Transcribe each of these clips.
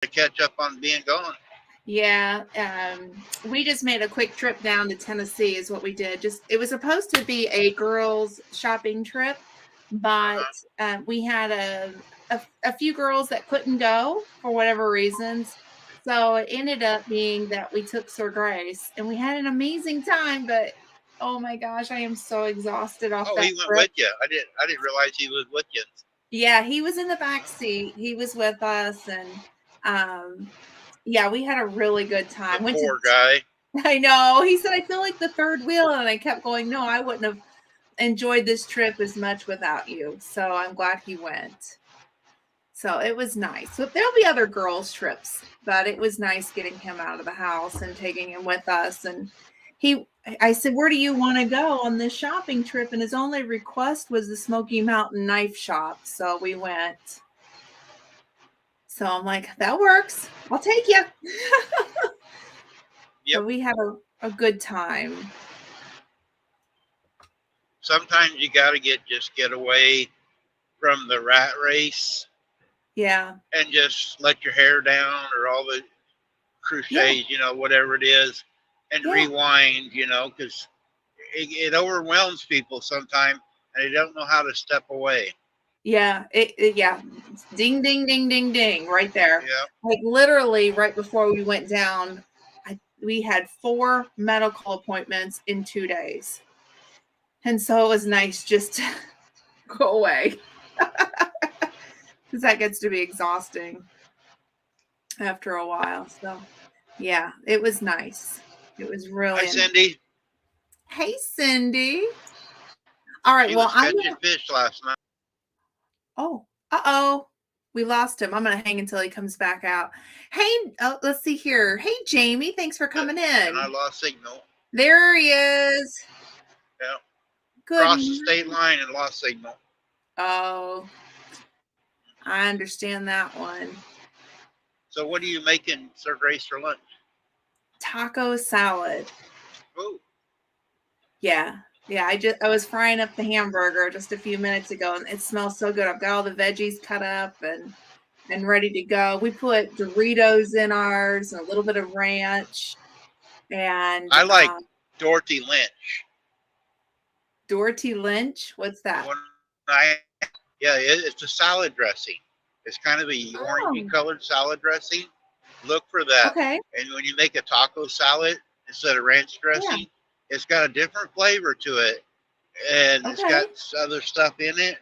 to catch up on being gone. Yeah, we just made a quick trip down to Tennessee, is what we did. Just it was supposed to be a girls' shopping trip, but Uh-huh. we had a few girls that couldn't go for whatever reasons. So it ended up being that we took Sir Grace, and we had an amazing time. But oh my gosh, I am so exhausted off Oh, that he went trip. with you. I didn't realize he was with you. Yeah, he was in the back seat. He was with us, and um, yeah, we had a really good The time. Went to poor guy. I know. He said, I feel like the third wheel. And I kept going, no, I wouldn't have enjoyed this trip as much without you. So I'm glad he went. So it was nice. So there'll be other girls' trips, but it was nice getting him out of the house and taking him with us. And I said, where do you want to go on this shopping trip? And his only request was the Smoky Mountain knife shop. So we went. So I'm like, that works. I'll take you. So Yep. we had a good time. Sometimes you got to get away from the rat race Yeah. and just let your hair down or all the Yeah. crochets, whatever it is, and Yeah. rewind, because it overwhelms people sometimes and they don't know how to step away. Yeah, yeah, ding, ding, ding, ding, ding, right there. Yeah. Like literally, right before we went down, we had 4 medical appointments in 2 days, and so it was nice just to go away because that gets to be exhausting after a while. So, yeah, it was nice. It was Hi, really. Cindy. Hey, Cindy. All right. She Well, was I'm catching gonna. fish last night. Oh, uh-oh. We lost him. I'm gonna hang until he comes back out. Hey, oh, let's see here. Hey, Jamie, thanks for coming And I in. lost signal. There he is. Yeah. Good Crossed the state morning. line and lost signal. Oh, I understand that one. So what are you making, Sir Grace, for lunch? Taco salad. Oh, Yeah. Yeah, I was frying up the hamburger just a few minutes ago and it smells so good. I've got all the veggies cut up and ready to go. We put Doritos in ours and a little bit of ranch and I like Dorothy Lynch. Dorothy Lynch. What's The that? one yeah, it's a salad dressing. It's kind of a orangey Oh, colored salad dressing. Look for that. okay. And when you make a taco salad instead of ranch Yeah. dressing, it's got a different flavor to it, and it's got Okay. other stuff in it.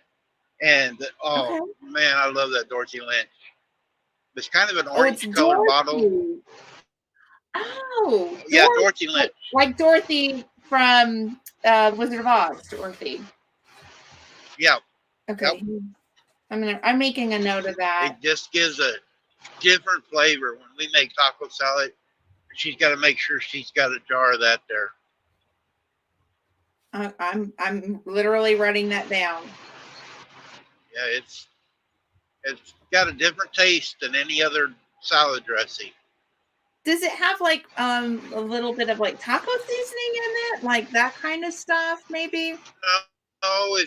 And Okay. oh man, I love that Dorothy Lynch. It's kind of an Oh, it's orange colored bottle. Dorothy. Oh, Yeah, Dorothy Lynch. Like Dorothy from Wizard of Oz, Dorothy. Yeah, yep. Okay. I'm making a note of that. It just gives a different flavor when we make taco salad. She's got to make sure she's got a jar of that there. I'm literally writing that down. Yeah, it's got a different taste than any other salad dressing. Does it have like a little bit of like taco seasoning in it? Like that kind of stuff, maybe? No,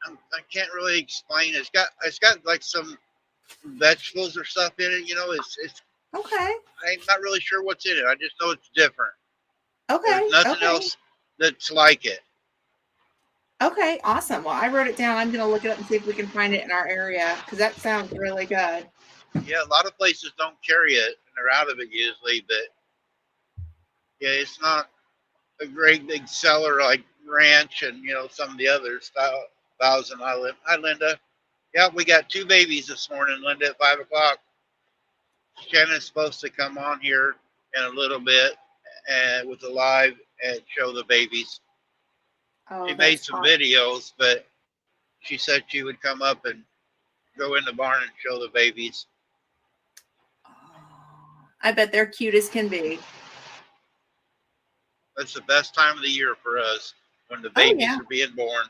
I can't really explain. It's got like some vegetables or stuff in it. It's Okay. I'm not really sure what's in it. I just know it's different. There's Okay. nothing Okay. else that's like it. Okay. Awesome. Well, I wrote it down. I'm going to look it up and see if we can find it in our area because that sounds really good. Yeah, a lot of places don't carry it and they're out of it usually, but yeah, it's not a great big seller like Ranch and some of the others. Thousand Island. Hi, Linda. Yeah, we got two babies this morning, Linda, at 5 o'clock. Shannon's supposed to come on here in a little bit and with the live and show the babies. Oh, She made that's some awesome. videos, but she said she would come up and go in the barn and show the babies. I bet they're cute as can be. That's the best time of the year for us when the Oh yeah. babies are being born.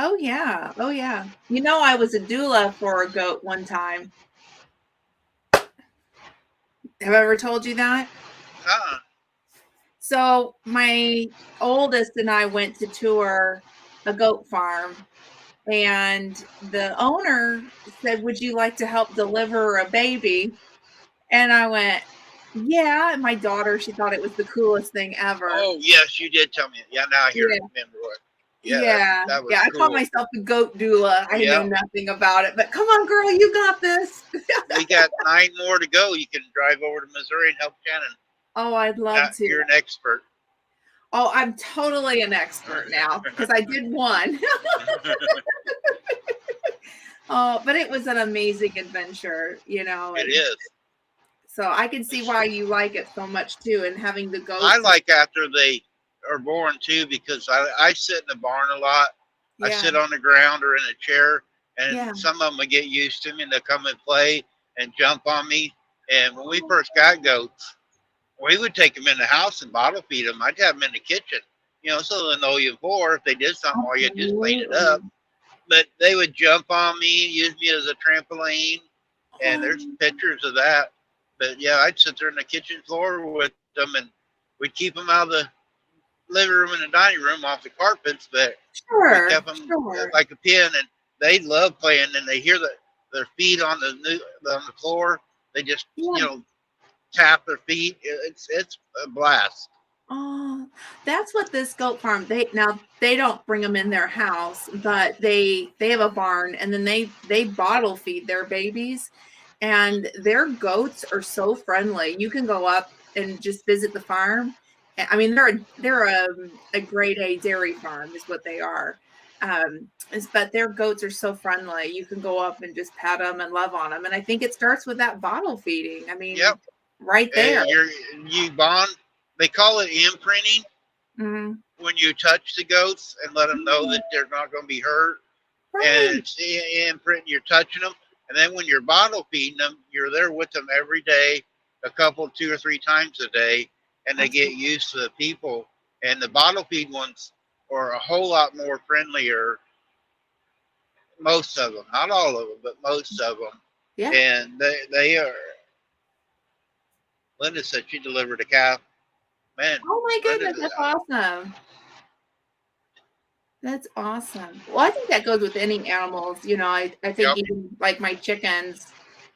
Oh yeah. Oh yeah. You know, I was a doula for a goat one time. Have I ever told you that? Uh-uh. So my oldest and I went to tour a goat farm And the owner said, "Would you like to help deliver a baby?" And I went, "Yeah." And my daughter, she thought it was the coolest thing ever. Oh yes, you did tell me. Yeah, now I Yeah. remember what. Yeah, Yeah. that was Yeah. I call cool. myself a goat doula. I know Yeah, nothing about it, but come on, girl, you got this. we got 9 more to go. You can drive over to Missouri and help Shannon. Oh, I'd love You're to. an expert. Oh, I'm totally an expert now because I did one. Oh, but it was an amazing adventure, It and is. so I can see why you like it so much too, and having the I goats. like after they are born too because I sit in the barn a lot. I Yeah, sit on the ground or in a chair, yeah. and some of them will get used to me and they'll come and play and jump on me. And when we first got goats, we would take them in the house and bottle feed them. I'd have them in the kitchen, so they know you for if they did something while you just clean it up. Absolutely. But they would jump on me, use me as a trampoline, and there's Oh, pictures of that. But yeah, I'd sit there in the kitchen floor with them, and we'd keep them out of the living room and the dining room off the carpets. But we sure, kept them sure. like a pin, and they love playing. And they hear their feet on the floor. They just Yeah. tap their feet. It's a blast. Oh, that's what this goat farm. They don't bring them in their house, but they have a barn, and then they bottle feed their babies, and their goats are so friendly. You can go up and just visit the farm. I mean, they're a grade A dairy farm is what they are. But their goats are so friendly. You can go up and just pet them and love on them. And I think it starts with that bottle feeding. I mean, Yep. right there. You bond. They call it imprinting Mhm. when you touch the goats and let them know that they're not going to be hurt. And Right. it's imprint. You're touching them, and then when you're bottle feeding them, you're there with them every day, a couple, 2 or 3 times a day, and they That's get used to the people. And the bottle feed ones are a whole lot more friendlier. Most of them, not all of them, but most of them. yeah. And they are. Linda said she delivered a calf. Man, Oh my Linda, goodness, that's awesome. That's awesome. Well, I think that goes with any animals. I think yep, even like my chickens.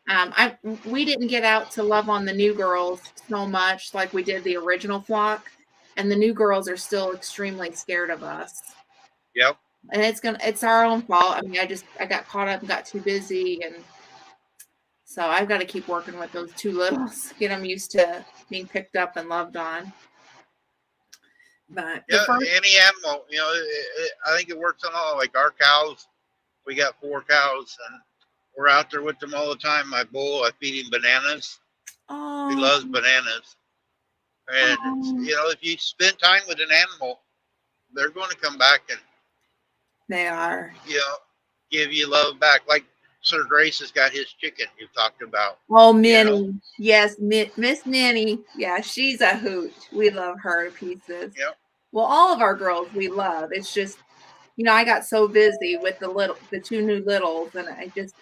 I We didn't get out to love on the new girls so much like we did the original flock, and the new girls are still extremely scared of us. yep. And it's our own fault. I mean, I got caught up and got too busy, and so I've got to keep working with those two littles, get them used to being picked up and loved on. But the Yeah, first, any animal, I think it works on all. Like our cows, we got 4 cows, and we're out there with them all the time. My bull, I feed him bananas. He oh, loves bananas, and oh, if you spend time with an animal, they're going to come back and they are. you know give you love back. Like Sir Grace has got his chicken you talked about. Oh, You know, Minnie. Yes, Miss Minnie. Yeah, she's a hoot. We love her to pieces. yep, Well, all of our girls we love. It's just, I got so busy with the two new littles, and I just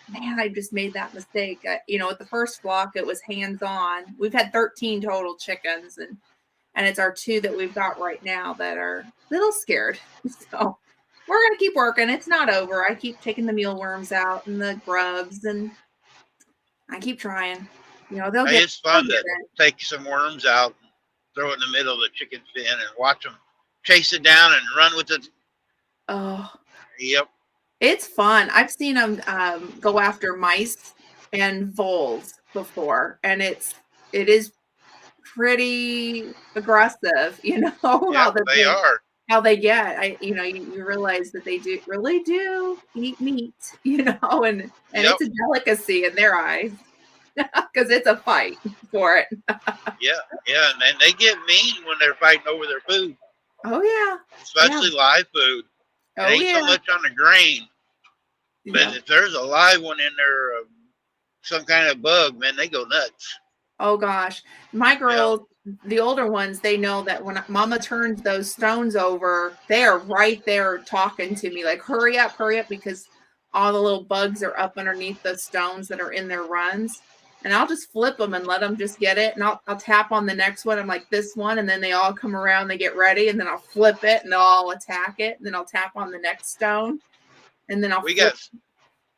made that mistake. With the first flock, it was hands on. We've had 13 total chickens, and it's our two that we've got right now that are a little scared. So we're gonna keep working. It's not over. I keep taking the mealworms out and the grubs, and I keep trying. hey, it's They'll fun get to it. take some worms out, and throw it in the middle of the chicken fin, and watch them chase it down and run with it. Oh, Yep, it's fun. I've seen them go after mice and voles before, and it is pretty aggressive. yep, they are. How they get. You realize that they really do eat meat. And Yep, it's a delicacy in their eyes because it's a fight for it. yeah, yeah, and they get mean when they're fighting over their food, Oh yeah, yeah. especially live food. It Oh ain't so yeah, much on the grain, but yeah. if there's a live one in there, some kind of bug, man, they go nuts. Oh gosh, my Yep, girls, the older ones, they know that when Mama turns those stones over, they are right there talking to me like, hurry up, because all the little bugs are up underneath the stones that are in their runs. And I'll just flip them and let them just get it. And I'll tap on the next one. I'm like, this one. And then they all come around, they get ready. And then I'll flip it and they'll all attack it. And then I'll tap on the next stone. and then I'll We flip. got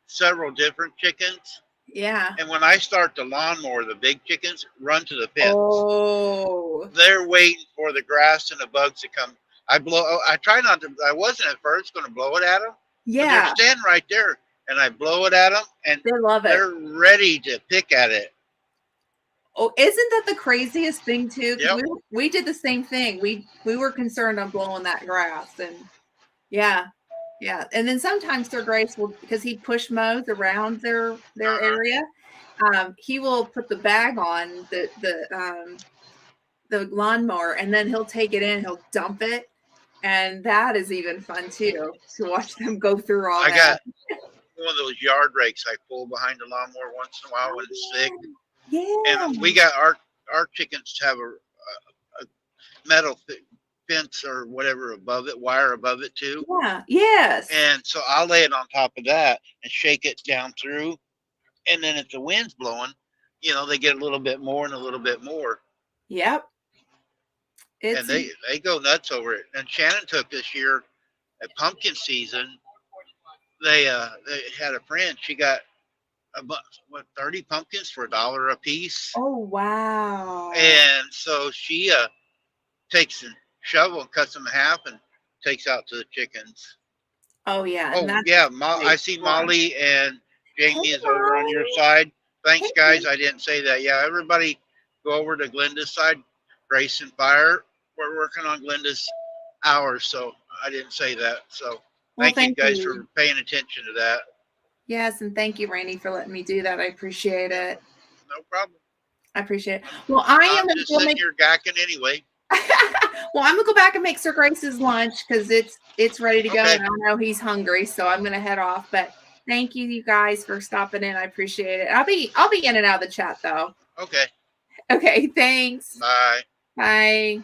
several different chickens. Yeah. And when I start the lawnmower, the big chickens run to the fence. Oh. They're waiting for the grass and the bugs to come. I try not to, I wasn't at first going to blow it at them, but they're Yeah. standing right there. And I blow it at them, and They love it. they're ready to pick at it. Oh, isn't that the craziest thing too? Yep. We did the same thing. We were concerned on blowing that grass, and yeah, yeah. And then sometimes Sir Grace will, because he push mows around their area. He will put the bag on the lawnmower, and then he'll take it in. He'll dump it, and that is even fun too, to watch them go through all I that. got one of those yard rakes I pull behind the lawnmower once in a while when it's sick. Yeah. And we got our chickens have a metal fence or whatever above it, wire above it too. Yeah. Yes. And so I'll lay it on top of that and shake it down through. And then if the wind's blowing, they get a little bit more and a little bit more. Yep. And they go nuts over it. And Shannon took this year at pumpkin season. They had a friend. She got 30 pumpkins for $1 a piece. Oh wow. And so she takes a shovel and cuts them in half and takes out to the chickens. Oh yeah. Oh yeah, I see Molly and Jamie is over on your side. Thanks, guys. I didn't say that. Yeah, everybody go over to Glenda's side. Grace and Fire. We're working on Glenda's hours, so I didn't say that. So thank you guys for paying attention to that. Yes, and thank you, Rainey, for letting me do that. I appreciate it. No problem. I appreciate it. Well, I'm just sitting here gacking anyway. Well, I'm gonna go back and make Sir Grace's lunch because it's ready to go, and I know he's hungry, so I'm gonna head off. But thank you guys for stopping in. I appreciate it. I'll be in and out of the chat though. Okay. Okay. Thanks. Bye. Bye.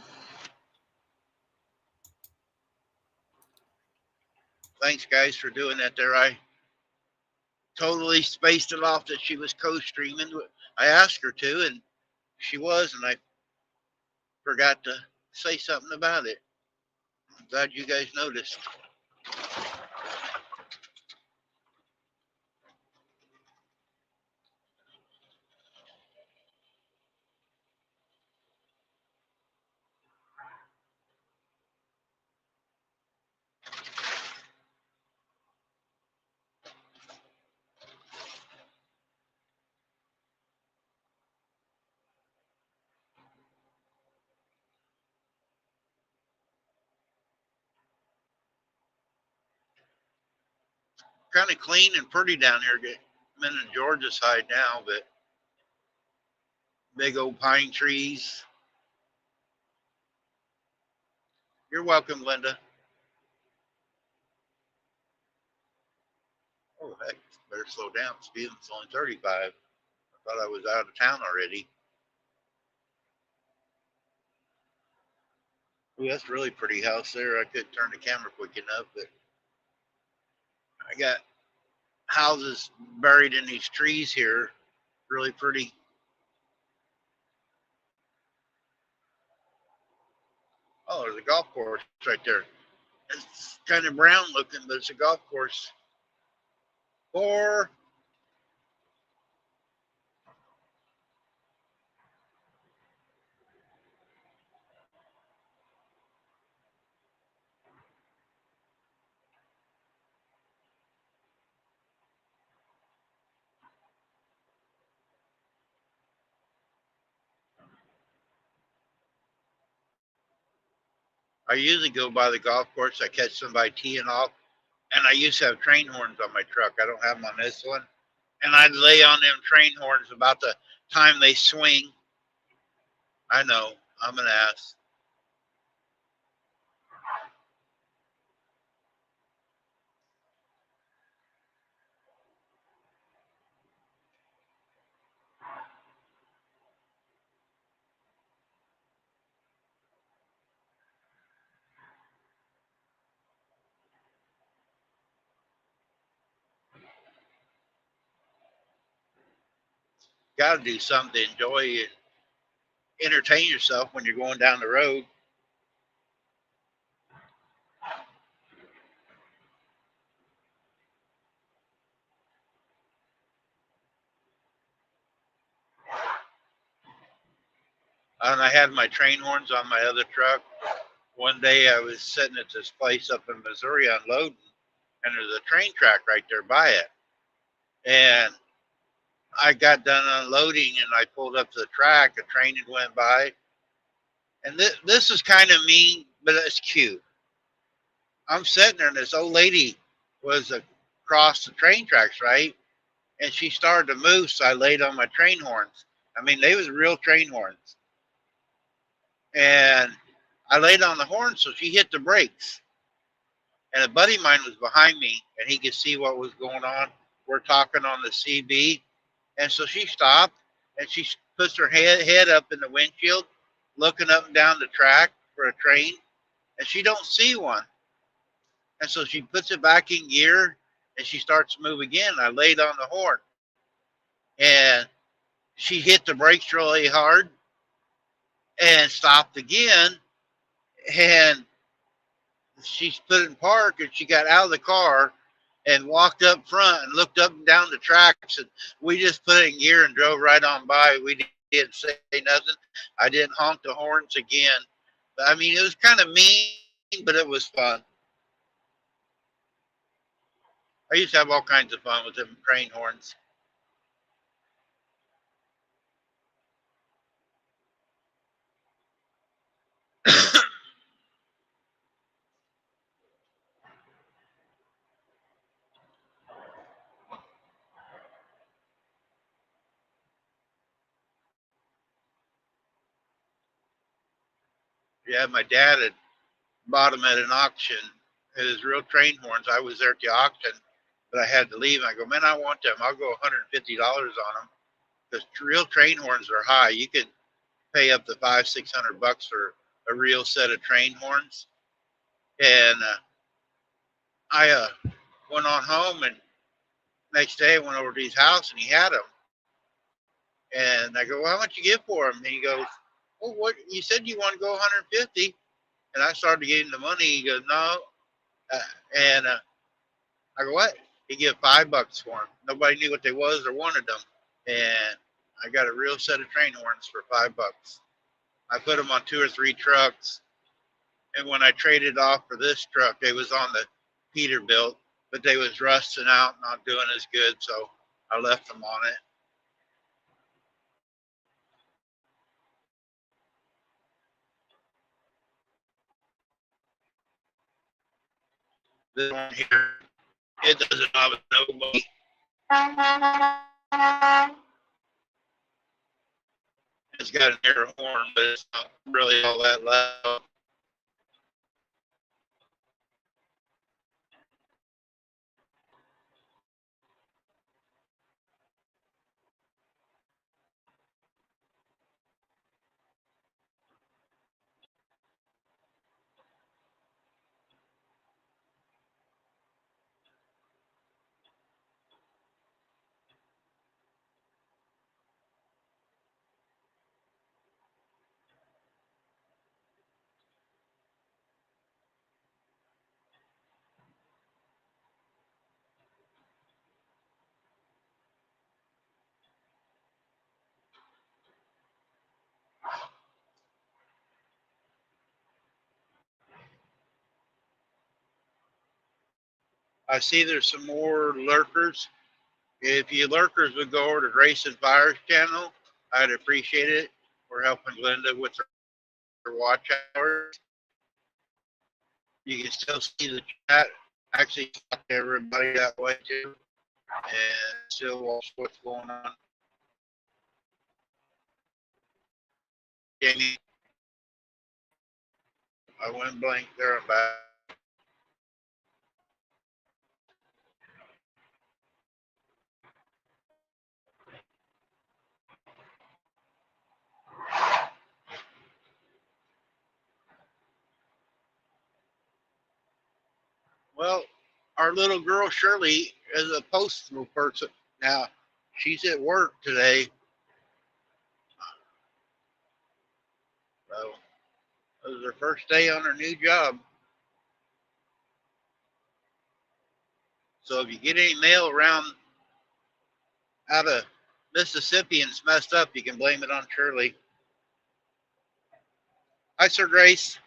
Thanks, guys, for doing that there. I totally spaced it off that she was co-streaming. I asked her to, and she was, and I forgot to say something about it. I'm glad you guys noticed. Kind of clean and pretty down here. I'm in the Georgia side now, but big old pine trees. You're welcome, Linda. Oh, heck, better slow down. Speeding's only 35. I thought I was out of town already. Ooh, that's a really pretty house there. I couldn't turn the camera quick enough, but I got houses buried in these trees here. Really pretty. Oh, there's a golf course right there. It's kind of brown looking, but it's a golf course. I usually go by the golf course. I catch somebody teeing off, and I used to have train horns on my truck. I don't have them on this one. And I'd lay on them train horns about the time they swing. I know, I'm an ass. Got to do something to enjoy and entertain yourself when you're going down the road. And I had my train horns on my other truck. One day I was sitting at this place up in Missouri unloading, and there's a train track right there by it. And I got done unloading and I pulled up to the track. A train had went by. And this is kind of mean, but it's cute. I'm sitting there and this old lady was across the train tracks, right? And she started to move, so I laid on my train horns. I mean, they was real train horns. And I laid on the horn, so she hit the brakes. And a buddy of mine was behind me, and he could see what was going on. We're talking on the CB. And so she stopped, and she puts her head up in the windshield, looking up and down the track for a train, and she don't see one. And so she puts it back in gear, and she starts to move again. I laid on the horn, and she hit the brakes really hard and stopped again. And she's put in park, and she got out of the car and walked up front and looked up and down the tracks. And we just put it in gear and drove right on by. We didn't say nothing. I didn't honk the horns again. I mean, it was kind of mean, but it was fun. I used to have all kinds of fun with them train horns. Yeah, my dad had bought them at an auction. It was real train horns. I was there at the auction, but I had to leave. I go, man, I want them. I'll go $150 on them because real train horns are high. You could pay up to $500-600 for a real set of train horns. And I went on home, and next day I went over to his house and he had them. And I go, well, how much you get for them? And he goes, well, what you said you want to go 150. And I started giving him the money. He goes, no. And I go, what? He gave $5 for them. Nobody knew what they was or wanted them. And I got a real set of train horns for $5. I put them on 2 or 3 trucks. And when I traded off for this truck, they was on the Peterbilt, but they was rusting out, not doing as good. So I left them on it. This one here, it doesn't have nobody. It's got an air horn, but it's not really all that loud. I see there's some more lurkers. If you lurkers would go over to Grace and Fire's channel, I'd appreciate it. We're helping Glenda with her watch hours. You can still see the chat. Actually, talk to everybody that way too, and still watch what's going on. Jamie, I went blank there. I'm back. Well, our little girl Shirley is a postal person now. She's at work today, so it was her first day on her new job. So if you get any mail around out of Mississippi and it's messed up, you can blame it on Shirley. Hi, Sir Grace.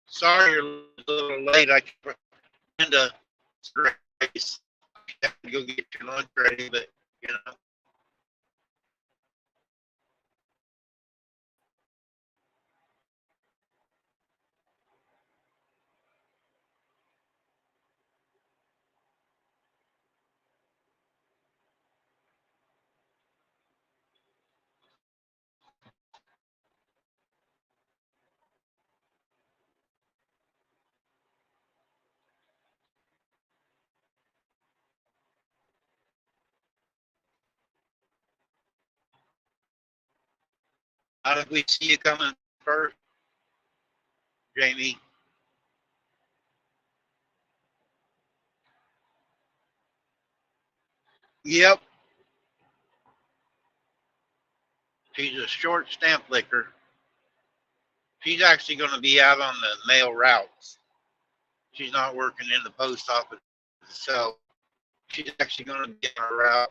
Sorry you're a little late. I can't into Grace. You have to go get your lunch ready, but you know. How did we see you coming first, Jamie? Yep. She's a short stamp licker. She's actually going to be out on the mail routes. She's not working in the post office, so she's actually going to be on a route.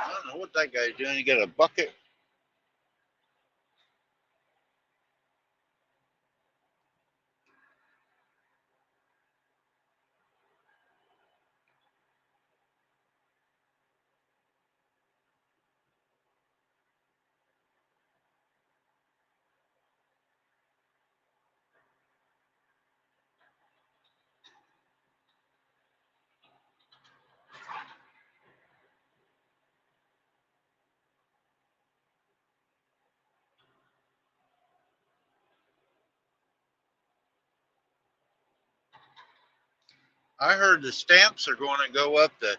I don't know what that guy's doing. He got a bucket. I heard the stamps are going to go up to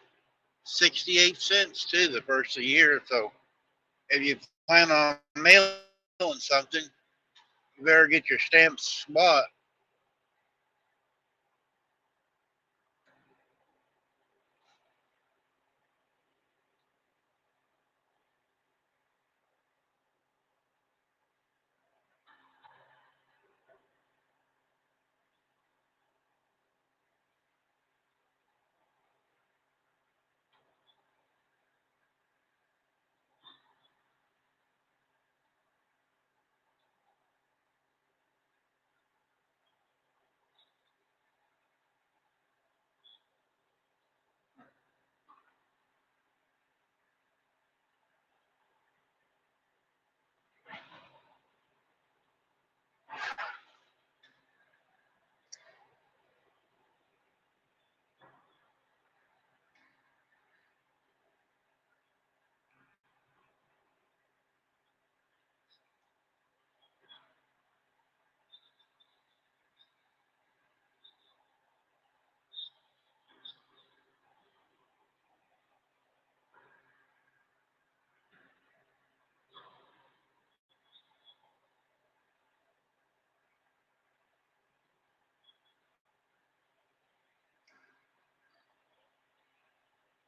68 cents too the first of the year. So if you plan on mailing something, you better get your stamps bought.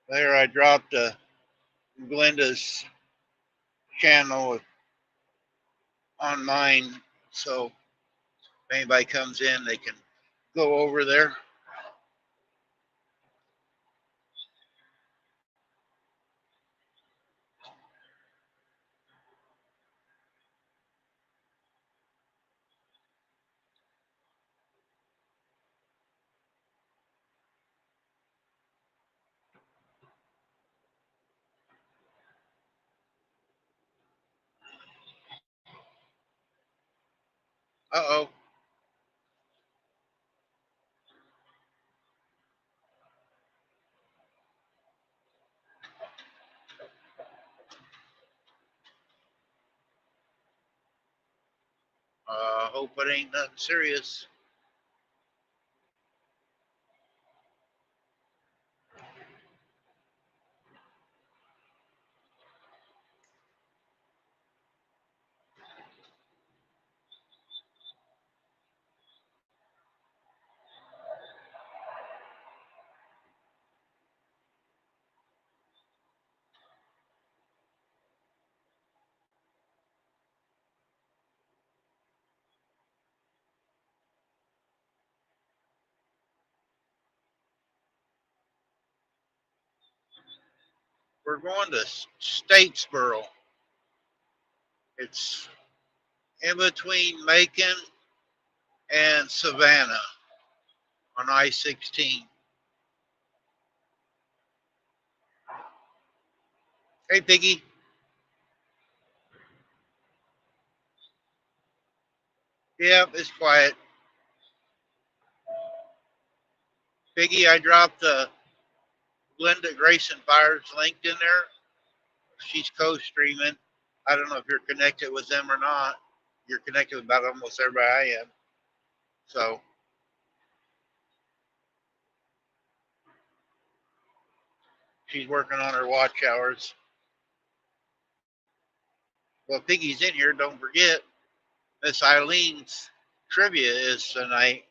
There, I dropped Glenda's channel on mine. So if anybody comes in, they can go over there. Uh-oh. Hope it ain't nothing serious. We're going to Statesboro. It's in between Macon and Savannah on I-16. Hey, Piggy. Yep, it's quiet. Piggy, I dropped the Linda Grayson Fires link in there. She's co-streaming. I don't know if you're connected with them or not. You're connected with about almost everybody I am. So she's working on her watch hours. Well, Piggy's in here. Don't forget, Miss Eileen's trivia is tonight.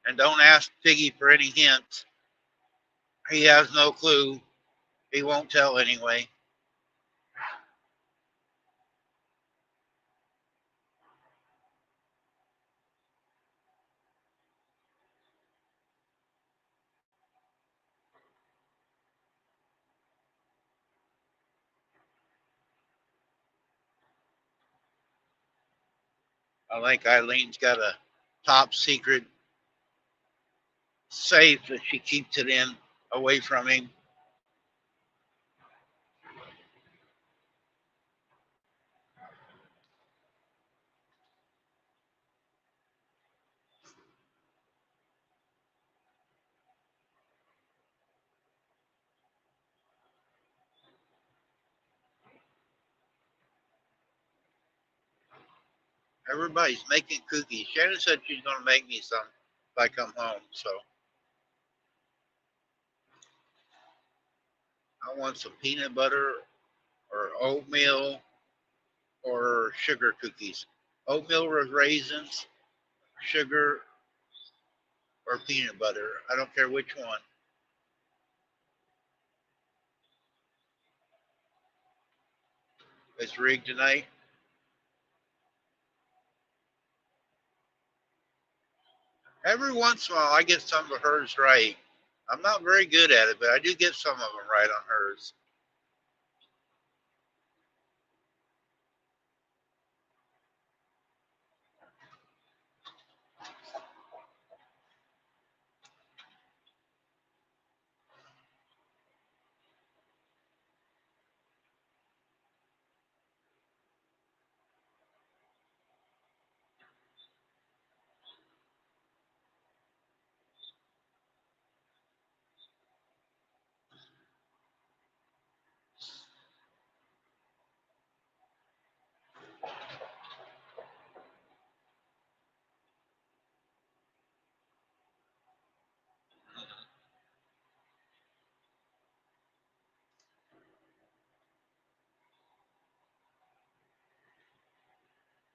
And don't ask Piggy for any hints. He has no clue. He won't tell anyway. I think Eileen's got a top secret safe that she keeps it in away from him. Everybody's making cookies. Shannon said she's going to make me some if I come home. So I want some peanut butter or oatmeal or sugar cookies. Oatmeal with raisins, sugar, or peanut butter. I don't care which one. It's rigged tonight. Every once in a while, I get some of hers right. I'm not very good at it, but I do get some of them right on hers.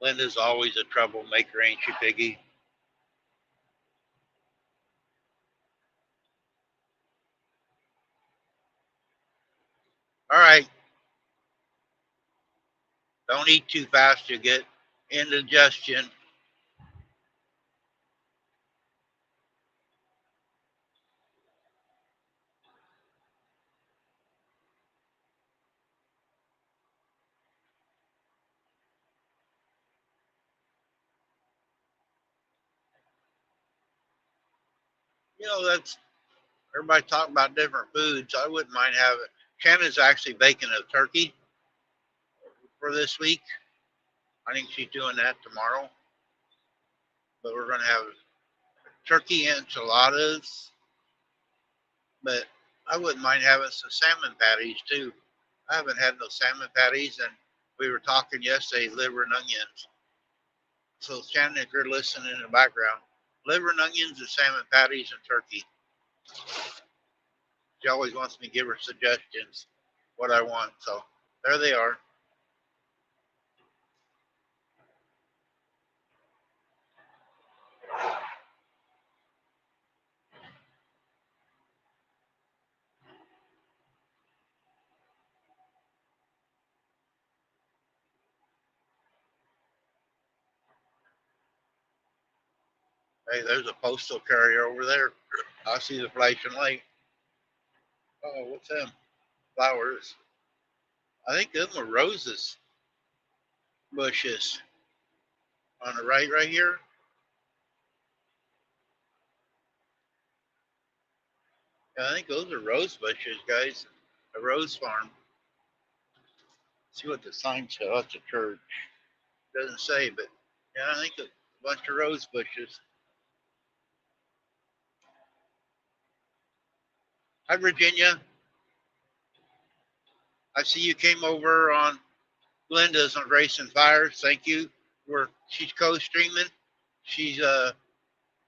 Linda's always a troublemaker, ain't she, Piggy? All right. Don't eat too fast. You get indigestion. That's everybody talking about different foods. I wouldn't mind having Shannon's actually baking a turkey for this week. I think she's doing that tomorrow. But we're going to have turkey enchiladas. But I wouldn't mind having some salmon patties too. I haven't had no salmon patties, and we were talking yesterday liver and onions. So Shannon, if you're listening in the background, liver and onions and salmon patties and turkey. She always wants me to give her suggestions what I want. So there they are. Hey, there's a postal carrier over there. I see the flashing light. Oh, what's them? Flowers. I think them are roses bushes on the right here. Yeah, I think those are rose bushes, guys. A rose farm. Let's see what the sign says. Oh, it's a church. Doesn't say, but yeah, I think a bunch of rose bushes. Hi, Virginia. I see you came over on Glenda's on Grace and Fires. Thank you. She's co-streaming. She's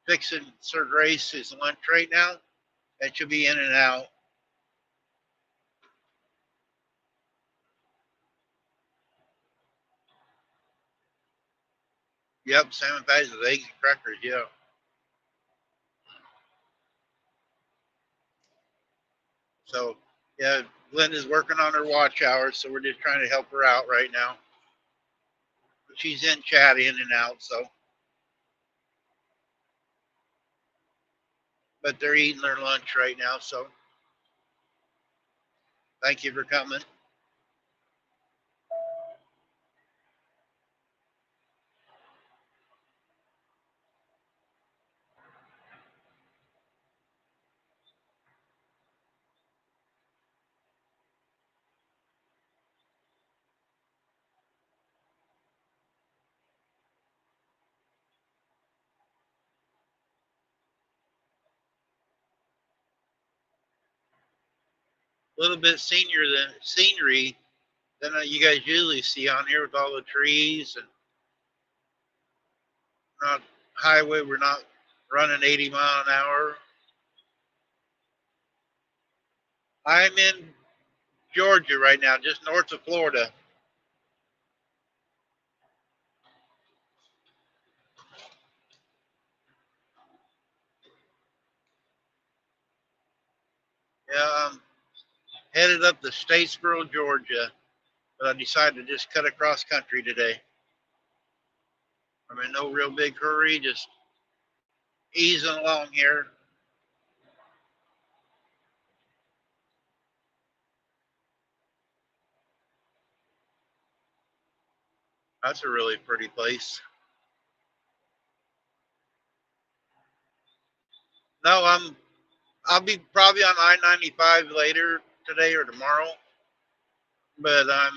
fixing Sir Grace's lunch right now, and she'll be in and out. Yep, salmon patties with eggs and crackers. Yeah. So yeah, Glenda's working on her watch hours, so we're just trying to help her out right now. She's in chat in and out, so. But they're eating their lunch right now, so thank you for coming. A little bit scenery than you guys usually see on here with all the trees and not highway. We're not running 80 mile an hour. I'm in Georgia right now, just north of Florida. Yeah, I'm headed up to Statesboro, Georgia, but I decided to just cut across country today. I'm in no real big hurry, just easing along here. That's a really pretty place. No, I'll be probably on I-95 later today or tomorrow, but I'm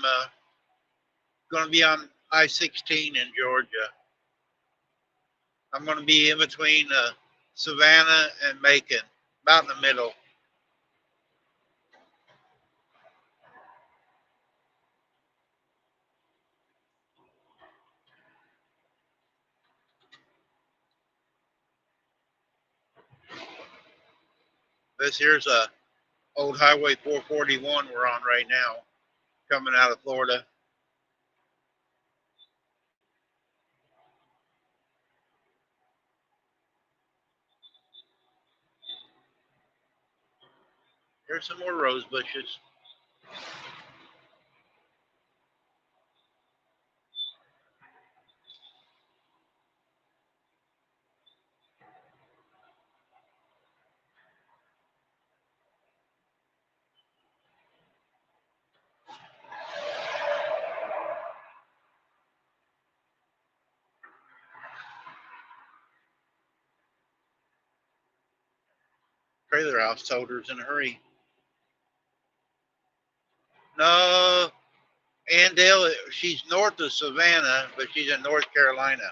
going to be on I-16 in Georgia. I'm going to be in between Savannah and Macon, about in the middle. This here's a old Highway 441 we're on right now, coming out of Florida. Here's some more rose bushes. Trailer house toters in a hurry. No, Andale, she's north of Savannah, but she's in North Carolina.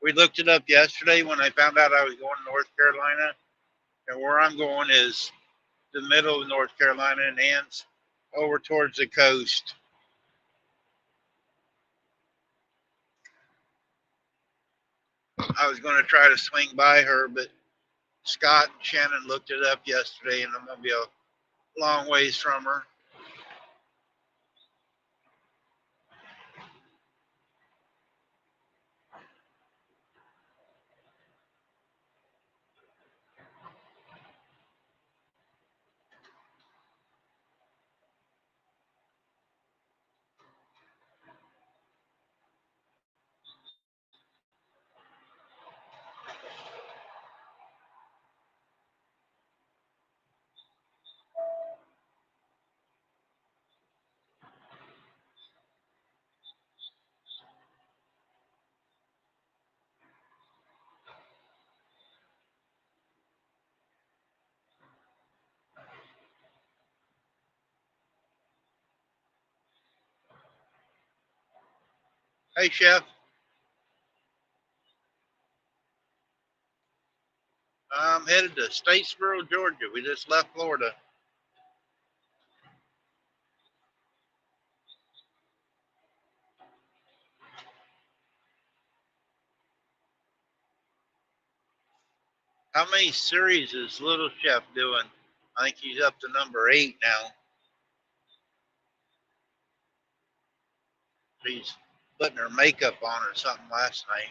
We looked it up yesterday when I found out I was going to North Carolina, and where I'm going is the middle of North Carolina and ends over towards the coast. I was going to try to swing by her, but Scott and Shannon looked it up yesterday, and I'm going to be a long ways from her. Hey, Chef. I'm headed to Statesboro, Georgia. We just left Florida. How many series is Little Chef doing? I think he's up to number 8 now. She's putting her makeup on or something last night.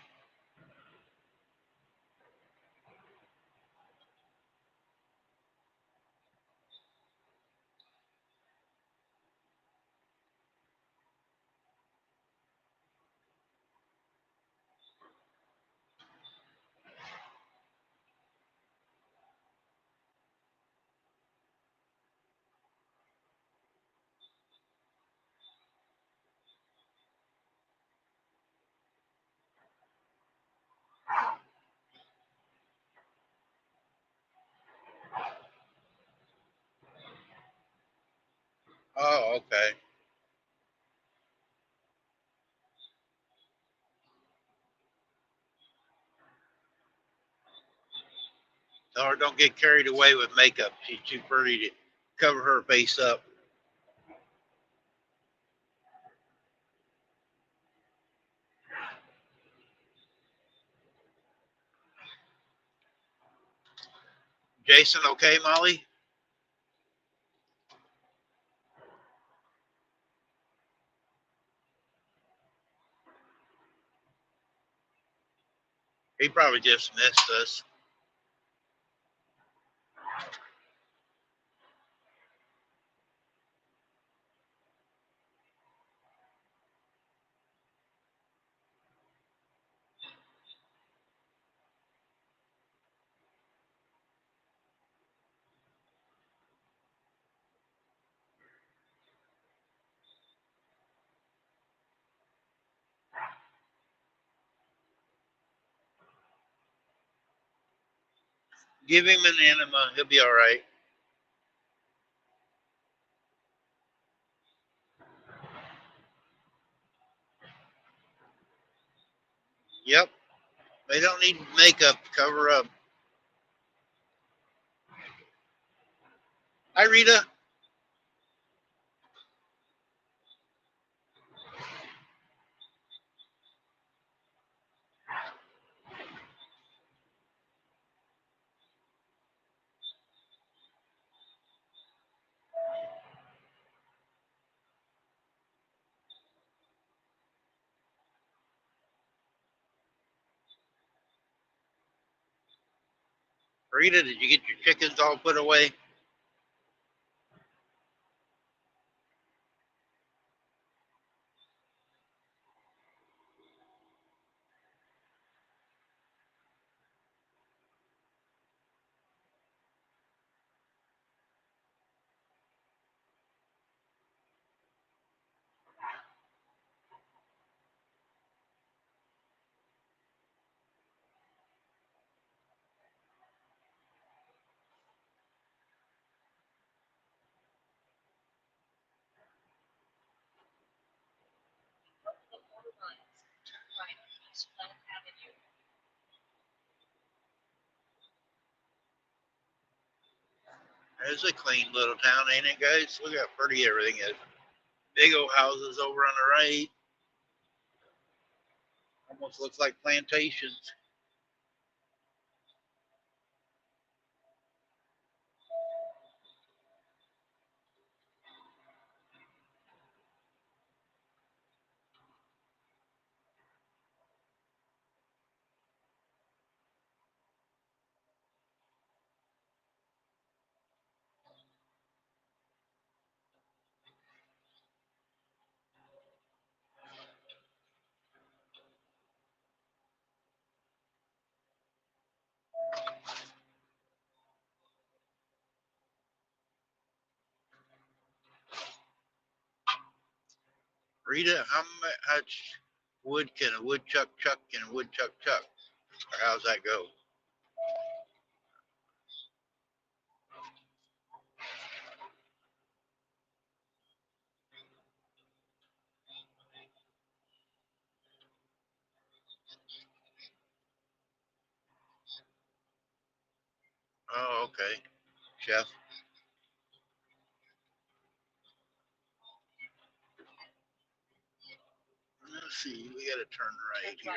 Oh, okay. Tell her don't get carried away with makeup. She's too pretty to cover her face up. Jason, okay, Molly? He probably just missed us. Give him an enema. He'll be all right. Yep. They don't need makeup to cover up. Hi, Rita. Rita, did you get your chickens all put away? It's a clean little town, ain't it, guys? Look how pretty everything is. Big old houses over on the right. Almost looks like plantations. Rita, how much wood can a woodchuck chuck and a woodchuck chuck? Or how's that go? Oh, okay, chef. Let's see, we gotta turn right here.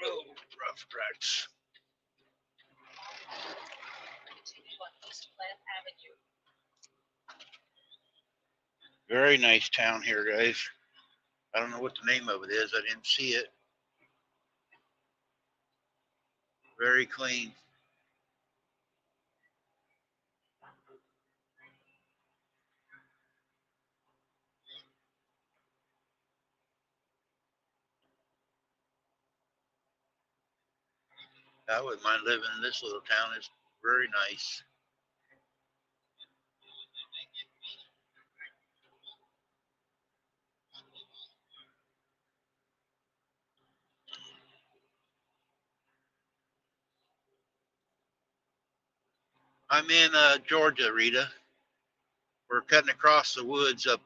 Oh, rough tracks. Very nice town here, guys. I don't know what the name of it is. I didn't see it. Very clean. I wouldn't mind living in this little town. It's very nice. I'm in Georgia, Rita. We're cutting across the woods up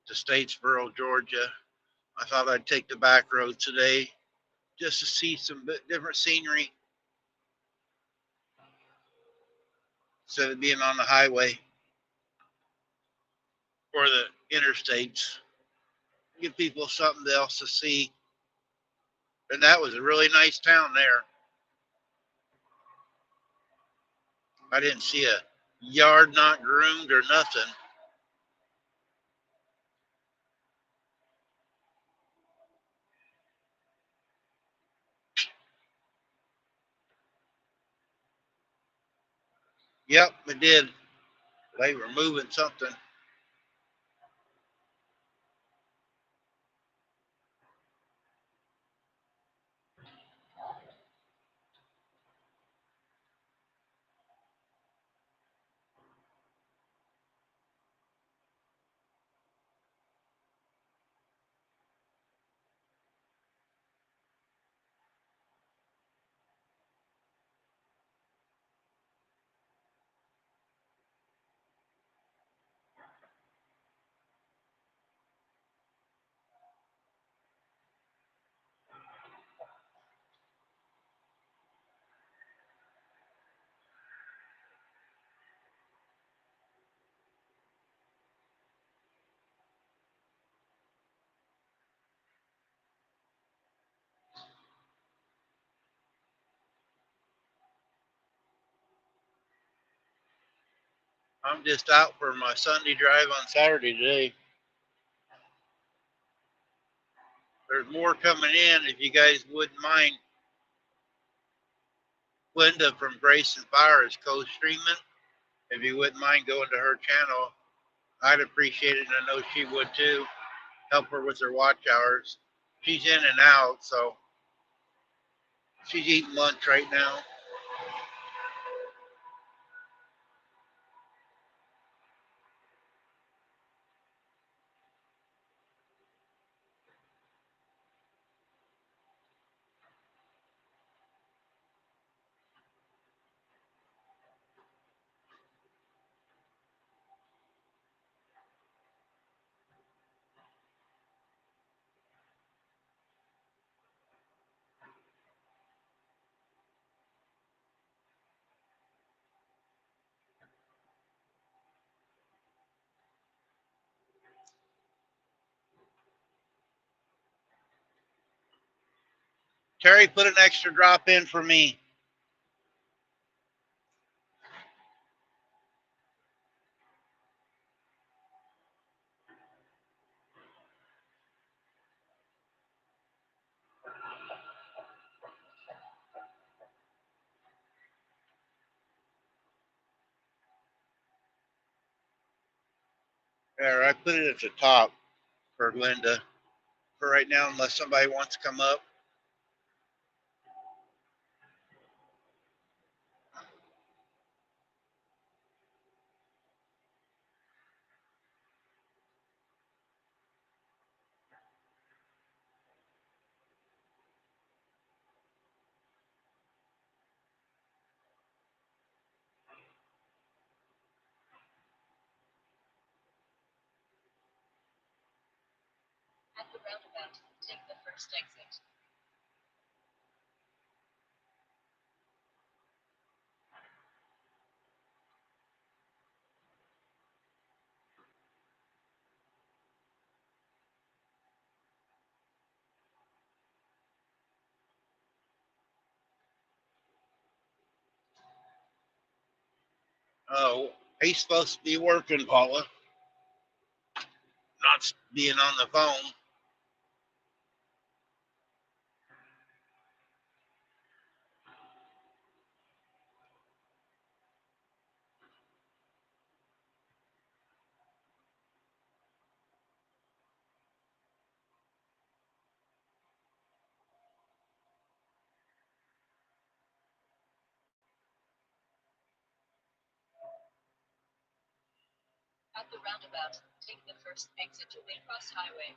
to Statesboro, Georgia. I thought I'd take the back road today just to see some different scenery instead of being on the highway or the interstates. Give people something else to see. And that was a really nice town there. I didn't see a yard not groomed or nothing. Yep, it did. They were moving something. I'm just out for my Sunday drive on Saturday today. There's more coming in if you guys wouldn't mind. Linda from Grace and Fire is co-streaming. If you wouldn't mind going to her channel, I'd appreciate it, and I know she would too. Help her with her watch hours. She's in and out, so she's eating lunch right now. Terry, put an extra drop in for me. There, I put it at the top for Linda for right now, unless somebody wants to come up. At the roundabout, take the first exit. Oh, he's supposed to be working, Paula, not being on the phone. At the roundabout, take the first exit to Waycross Highway.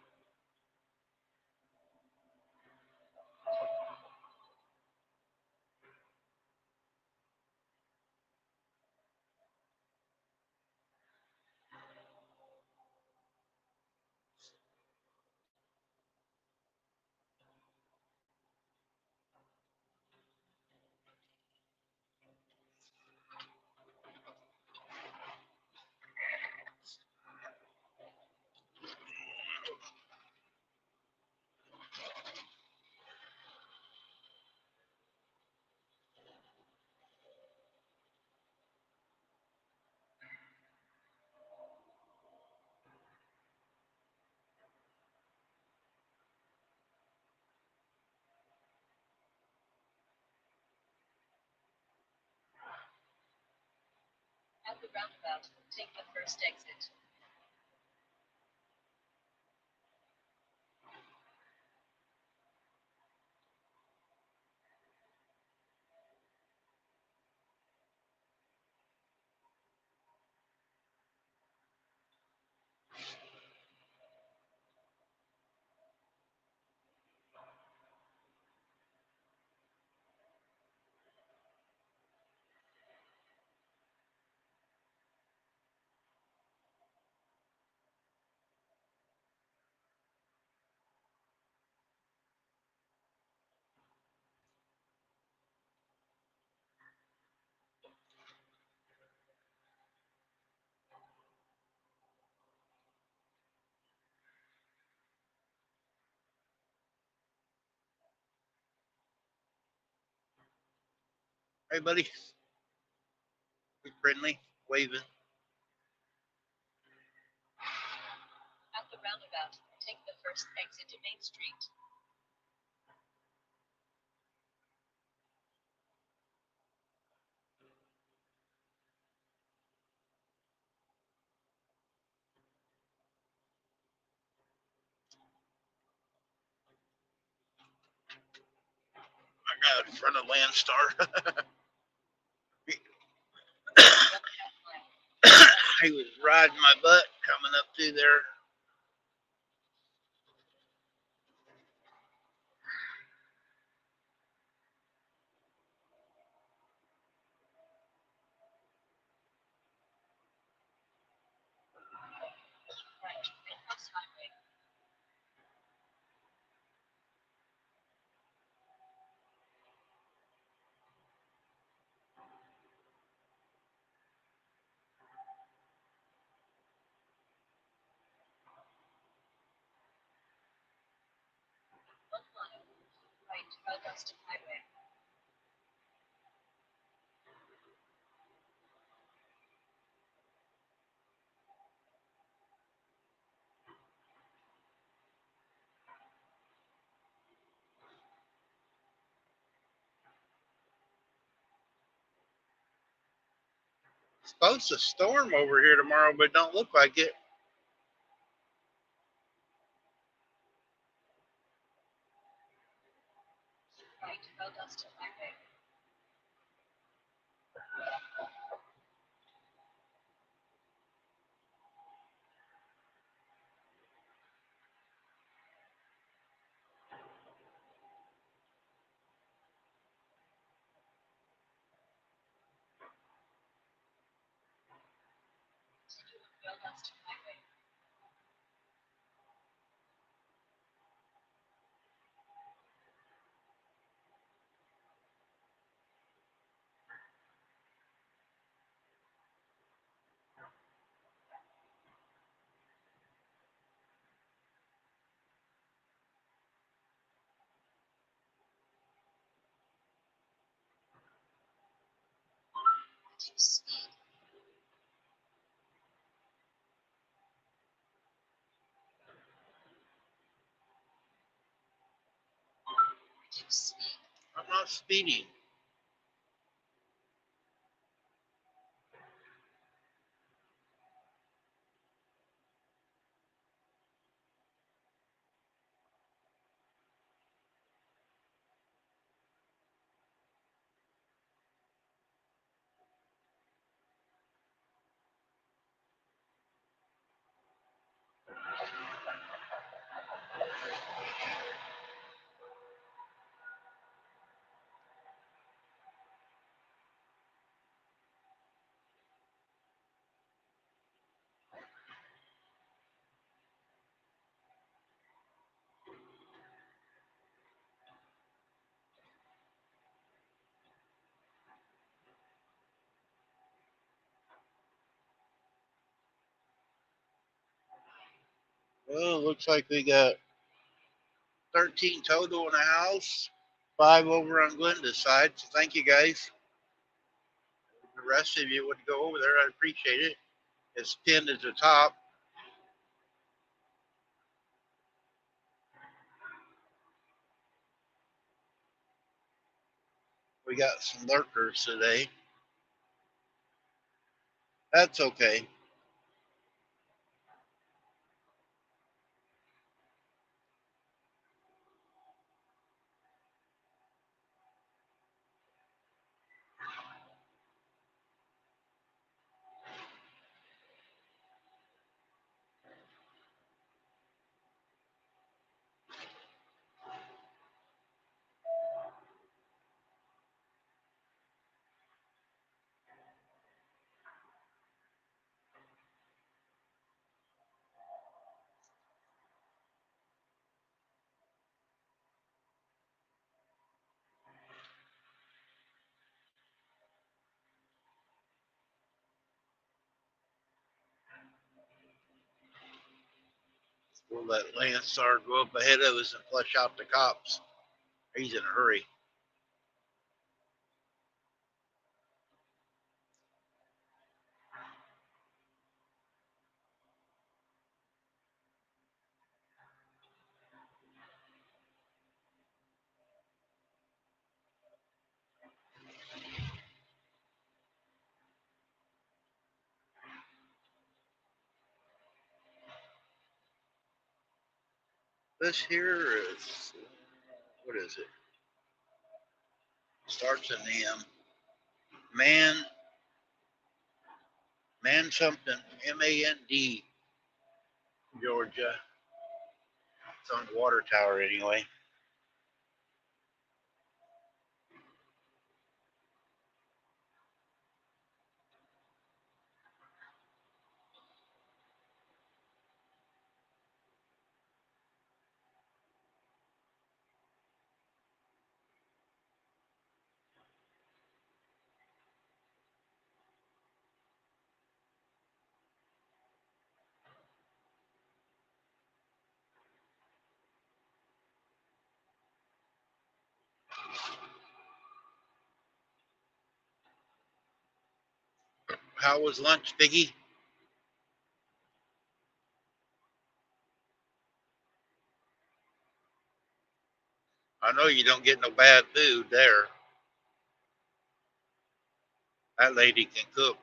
At the roundabout, take the first exit. Hey, buddy. Be friendly, waving. At the roundabout, take the first exit to Main Street. I got in front of Landstar. He was riding my butt coming up through there. Right, Waycross Highway. Boston Highway. Supposed to storm over here tomorrow, but don't look like it. Right, Boston Highway. Boston Highway. Speed. Speed. I'm not speeding. Well, looks like we got 13 total in the house, 5 over on Glenda's side. So thank you guys. The rest of you would go over there. I'd appreciate it. It's pinned at the top. We got some lurkers today. That's okay. We'll let Landstar go up ahead of us and flush out the cops. He's in a hurry. This here is, what is it? Starts in M. Man something, MAND, Georgia. It's on the water tower anyway. How was lunch, Biggie? I know you don't get no bad food there. That lady can cook.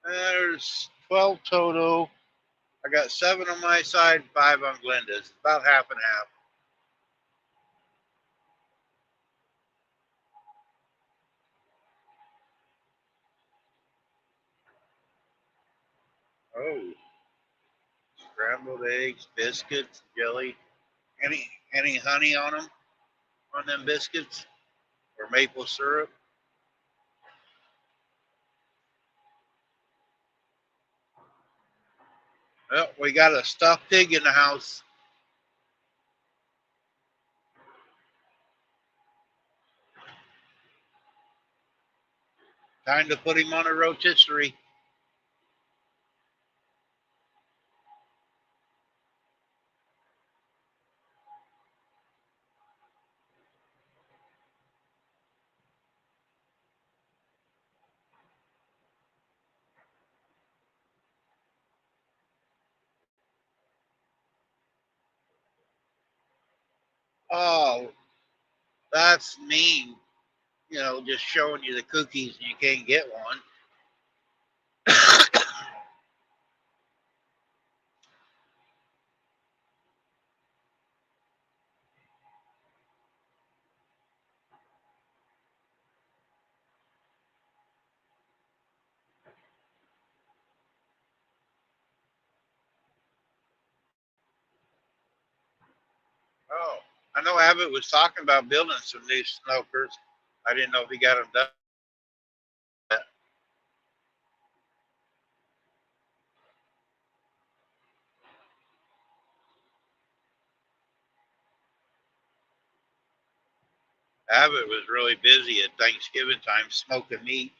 There's 12 total. I got 7 on my side, 5 on Glenda's. About half and half. Oh, scrambled eggs, biscuits, jelly. Any honey on them? On them biscuits? Or maple syrup? Well, we got a stuffed pig in the house. Time to put him on a rotisserie. Oh, that's mean. You know, just showing you the cookies and you can't get one. Oh, I know Abbott was talking about building some new smokers. I didn't know if he got them done. Abbott was really busy at Thanksgiving time smoking meat.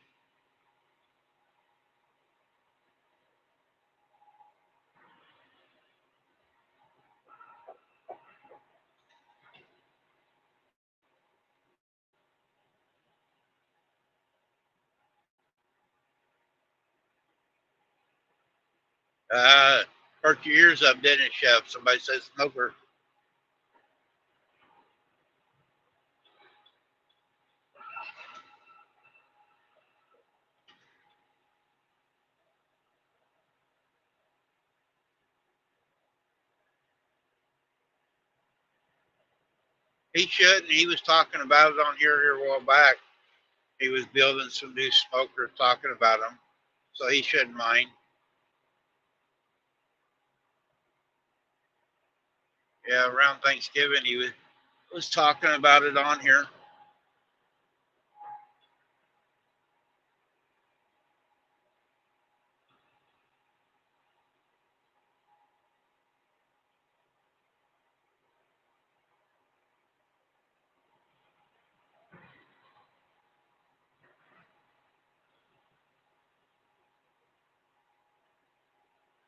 Perked your ears up, didn't it, Chef? Somebody said smoker. He shouldn't. He was talking about it on here a while back. He was building some new smokers, talking about them, so he shouldn't mind. Yeah, around Thanksgiving he was talking about it on here.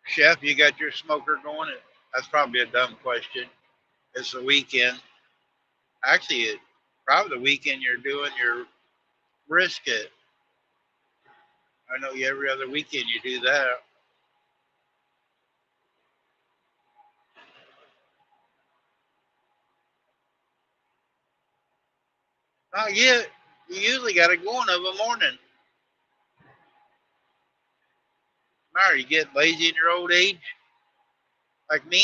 Chef, you got your smoker going? That's probably a dumb question. It's the weekend. Actually, probably the weekend you're doing your brisket. I know every other weekend you do that. Not yet. You usually got it going of a morning. Are you getting lazy in your old age? Like me?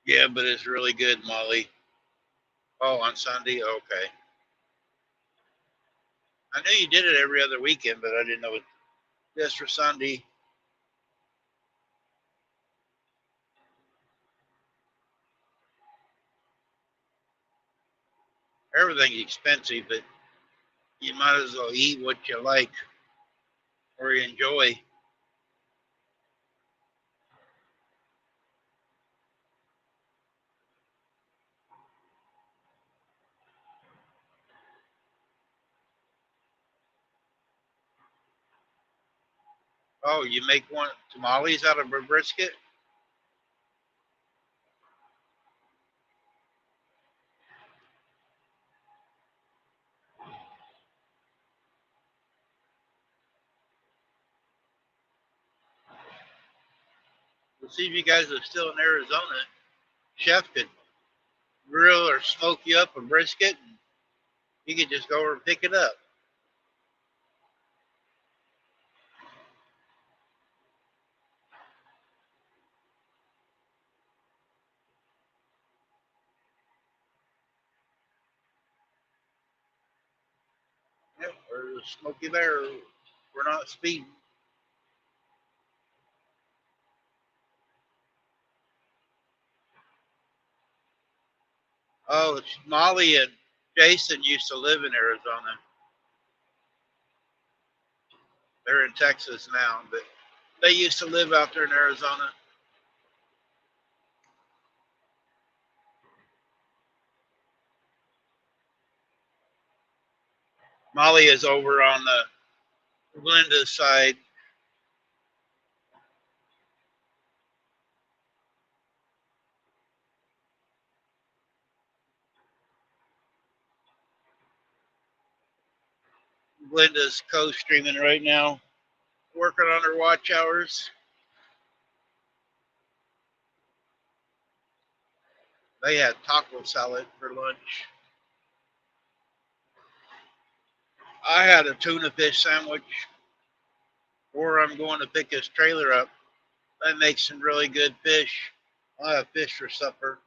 Yeah, but it's really good, Molly. Oh, on Sunday? Okay. I knew you did it every other weekend, but I didn't know it just for Sunday. Everything's expensive, but you might as well eat what you like or you enjoy. Oh, you make one tamales out of a brisket? We'll see if you guys are still in Arizona. Chef could grill or smoke you up a brisket, and you could just go over and pick it up. Yep, or the Smoky Bear. We're not speeding. Oh, Molly and Jason used to live in Arizona. They're in Texas now, but they used to live out there in Arizona. Molly is over on the Glenda's side. Glenda's co-streaming right now, working on her watch hours. They had taco salad for lunch. I had a tuna fish sandwich, or I'm going to pick his trailer up. They make some really good fish. I'll have fish for supper.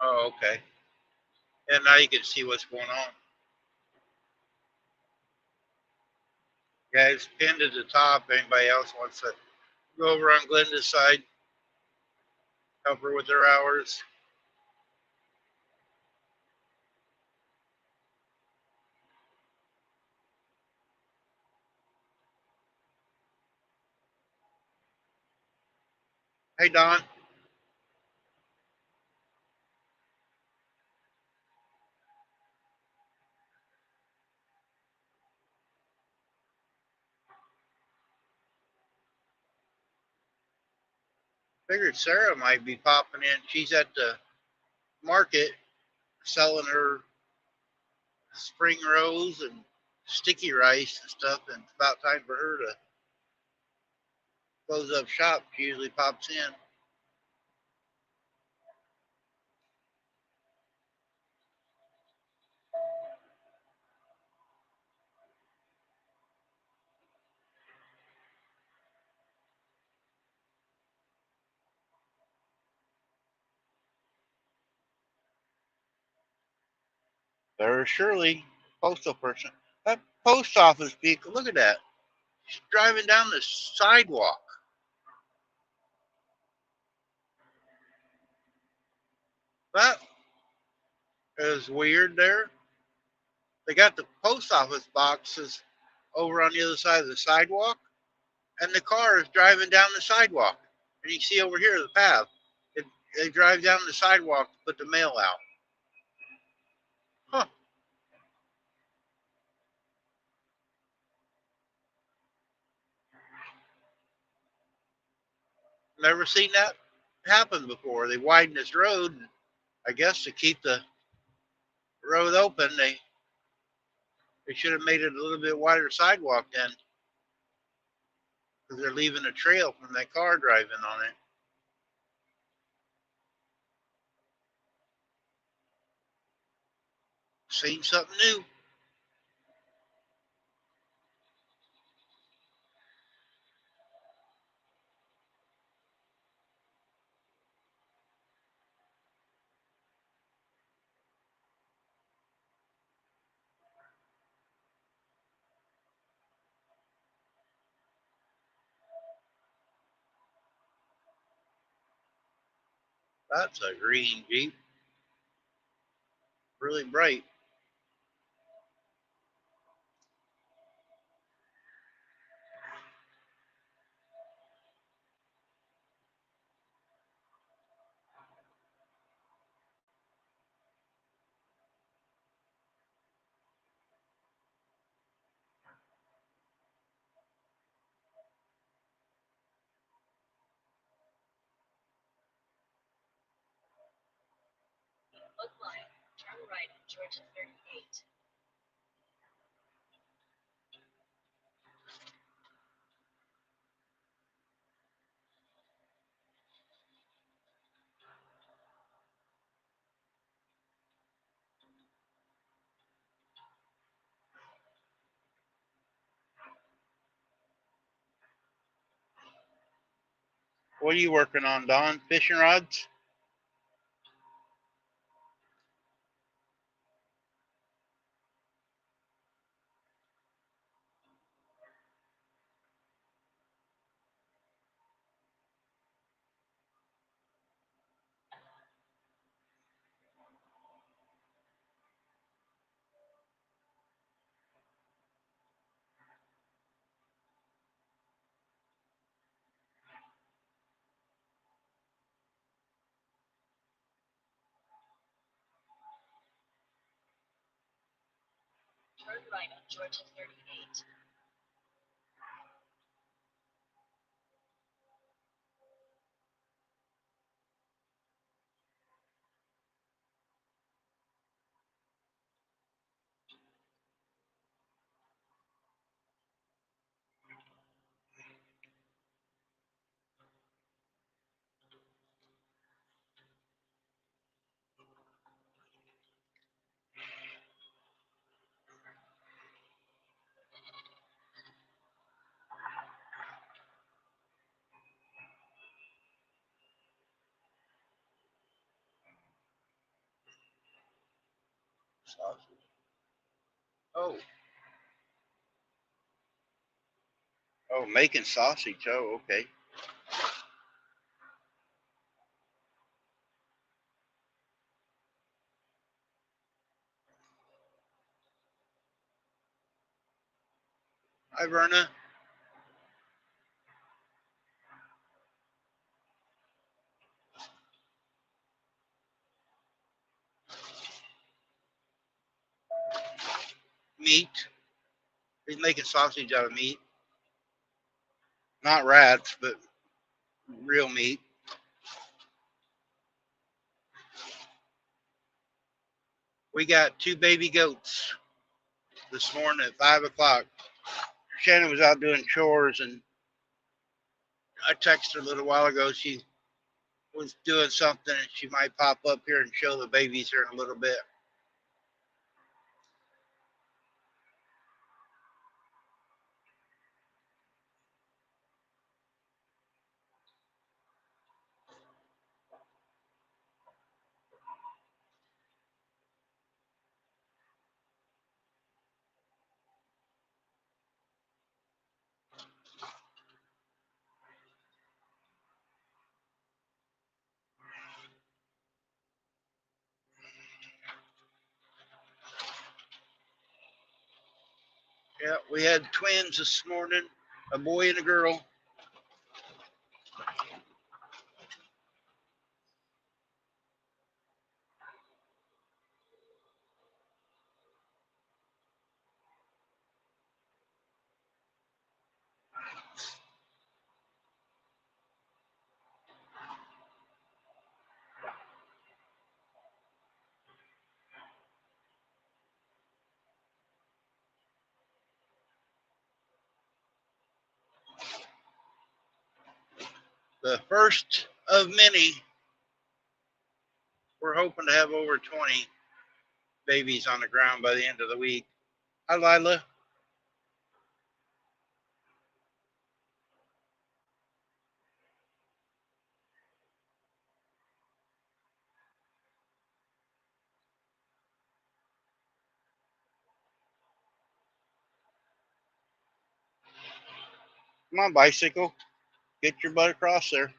Oh, okay. And now you can see what's going on. Guys, pinned at the top. Anybody else wants to go over on Glenda's side, help her with her hours? Hey, Don. Figured Sarah might be popping in. She's at the market selling her spring rolls and sticky rice and stuff, and it's about time for her to close up shop. She usually pops in. There's Shirley, postal person. That post office vehicle, look at that. She's driving down the sidewalk. That is weird there. They got the post office boxes over on the other side of the sidewalk, and the car is driving down the sidewalk. And you see over here the path. They drive down the sidewalk to put the mail out. Huh. Never seen that happen before. They widened this road, I guess, to keep the road open. They should have made it a little bit wider sidewalk then, because they're leaving a trail from that car driving on it. Seen something new. That's a green Jeep. Really bright. Look line, turn right on Georgia 38. What are you working on, Don? Fishing rods? Turn right on Georgia 38. Sausage. Oh. Oh, making sausage. Oh, okay. Hi, Verna. Meat. He's making sausage out of meat. Not rats, but real meat. We got 2 baby goats this morning at 5 o'clock. Shannon was out doing chores, and I texted her a little while ago. She was doing something, and she might pop up here and show the babies here in a little bit. Yeah, we had twins this morning, a boy and a girl. The first of many. We're hoping to have over 20 babies on the ground by the end of the week. Hi, Lila. Come on, bicycle. Get your butt across there.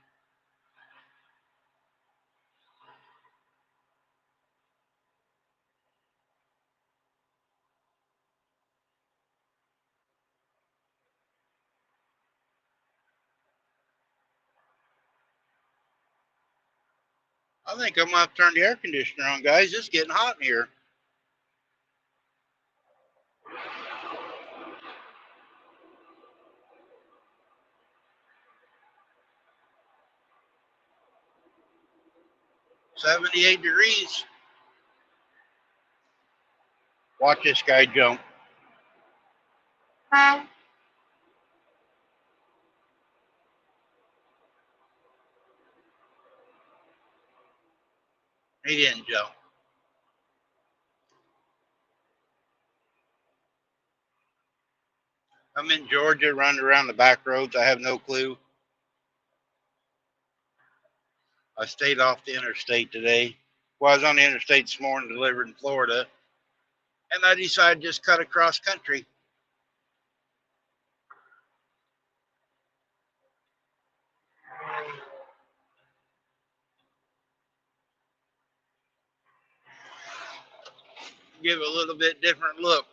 I think I'm going to have to turn the air conditioner on, guys. It's getting hot in here. $78 degrees. Watch this guy jump. He didn't jump. I'm in Georgia, running around the back roads. I have no clue. I stayed off the interstate today. Well, I was on the interstate this morning, delivered in Florida, and I decided to just cut across country. Give it a little bit different look.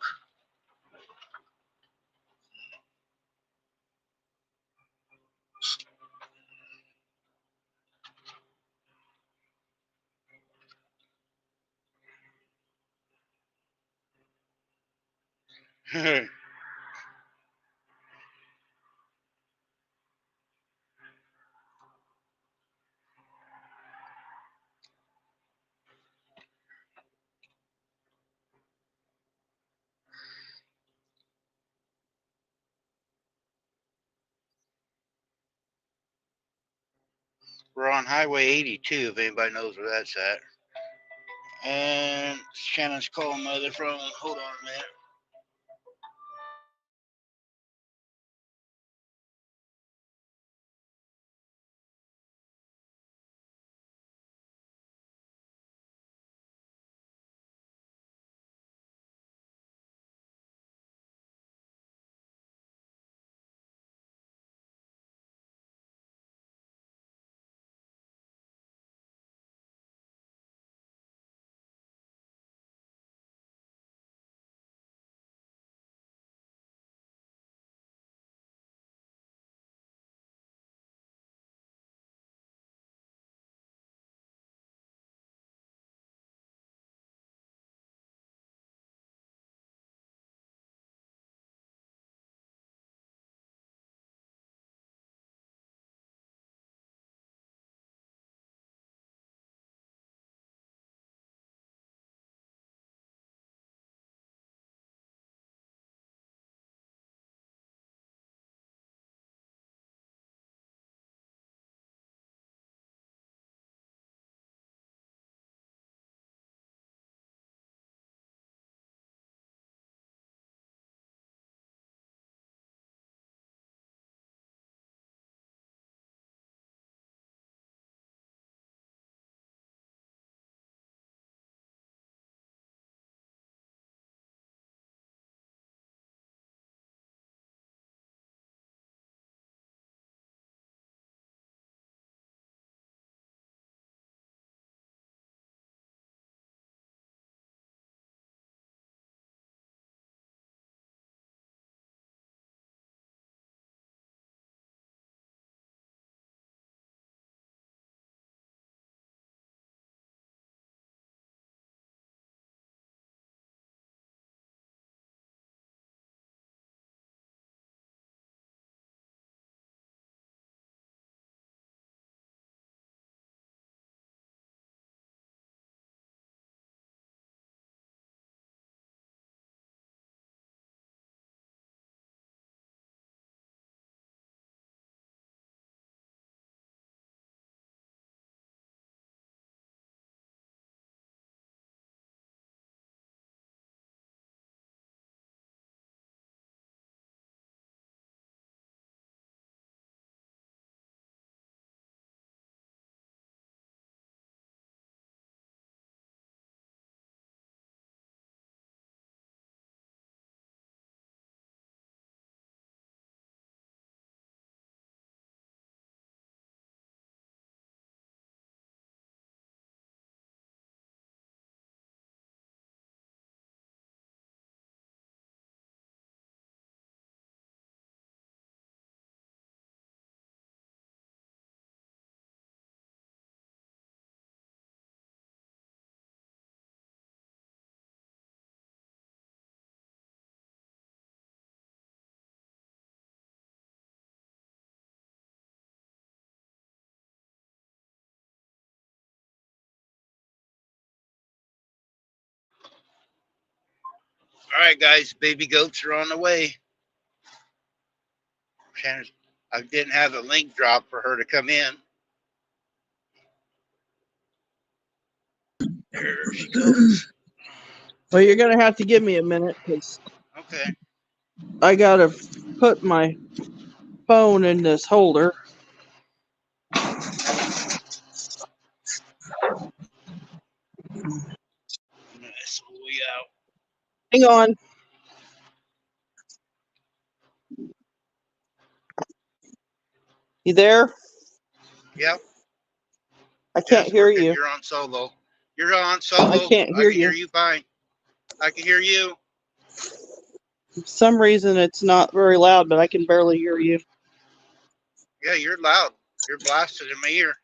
We're on Highway 82, if anybody knows where that's at. And Shannon's calling my other phone. Hold on a minute. All right, guys, baby goats are on the way. I didn't have the link drop for her to come in. There she goes. Well, you're gonna have to give me a minute because Okay. I gotta put my phone in this holder. Nice. We out. Hang on. You there? Yep. I Yeah, can't it's hear working. you. You're on solo. You're on I solo. can't I hear can hear you. you fine. I can hear you. For some reason it's not very loud, but I can barely hear you. Yeah, you're loud. You're blasted in my ear.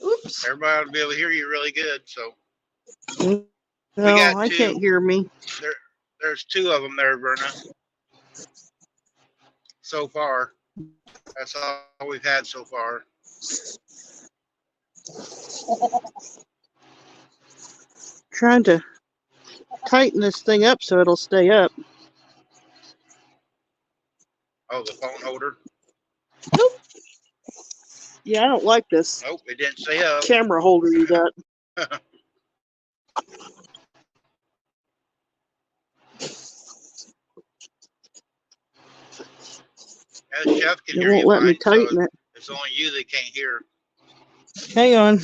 Oops. Everybody ought to be able to hear you really good. So No, got I two. can't hear me. There's two of them there, Verna. So far, that's all we've had so far. Trying to tighten this thing up so it'll stay up. Oh, the phone holder. Yeah, I don't like this Nope, it didn't stay up. camera holder you got. Yeah, Chef can It hear won't you let me fine, so tighten it. it's only you that can't hear. Hang on.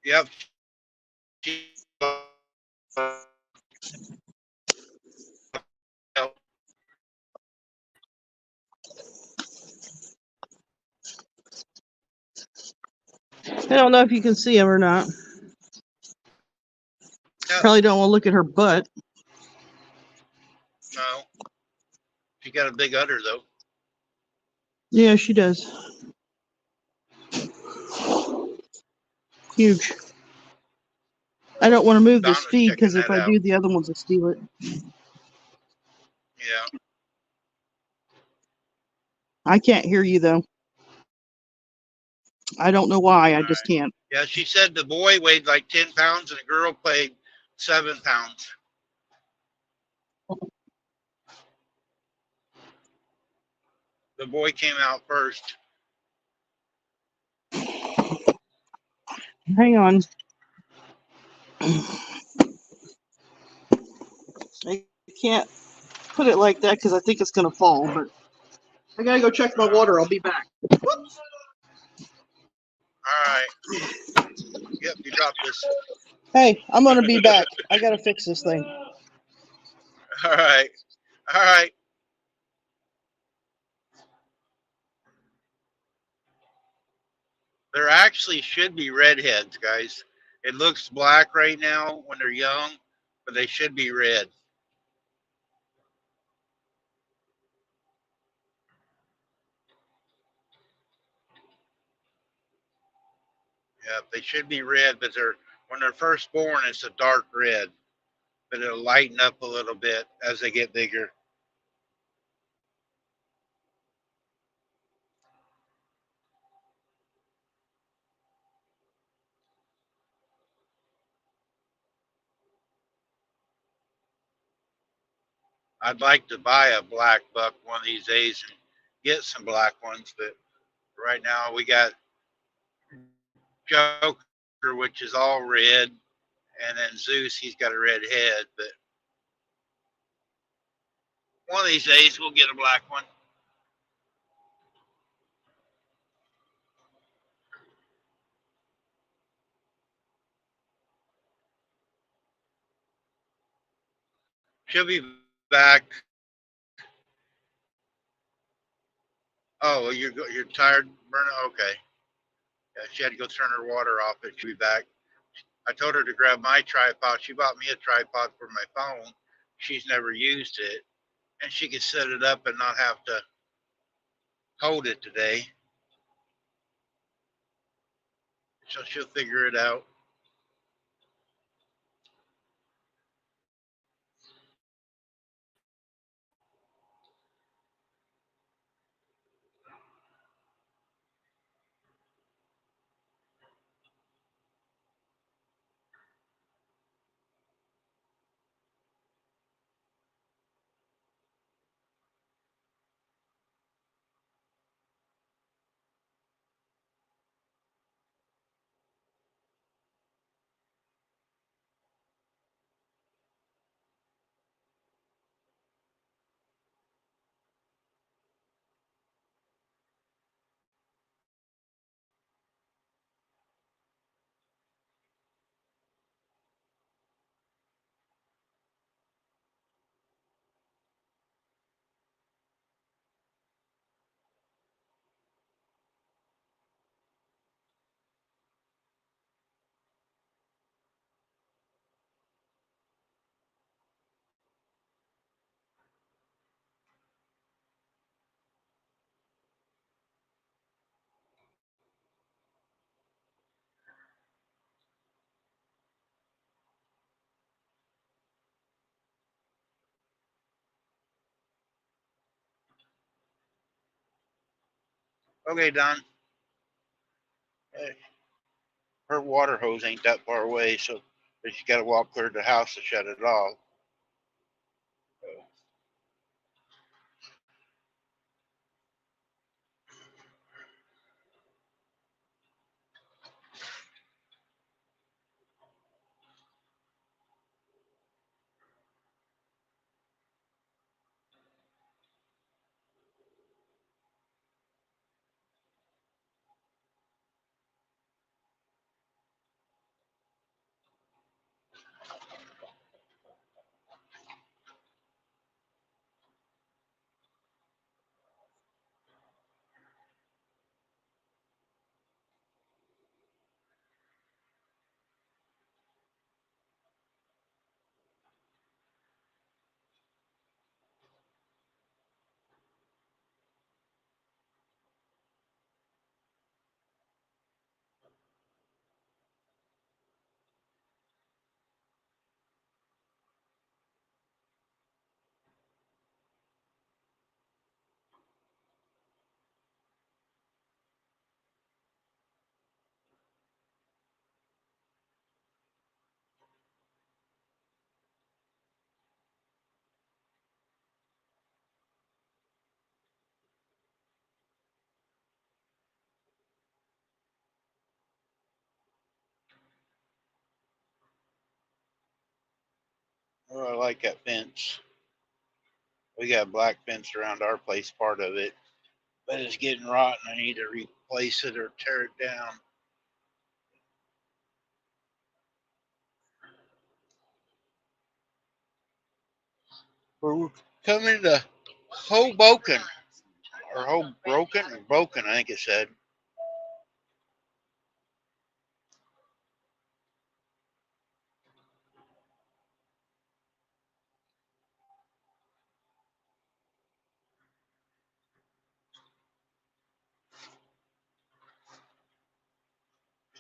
Yep. I don't know if you can see him or not. Yep. Probably don't want to look at her butt. No. She got a big udder though. Yeah, she does. Huge. I don't want to move this Donna's feed checking because if that I out. do, the other ones will steal it. Yeah. I can't hear you though. I don't know why. I just can't. Yeah, she said the boy weighed like 10 pounds and the girl weighed 7 pounds. The boy came out first. Hang on. I can't put it like that because I think it's going to fall, but I got to go check my water. I'll be back. Whoops. All right. Yep, you dropped this. Hey, I'm going to be back. I got to fix this thing. All right. All right. There actually should be redheads, guys. It looks black right now when they're young, but they should be red. Yeah, they should be red, but when they're first born, it's a dark red, but it'll lighten up a little bit as they get bigger. I'd like to buy a black buck one of these days and get some black ones, but right now we got Joker, which is all red, and then Zeus, he's got a red head, but one of these days we'll get a black one. She'll be back. Oh, you're tired, Berna? Okay. Yeah, she had to go turn her water off, but she'll be back. I told her to grab my tripod. She bought me a tripod for my phone. She's never used it, and she could set it up and not have to hold it today. So she'll figure it out. Okay, Don. Eh, Her water hose ain't that far away, so she's got to walk clear to the house to shut it off. Oh, I like that fence. We got a black fence around our place, part of it, but it's getting rotten. I need to replace it or tear it down. We're coming to Hoboken, or Broken, I think it said.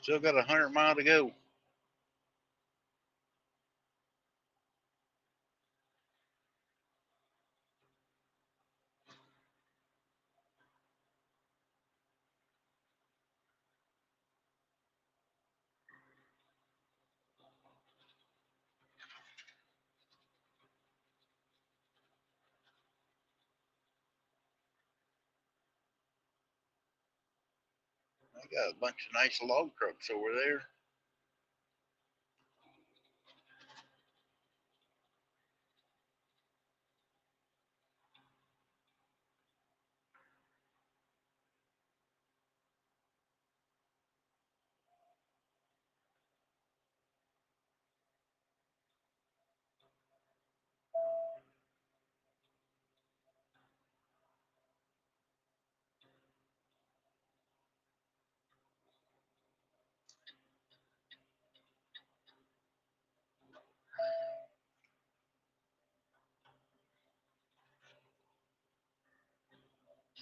Still got 100 miles to go. I got a bunch of nice log trucks over there.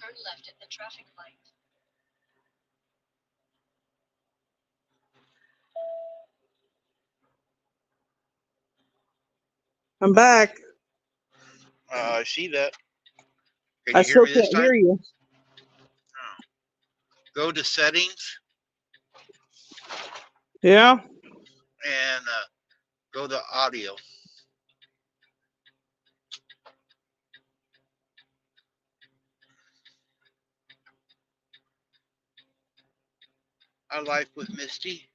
Turn left at the traffic light. I'm back. I see that. Can I you hear still me this can't time? hear you. Go to settings Yeah. and go to audio. A Life with Misty.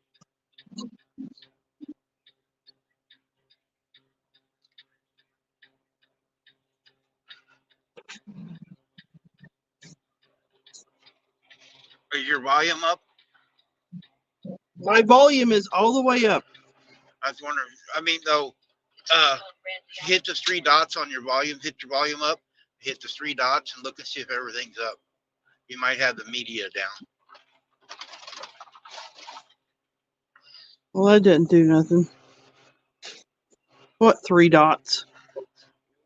Is your volume up? My volume is all the way up. I was wondering. I mean, though, hit the three dots on your volume. Hit your volume up. Hit the three dots and look and see if everything's up. You might have the media down. Well, that didn't do nothing. What, 3 dots?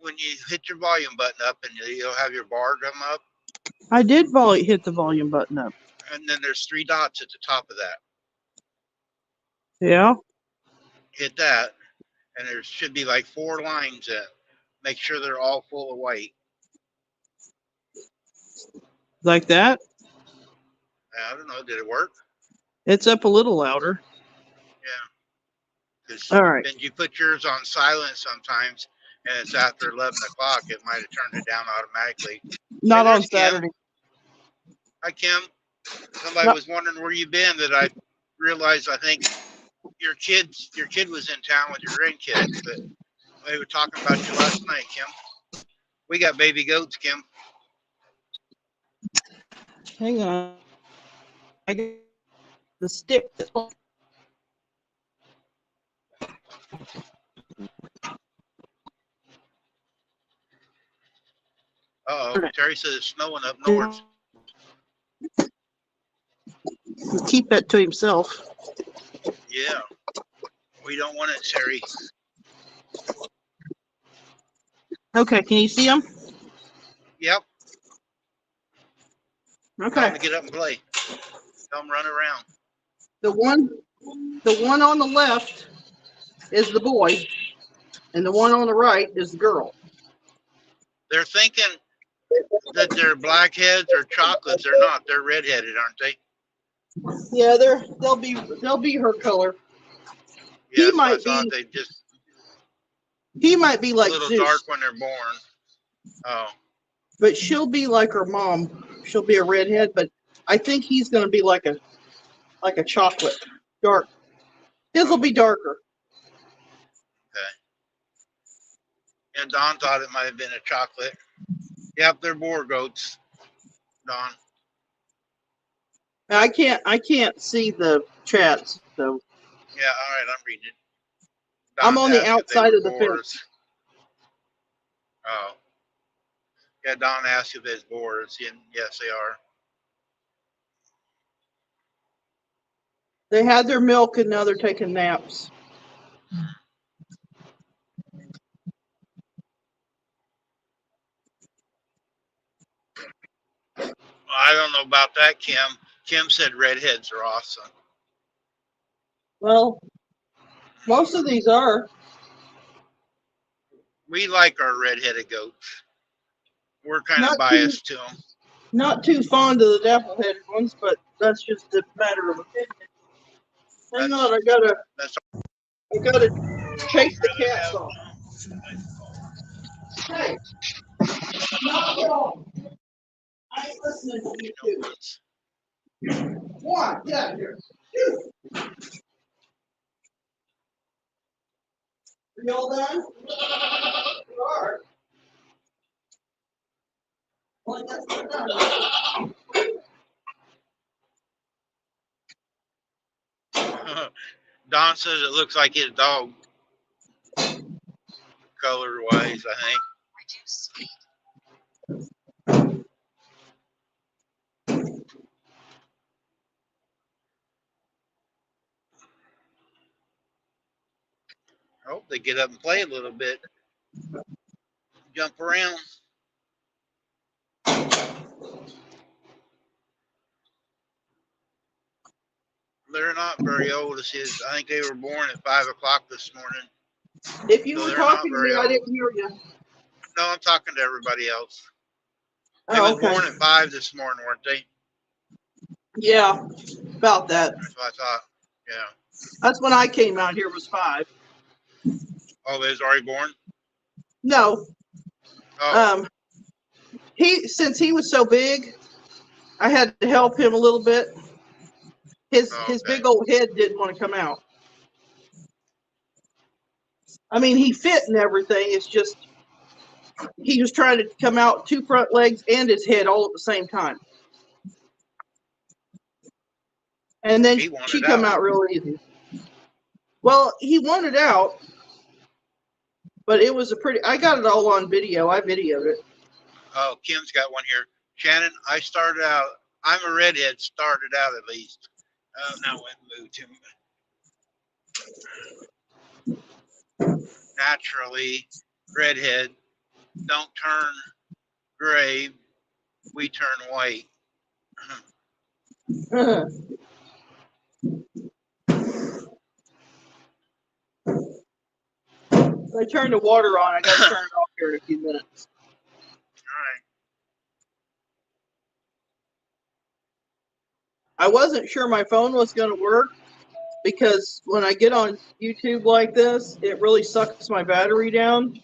When you hit your volume button up and you'll have your bar come up, I did hit the volume button up. and then there's 3 dots at the top of that. Yeah. Hit that, and there should be like 4 lines that make sure they're all full of white. Like that? I don't know. Did it work? It's up a little louder. Yeah. 'Cause All right. then you put yours on silent sometimes, and it's after 11 o'clock. It might have turned it down automatically. Not on there's Kim. Saturday. Hi, Kim. Somebody No. was wondering where you been. That I realized. I think your kid was in town with your grandkids, but they were talking about you last night, Kim. We got baby goats, Kim. Hang on. I got the stick. Uh-oh. Terry says it's snowing up north. Keep that to himself. Yeah. We don't want it, Terry. Okay, can you see him? Yep. Time Okay. to get up and play. Come run around. The one on the left is the boy, and the one on the right is the girl. They're thinking that they're blackheads or chocolates. They're not. They're redheaded, aren't they? Yeah, they'll be her color. Yeah, He that's what I might thought. be- They just He might be a like little Zeus, dark when they're born. Oh, but she'll be like her mom. She'll be a redhead, but I think he's gonna be like a chocolate, dark. His will be darker. and Don thought it might have been a chocolate. Yep, they're boar goats, Don. I can't see the chats, so Yeah, all right, I'm reading it. I'm on the asked if they outside were of the boars. fence. Oh. Yeah, Don asked if it's boars, and yes, they are. They had their milk and now they're taking naps. I don't know about that, Kim. Kim said redheads are awesome. Well, most of these are. We like our redheaded goats. We're kind Not of biased to them. Not too fond of the dapple-headed ones, but that's just a matter of opinion. Hang That's- on, that's- I gotta chase the cats off. Hey, not wrong. I ain't listening to you two. One, get out of here. Two. Are you all done? You are. Well, I guess we're done. Don says it looks like his dog, color-wise, I think. Reduce speed. I hope they get up and play a little bit. Jump around. They're not very old. I think they were born at 5 o'clock this morning. If you No, were they're not talking to very me, I old. didn't hear you. No, I'm talking to everybody else. They Oh, was born at 5 this morning, weren't they? Yeah, about that. That's what I thought. Yeah. That's when I came out here was 5. Oh, they was already born? No, Oh, since he was so big, I had to help him a little bit. His Okay. big old head didn't want to come out. I mean, he fit and everything. It's just he was trying to come out 2 front legs and his head all at the same time. And then He wanted she come out real easy. Well, he wanted out, but it was I got it all on video. I videoed it. Oh, Kim's got one here. Shannon, I'm a redhead, started out at least. Now went and moved to naturally redhead. Don't turn gray, we turn white. I turned the water on. I got to turn it off here in a few minutes. All right. I wasn't sure my phone was going to work because when I get on YouTube like this, it really sucks my battery down.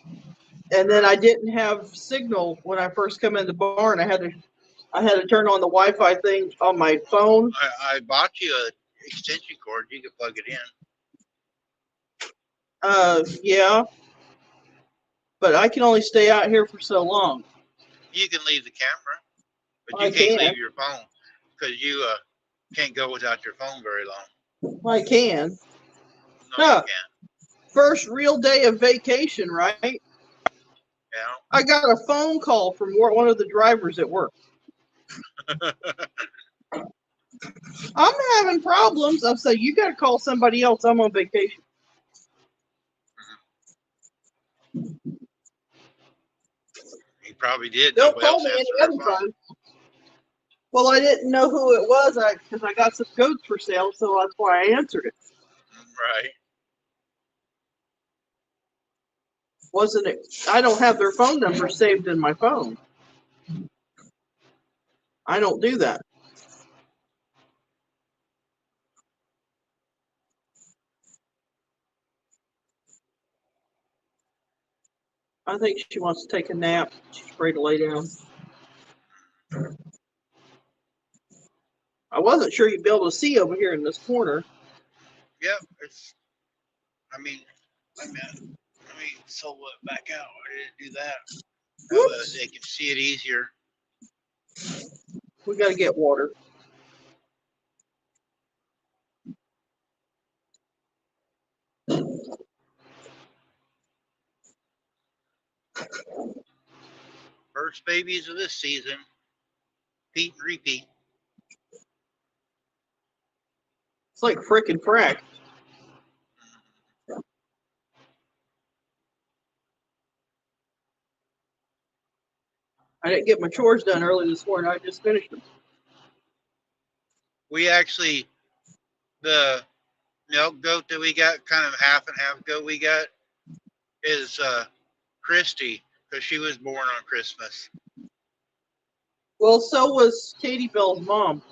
And then I didn't have signal when I first come in the barn. I had to turn on the Wi-Fi thing on my phone. I bought you an extension cord. You can plug it in. Yeah, but I can only stay out here for so long. You can leave the camera, but I you can't can. leave your phone because you can't go without your phone very long. I can. No, Huh. you can't. First real day of vacation, right? Yeah. I got a phone call from one of the drivers at work. I'm having problems. I said, you got to call somebody else. I'm on vacation. He probably did. Don't Nobody call else me answered any her other phone. time. Well, I didn't know who it was because I got some goats for sale, so that's why I answered it. Right. Wasn't it? I don't have their phone number saved in my phone. I don't do that. I think she wants to take a nap. She's ready to lay down. I wasn't sure you'd be able to see over here in this corner. Yep. It's. I mean, let me so what back out. I didn't do that. Whoops. They can see it easier. We got to get water. First babies of this season. Repeat and repeat. It's like frickin' frack. I didn't get my chores done early this morning. I just finished them. We actually, the milk goat that we got, kind of half and half goat we got, is Christy, because she was born on Christmas. Well, so was Katie Bell's mom.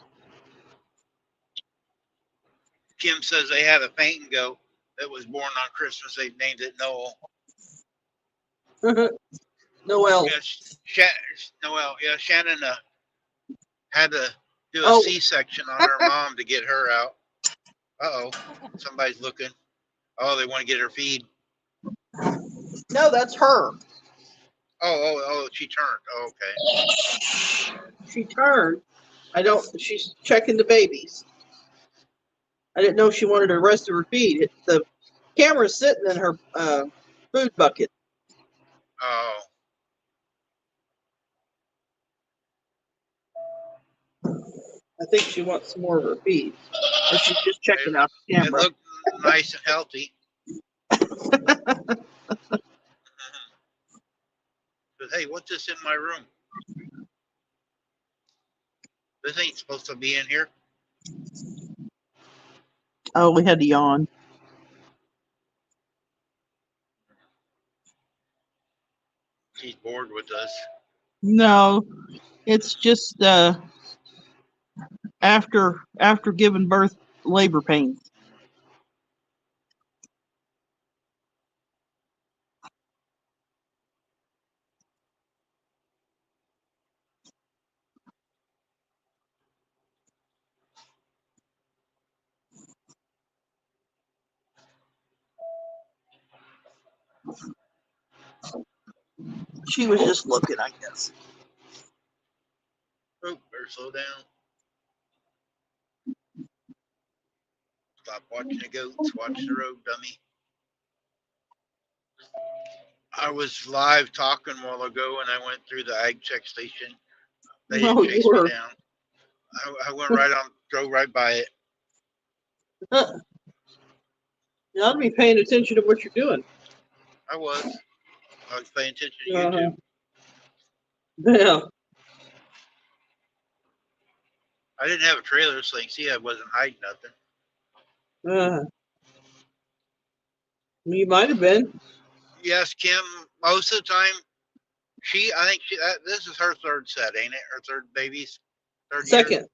Kim says they had a fainting goat that was born on Christmas. They named it Noel. Noel. Yeah, Noel. Yeah, Shannon had to do a Oh. C-section on her mom to get her out. Uh-oh, somebody's looking. Oh, they want to get her feed. No, that's her. Oh, she turned. Oh, okay. She turned. She's checking the babies. I didn't know she wanted the rest of her feed. The camera's sitting in her food bucket. Oh, I think she wants some more of her feed. Or she's just checking out the it camera. looked nice and healthy. But hey, what's this in my room? This ain't supposed to be in here. Oh, we had to yawn. She's bored with us. No, it's just after giving birth, labor pains. She was just looking, I guess. Oh, better slow down. Stop watching the goats. Watch the road, dummy. I was live talking a while ago, and I went through the ag check station. They didn't chase me down. I went right on, drove right by it. You ought to be paying attention to what you're doing. I was paying attention to YouTube. Yeah. I didn't have a trailer, so you can see I wasn't hiding nothing. You might have been. Yes, Kim. Most of the time, I think this is her third set, ain't it? Her third babies. Third Second. Year?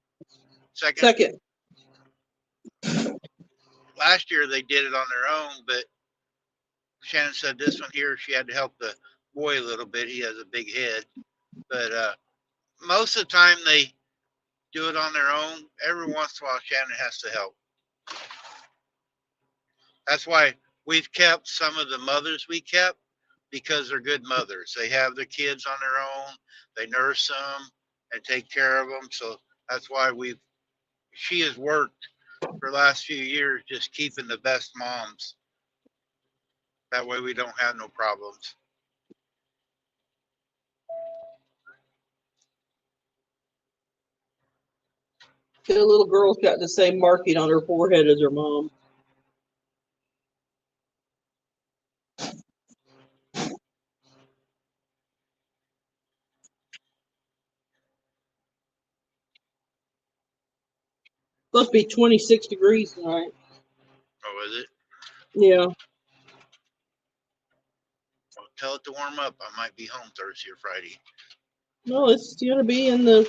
Second. Second. Last year they did it on their own, but Shannon said this one here she had to help the boy a little bit. He has a big head, but most of the time they do it on their own. Every once in a while, Shannon has to help. That's why we've kept some of the mothers we kept because they're good mothers. They have their kids on their own. They nurse them and take care of them. So that's why she has worked for the last few years just keeping the best moms. That way we don't have no problems. The little girl's got the same marking on her forehead as her mom. Supposed to be 26 degrees tonight. Oh, is it? Yeah. Well, tell it to warm up. I might be home Thursday or Friday. No, it's gonna be in the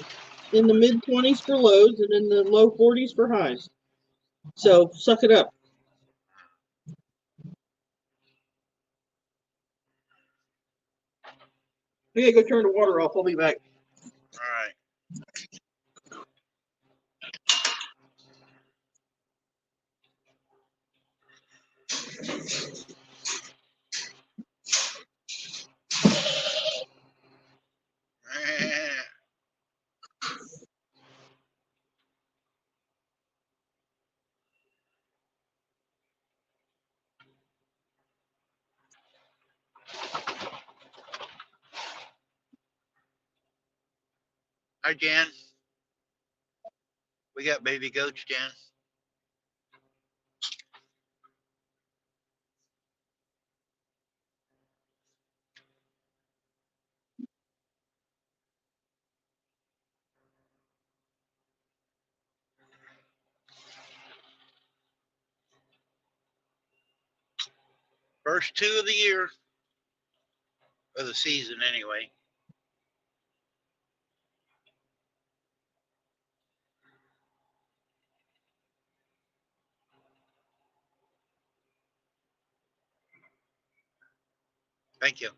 mid 20s for lows and in the low 40s for highs. So suck it up. I gotta go turn the water off. I'll be back. All right. Hi, Jan. We got baby goats, Jan. First two of the year, of the season anyway. Thank you.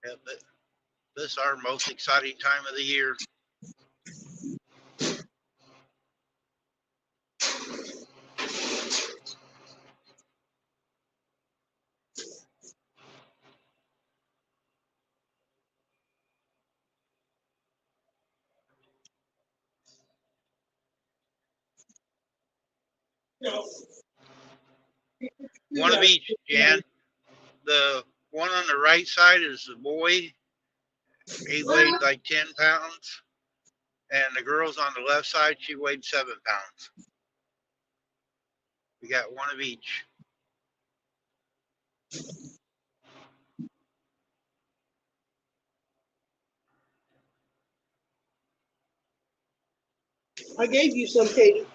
Yeah, but this is our most exciting time of the year. One of each, Jan. The one on the right side is the boy. He weighed like 10 pounds. And the girl's on the left side, she weighed 7 pounds. We got one of each. I gave you some, Katie.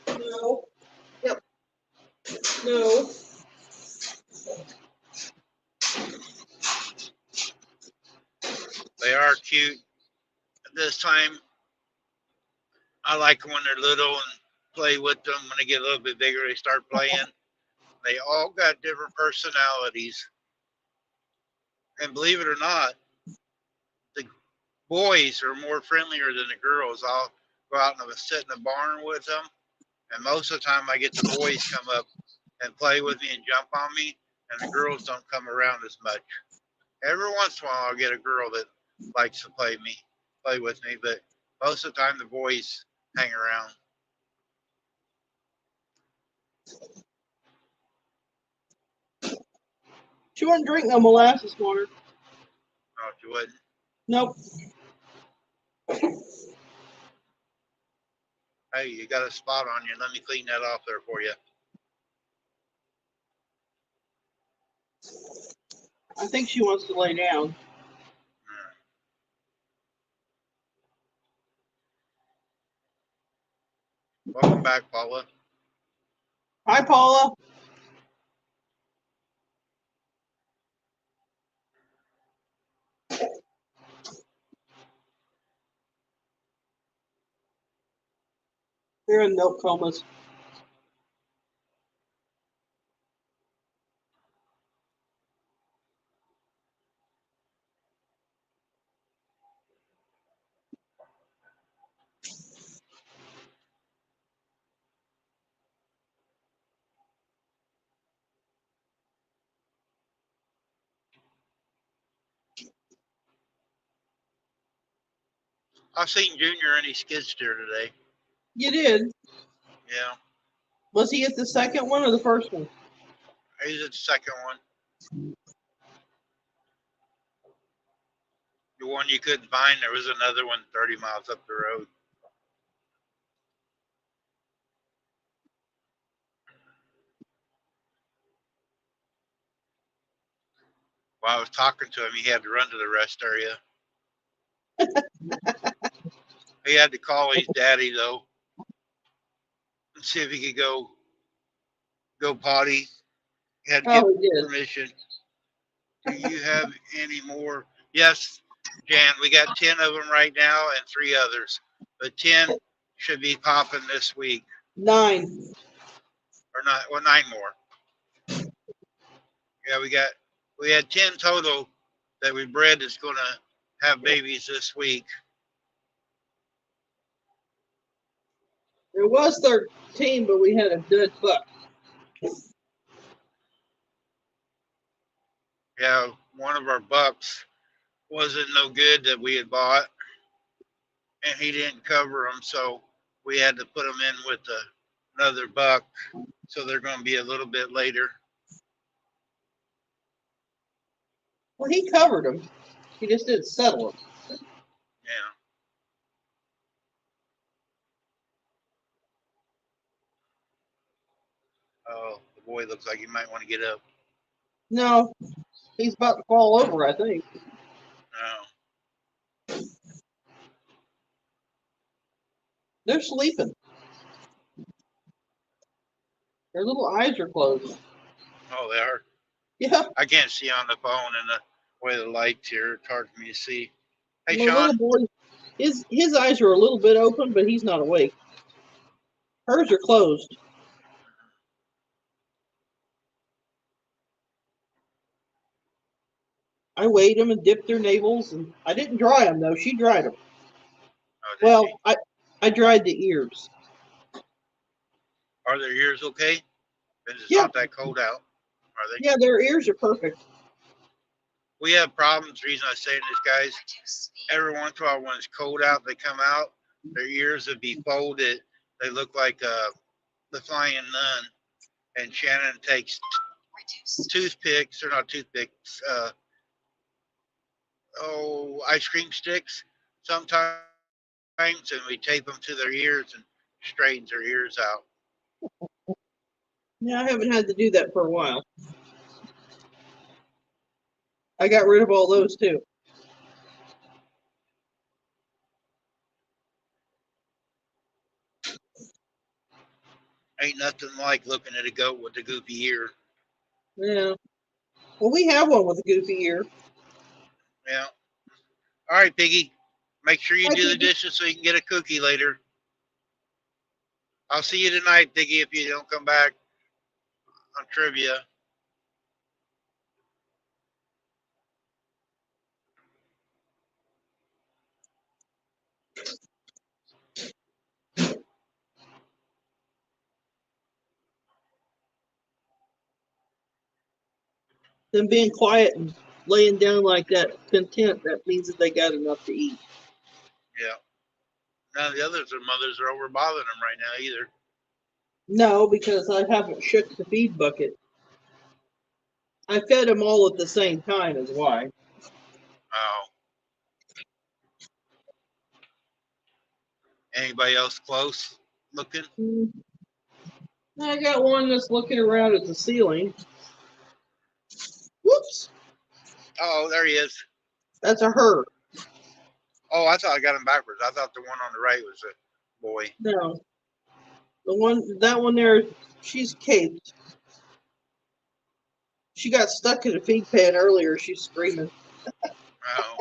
No. Yep. No. They are cute. This time, I like when they're little and play with them. When they get a little bit bigger, they start playing. They all got different personalities. And believe it or not, the boys are more friendlier than the girls. I'll go out and sit in the barn with them. And most of the time, I get the boys come up and play with me and jump on me. And the girls don't come around as much. Every once in a while, I'll get a girl that likes to play with me. But most of the time, the boys hang around. She wouldn't drink no molasses water. Oh, you wouldn't? Nope. Hey, you got a spot on you. Let me clean that off there for you. I think she wants to lay down. Welcome back, Paula. Hi, Paula. They're in milk comas. I seen Junior and his skid steer today. You did. Yeah, Was he at the second one or the first one? he's at the second one. The one you couldn't find, there was another one 30 miles up the road. While I was talking to him, he had to run to the rest area. He had to call his daddy though and see if he could go potty. He had to get Oh, he did. permission. Do you have any more? Yes, Jan, we got 10 of them right now and 3 others. But 10 should be popping this week. 9. Or not, well, 9 more. Yeah, we had 10 total that we bred that's gonna have babies this week. There was 13, but we had a dead buck. Yeah, one of our bucks wasn't no good that we had bought, and he didn't cover them, so we had to put them in with another buck. So they're going to be a little bit later. Well, he covered them. He just didn't settle them. Yeah. Oh, the boy looks like he might want to get up. No, he's about to fall over, I think. Oh, They're sleeping. Their little eyes are closed. oh, they are. Yeah, I can't see on the phone and the way the light's here. It's hard for me to see. Hey, my little Sean. boy, his eyes are a little bit open, but he's not awake. Hers are closed. I weighed them and dipped their navels, and I didn't dry them though. She dried them. Oh, did Well, she? I dried the ears. Are their ears okay? It's Yeah. not that cold out, are they? Yeah, their ears are perfect. We have problems. The reason I say this, guys, every once in a while when it's cold out, they come out, their ears would be folded. They look like the Flying Nun. And Shannon takes toothpicks, or not toothpicks, ice cream sticks sometimes, and we tape them to their ears and straightens their ears out. Yeah, I haven't had to do that for a while. I got rid of all those too. Ain't nothing like looking at a goat with a goofy ear. Yeah. Well, we have one with a goofy ear. Yeah. All right, Piggy. Make sure you Hi, do the Piggy. dishes so you can get a cookie later. I'll see you tonight, Piggy, if you don't come back on trivia. Them being quiet and laying down like that, content, that means that they got enough to eat. Yeah. None of the others or mothers are over bothering them right now either. No, because I haven't shook the feed bucket. I fed them all at the same time, is why. Oh. Anybody else close looking? I got one that's looking around at the ceiling. Whoops, Oh, there he is. that's a her. Oh, I thought I got him backwards. I thought the one on the right was a boy. No, that one there, she's caped. She got stuck in a feed pan earlier. She's screaming. Oh,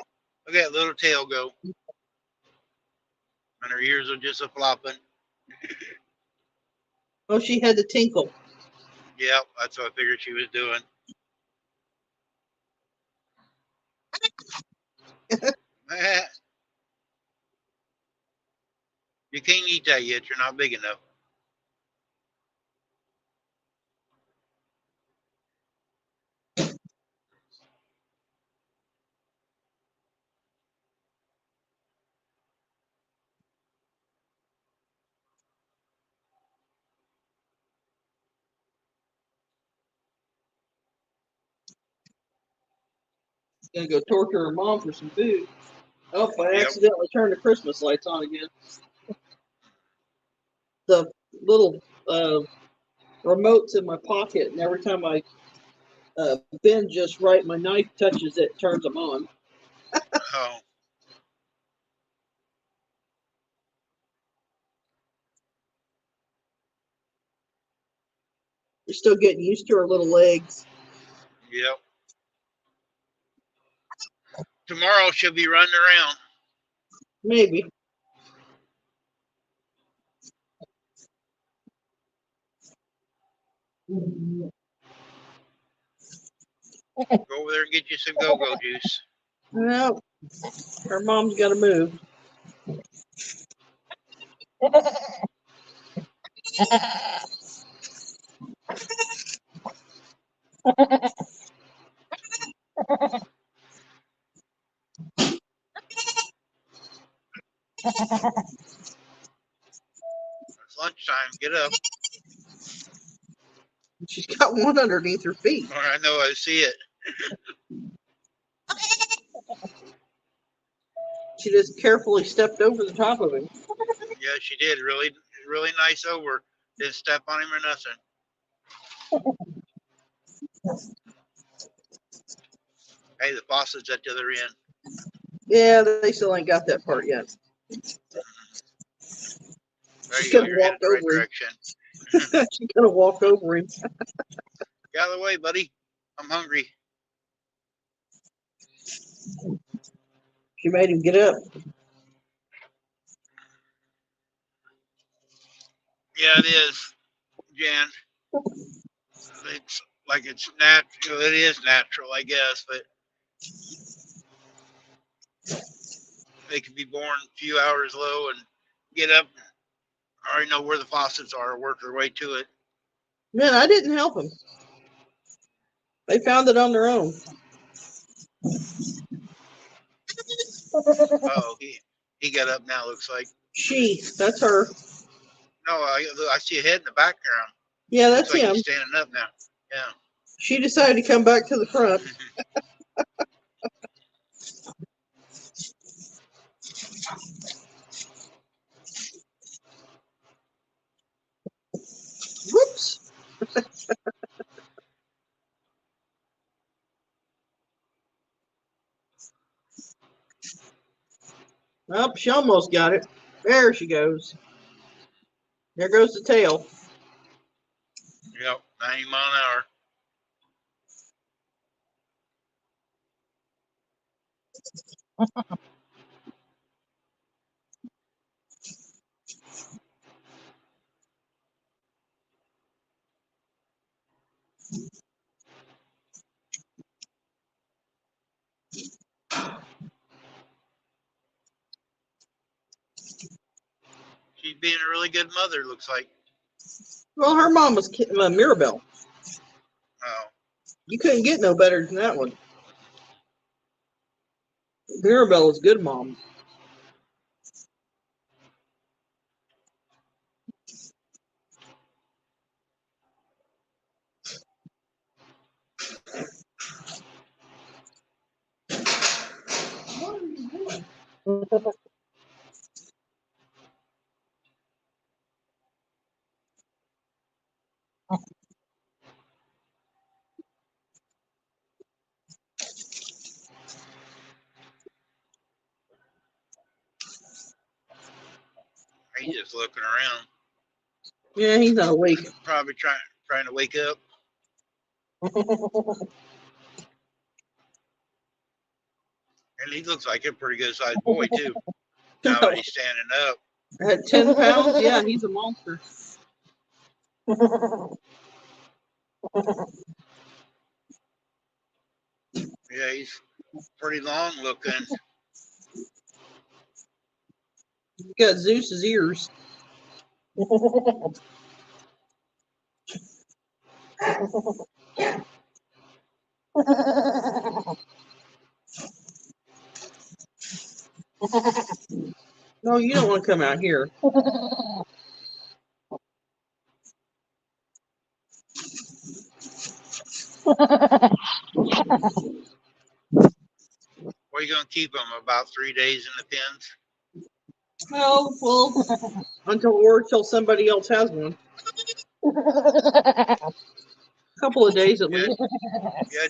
look at that little tail go. And her ears are just a flopping. Oh, she had to tinkle. Yep, that's what I figured she was doing. You can't eat that yet. You're not big enough. Gonna go torture her mom for some food. Oh, I Yep. accidentally turned the Christmas lights on again. The little remote's in my pocket, and every time I bend just right, my knife touches it, turns them on. Oh, You're still getting used to her little legs. yep. Tomorrow she'll be running around. Maybe. Go over there and get you some go-go juice. Well, her mom's got to move. It's lunchtime. Get up. She's got one underneath her feet. Or I know I see it. She just carefully stepped over the top of him. Yeah, she did. Really, really nice over. Didn't step on him or nothing. Hey, the faucet's at the other end. Yeah, they still ain't got that part yet. There She's you go. gonna You're heading walk the right over him. direction. She's gonna walk over him. Get out of the way, buddy. I'm hungry. She made him get up. Yeah, it is, Jan. It's like it's natural. It is natural, I guess, but they can be born a few hours low and get up. I already know where the faucets are, work their way to it. Man, I didn't help him. They found it on their own. Oh, he got up now. Looks like. That's her. No, I see a head in the background. Yeah, Looks that's like him. he's standing up now. Yeah. She decided to come back to the front. Whoops. Oh, she almost got it. There she goes. There goes the tail. Yep. 90 mile an hour. She's being a really good mother. Looks like. Well, her mom was Mirabelle. Oh. You couldn't get no better than that one. Mirabelle was good mom. What are you doing? He's just looking around. Yeah, he's not awake. Probably trying to wake up. And he looks like a pretty good sized boy too. Now that he's standing up. At 10 pounds, yeah, he's a monster. Yeah, he's pretty long looking. You got Zeus's ears. No, you don't want to come out here. Where you gonna keep him? About 3 days in the pens? Oh, well, until somebody else has one. A couple of days at Yeah, least.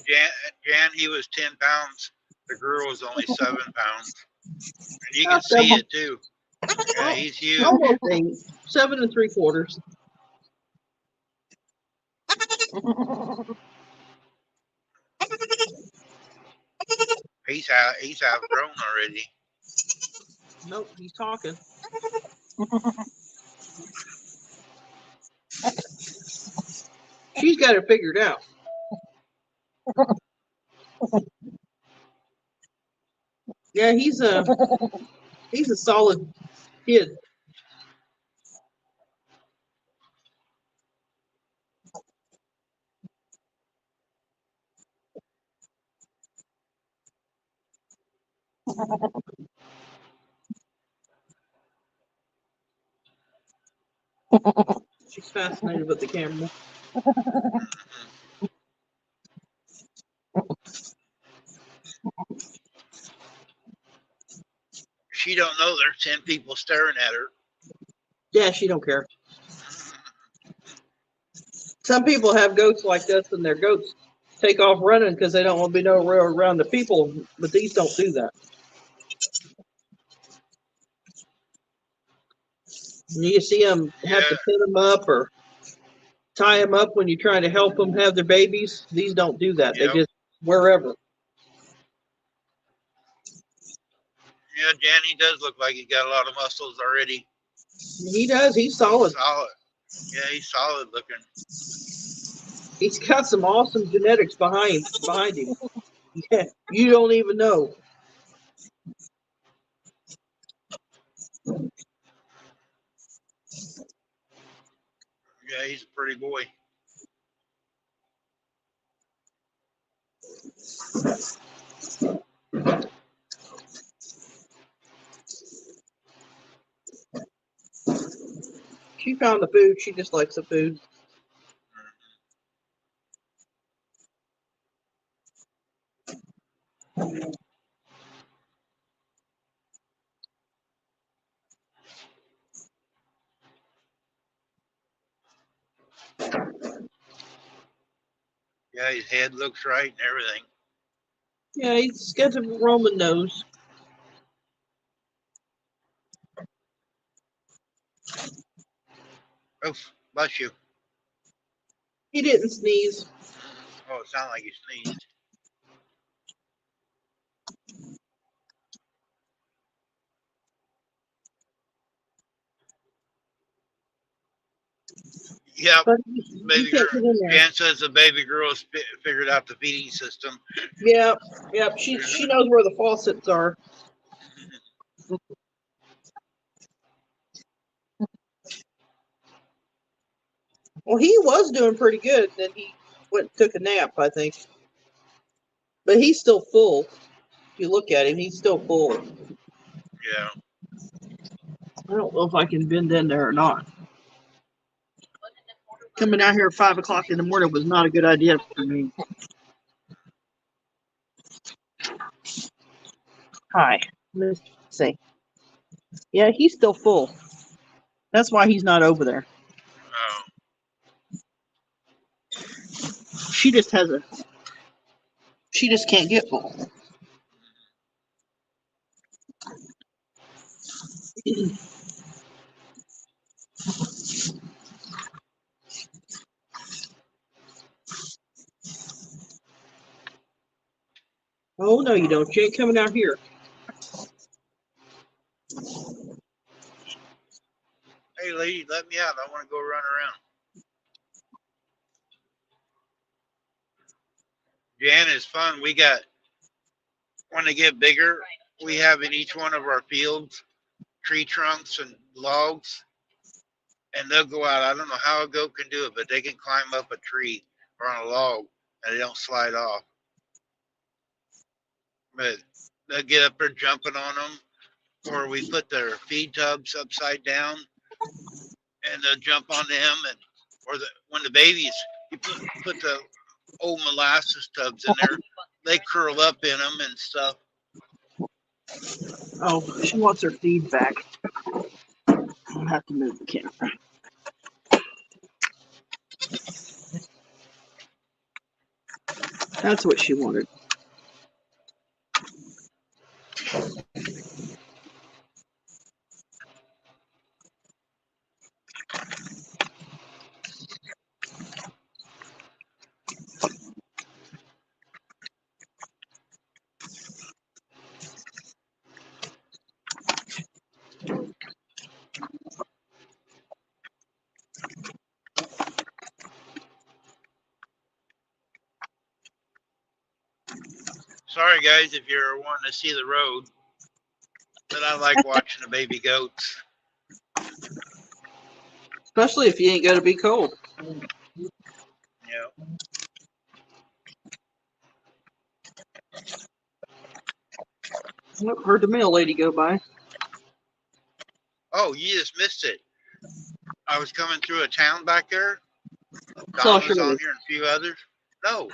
yeah. Jan, he was 10 pounds. The girl was only 7 pounds, and you can see it too. Yeah, he's huge. Almost 8. 7 3/4. He's outgrown already. Nope, he's talking. She's got it figured out. Yeah, he's a solid kid. She's fascinated with the camera. She don't know there's 10 people staring at her. Yeah, she don't care. Some people have goats like this, and their goats take off running because they don't want to be nowhere around the people. But these don't do that. You see them have to pin them up or tie them up when you're trying to help them have their babies. These don't do that. Yep. They just wherever. Yeah, Danny does look like he got a lot of muscles already. He does. He's solid. Solid. Yeah, he's solid looking. He's got some awesome genetics behind him. Yeah, you don't even know. Yeah, he's a pretty boy. She found the food. She just likes the food. Yeah, his head looks right and everything. Yeah, he's got a Roman nose. Oh, bless you. He didn't sneeze. Oh, it sounded like he sneezed. Yep. But he Baby can't girl. get in there. Jan says the baby girl has figured out the feeding system. Yep. She knows where the faucets are. Well, he was doing pretty good. Then he went and took a nap, I think. But he's still full. If you look at him, he's still full. Yeah. I don't know if I can bend in there or not. Coming out here at 5 o'clock in the morning was not a good idea for me. Hi. Let's see. Yeah, he's still full. That's why he's not over there. Oh. She just can't get full. Oh, no, you don't. You ain't coming out here. Hey, lady, let me out. I want to go run around. Jan is fun. We got, when they get bigger, we have in each one of our fields tree trunks and logs, and they'll go out. I don't know how a goat can do it, but they can climb up a tree or on a log and they don't slide off. But they'll get up there jumping on them, or we put their feed tubs upside down and they'll jump on them, and or when the babies, you put the old molasses tubs in there, they curl up in them and stuff. Oh, she wants her feedback. I'll have to move the camera. That's what she wanted. Sorry guys if you're wanting to see the road, but I like watching the baby goats. Especially if you ain't gonna be cold. Yeah. Look, heard the mail lady go by. Oh, you just missed it. I was coming through a town back there. Saw Don was Shirley. on here and a few others. No,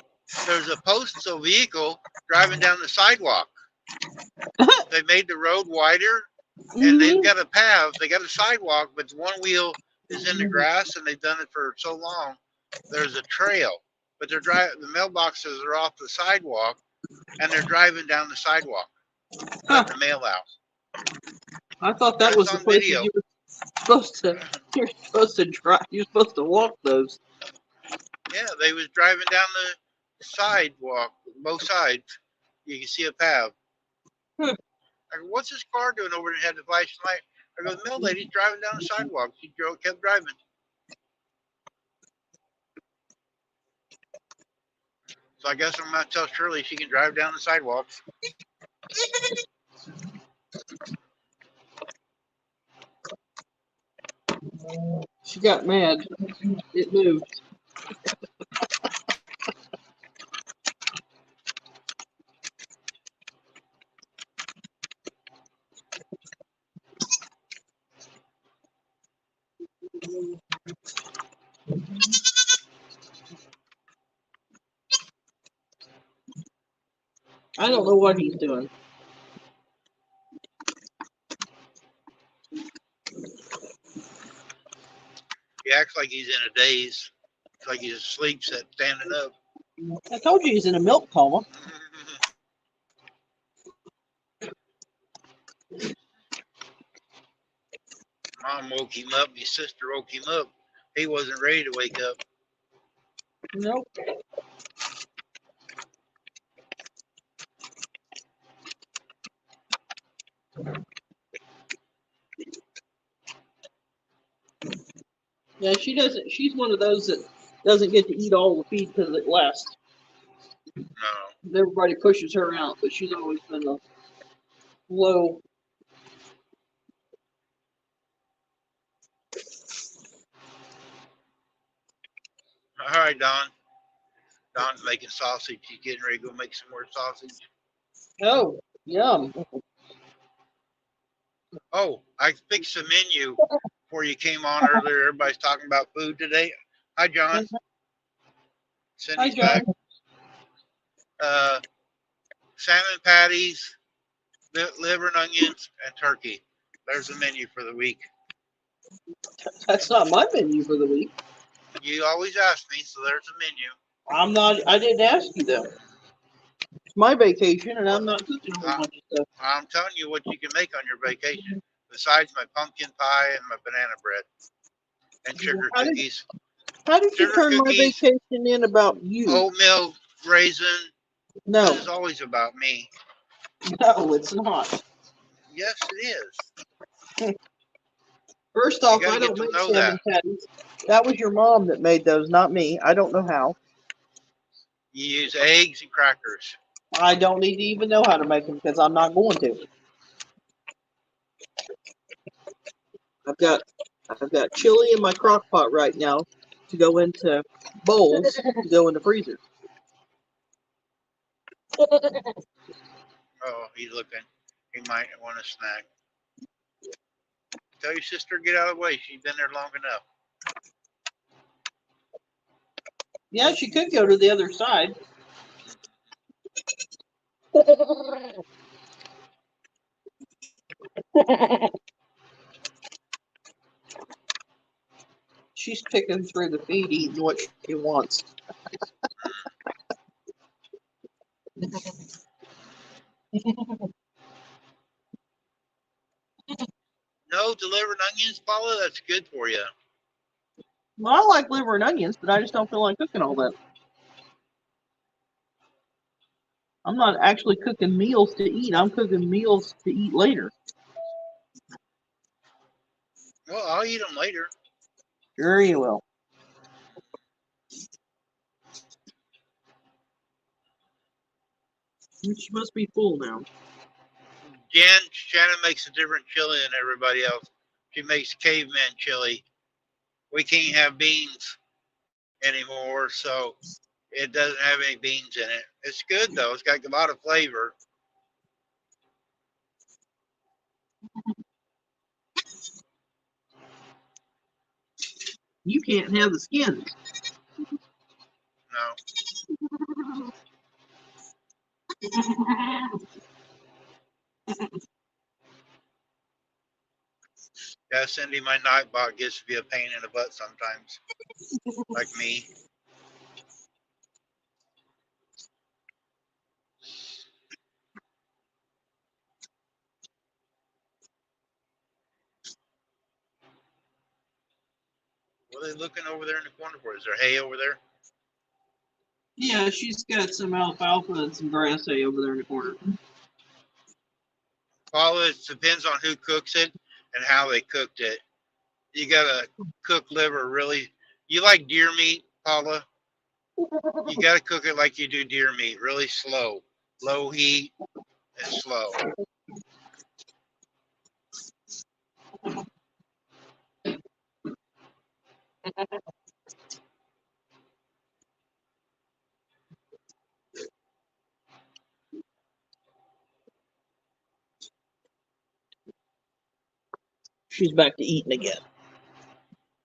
there's a postal vehicle driving down the sidewalk. They made the road wider, and they've got a path. They got a sidewalk, but one wheel is in the grass, and they've done it for so long. There's a trail, but they're driving. The mailboxes are off the sidewalk, and they're driving down the sidewalk. Let the mail out. I thought that was the on place video. you were supposed to. You're supposed to drive. You're supposed to walk those. Yeah, they was driving down the sidewalk, both sides. You can see a path. Hmm. I go, what's this car doing over there? Had the flashing light. I go, the mail lady's driving down the sidewalk. She kept driving. So I guess I'm gonna tell Shirley she can drive down the sidewalks. She got mad. It moved. I don't know what he's doing. He acts like he's in a daze. It's like he's asleep, standing up. I told you he's in a milk coma. Mom woke him up. His sister woke him up. He wasn't ready to wake up. Nope. Yeah, she doesn't. She's one of those that doesn't get to eat all the feed because it lasts. No. Everybody pushes her out, but she's always been a low. All right, Don. Don's making sausage. He's getting ready to go make some more sausage. Oh, yum. Oh, I fixed the menu before you came on earlier. Everybody's talking about food today. Hi, John. Cindy's John. back. Salmon patties, liver and onions, and turkey. There's the menu for the week. That's not my menu for the week. You always ask me, so there's the menu. I'm not. I didn't ask you though. It's my vacation, and I'm not cooking a whole bunch of stuff. I'm telling you what you can make on your vacation, besides my pumpkin pie and my banana bread and sugar cookies. How did you Sugar turn my cookies. vacation in about you? Oatmeal raisin. No, This is always about me. no, it's not. Yes, it is. First off, gotta I get don't to make know salmon patties. That was your mom that made those, not me. I don't know how. You use eggs and crackers. I don't need to even know how to make them because I'm not going to. I've got chili in my crock pot right now to go into bowls to go in the freezer. Oh, he's looking. He might want a snack. Tell your sister to get out of the way. She's been there long enough. Yeah, she could go to the other side. She's picking through the feed, eating what she wants. No delivered onions, Paula. That's good for you. Well, I like liver and onions, but I just don't feel like cooking all that. I'm not actually cooking meals to eat. I'm cooking meals to eat later. Well, I'll eat them later. Sure you will. She must be full now. Shannon makes a different chili than everybody else. She makes caveman chili. We can't have beans anymore, so it doesn't have any beans in it. It's good though. It's got a lot of flavor. You can't have the skins. No. Yeah, Cindy, my Nightbot gets to be a pain in the butt sometimes. Like me. What are they looking over there in the corner for? Is there hay over there? Yeah, she's got some alfalfa and some grass hay over there in the corner. Paula, it depends on who cooks it and how they cooked it. You gotta cook liver really. You like deer meat, Paula? You gotta cook it like you do deer meat, really slow, low heat and slow. She's back to eating again.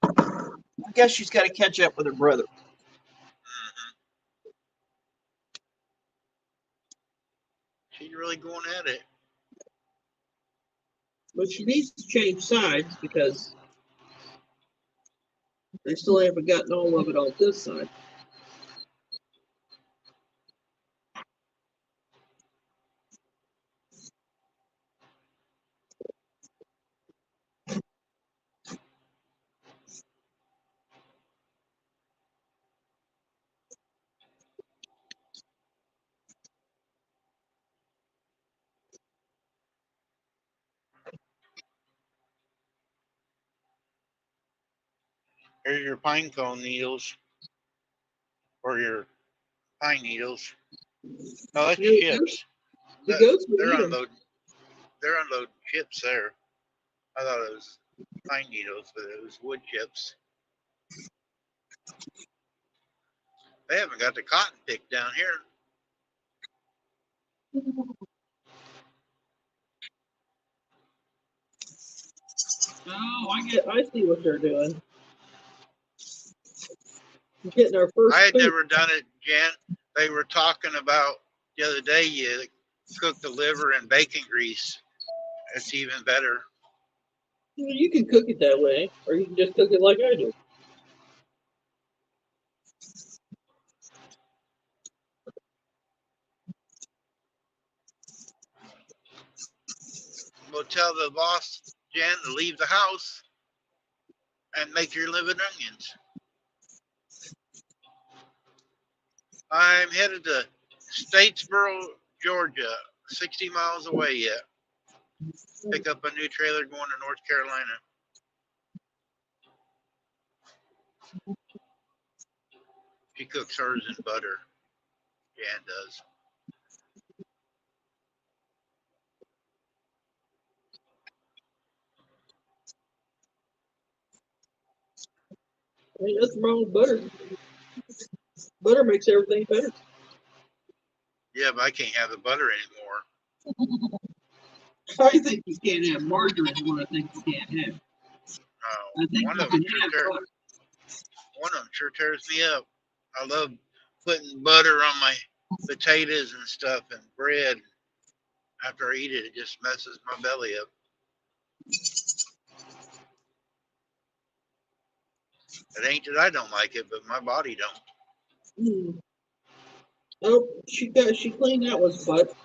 I guess she's got to catch up with her brother. Mm-hmm. She's really going at it. But she needs to change sides because I still haven't gotten all of it on this side. Here's your pine cone needles, or your pine needles. Oh, that's chips. The goats would They're eat them. unloading. They're unloading chips there. I thought it was pine needles, but it was wood chips. They haven't got the cotton picked down here. Oh, I see what they're doing. We're getting our first. I had food. never done it, Jen. They were talking about the other day you cook the liver in bacon grease. It's even better. You can cook it that way, or you can just cook it like I do. We'll tell the boss, Jen, to leave the house and make your living onions. I'm headed to Statesboro, Georgia, 60 miles away yet. Pick up a new trailer going to North Carolina. She cooks hers in butter. Jan does. Ain't nothing wrong with butter. Butter makes everything better. Yeah, but I can't have the butter anymore. I think you can't have margarine. Is what I think you can't have. No, I think one you of them can sure have tears. butter. One of them sure tears me up. I love putting butter on my potatoes and stuff and bread. After I eat it, it just messes my belly up. It ain't that I don't like it, but my body don't. Hmm. Oh, she cleaned that with butt.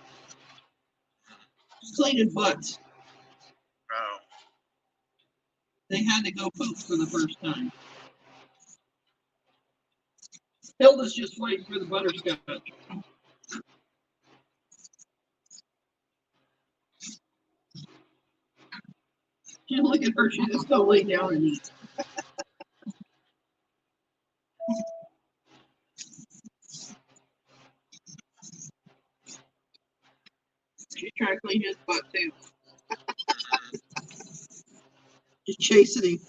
She's cleaning butts. No. They had to go poop for the first time. Hilda's just waiting for the butterscotch. You look at her, she's just gonna lay down and eat. She's trying to clean his butt too. Just chasing him.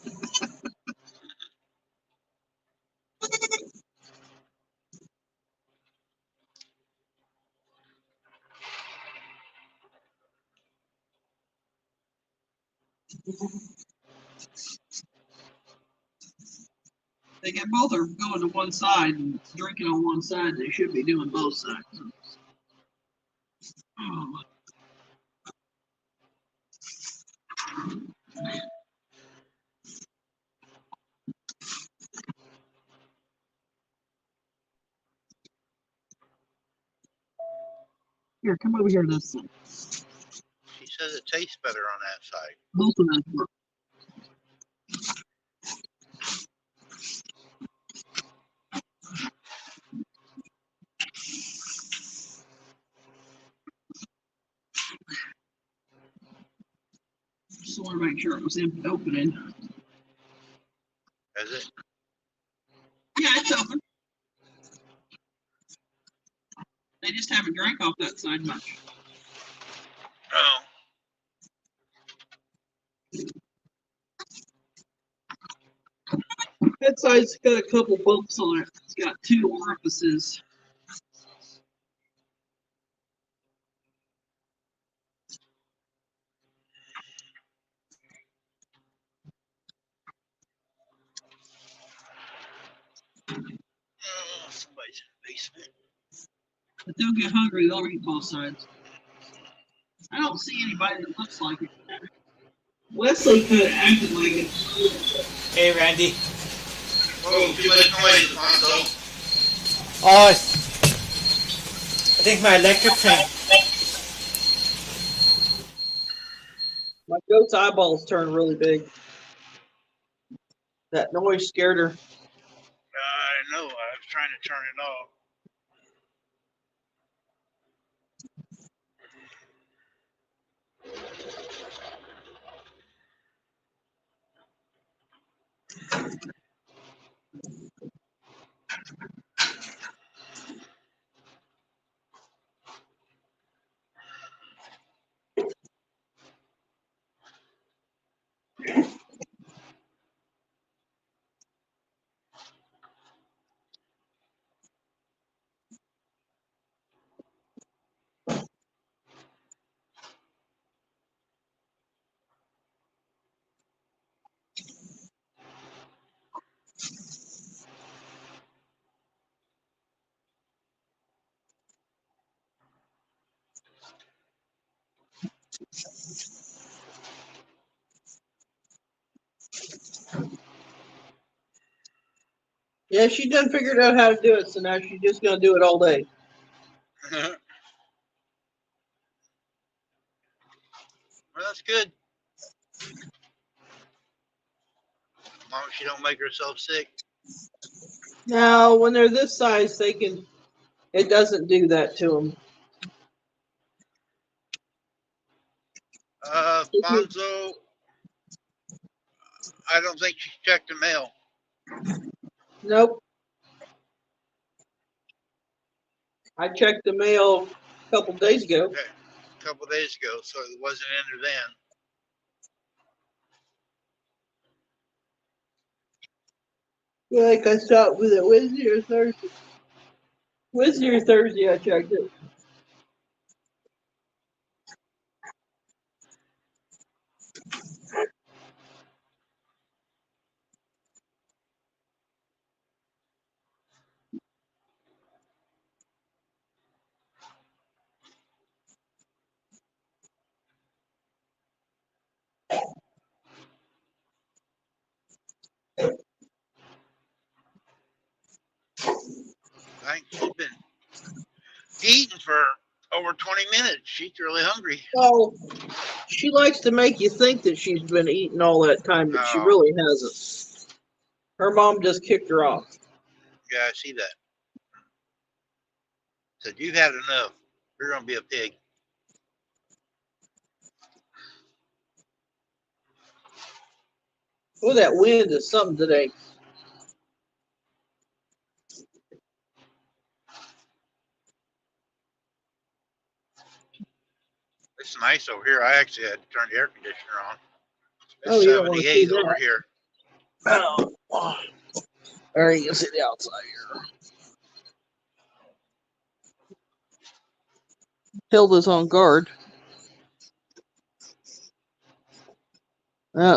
They get both are going to one side and drinking on one side. They should be doing both sides. Oh. Here, come over here this side. She says it tastes better on that side. Both of them work. Just want to make sure it was opening. Is it? Yeah, it's open. They just haven't drank off that side much. Oh. That side's got a couple bumps on it. It's got 2 orifices. Oh, somebody's in the basement. If they'll get hungry, they'll eat both sides. I don't see anybody that looks like it. Wesley kind of acted like it. Hey, Randy. Oh, too much noise, Alfonso. Oh, I think my electric fan. My goat's eyeballs turned really big. That noise scared her. I know. I was trying to turn it off. Yeah, she done figured out how to do it, so now she's just gonna do it all day. Well, that's good. As long as she don't make herself sick. Now, when they're this size, they can. It doesn't do that to them. Fonzo, I don't think she's checked the mail. Nope. I checked the mail a couple days ago. Okay. A couple days ago, so it wasn't in there then. Like I saw it, was it Wednesday or Thursday? Wednesday or Thursday I checked it. I think she's been eating for over 20 minutes. She's really hungry. Oh, she likes to make you think that she's been eating all that time, but she Oh. really hasn't. Her mom just kicked her off. Yeah, I see that. Said, you've had enough. You're going to be a pig. Oh, that wind is something today. It's nice over here. I actually had to turn the air conditioner on. It's Oh, you don't want to see 78 over that. here. Oh, there you can see the outside here. Hilda's on guard.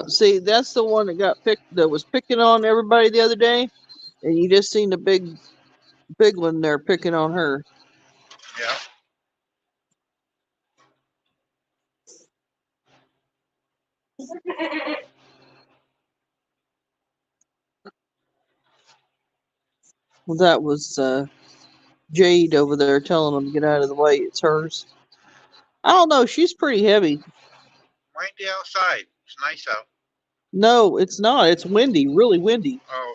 See, that's the one that got picked, that was picking on everybody the other day, and you just seen the big one there picking on her. Yeah. Well, that was Jade over there telling them to get out of the way. It's hers. I don't know. She's pretty heavy. Right the outside. It's nice out. No, it's not. It's windy, really windy. Oh,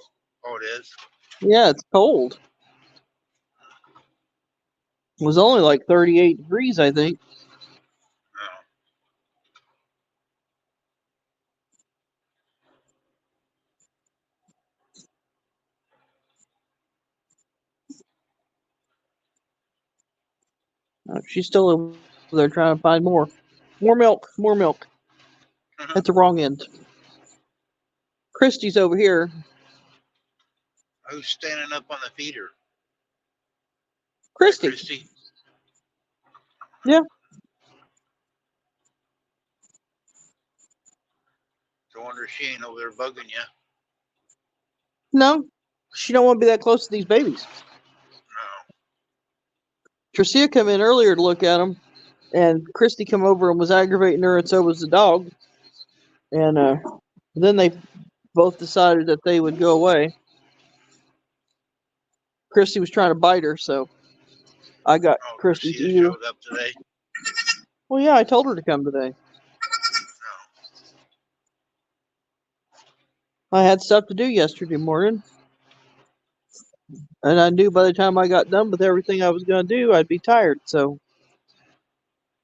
it is. Yeah, it's cold. It was only like 38 degrees, I think. Oh. She's still over there trying to find more. More milk, more milk. At the wrong end. Christy's over here. Who's standing up on the feeder? Christy. Christy. Yeah. No wonder she ain't over there bugging you. No, she don't want to be that close to these babies. No. Tricia come in earlier to look at them, and Christy come over and was aggravating her, and so was the dog. And then they both decided that they would go away. Christy was trying to bite her, so I got Oh, Christy's Christy ear. showed up today. Well, yeah, I told her to come today. No. I had stuff to do yesterday morning, and I knew by the time I got done with everything I was going to do, I'd be tired. So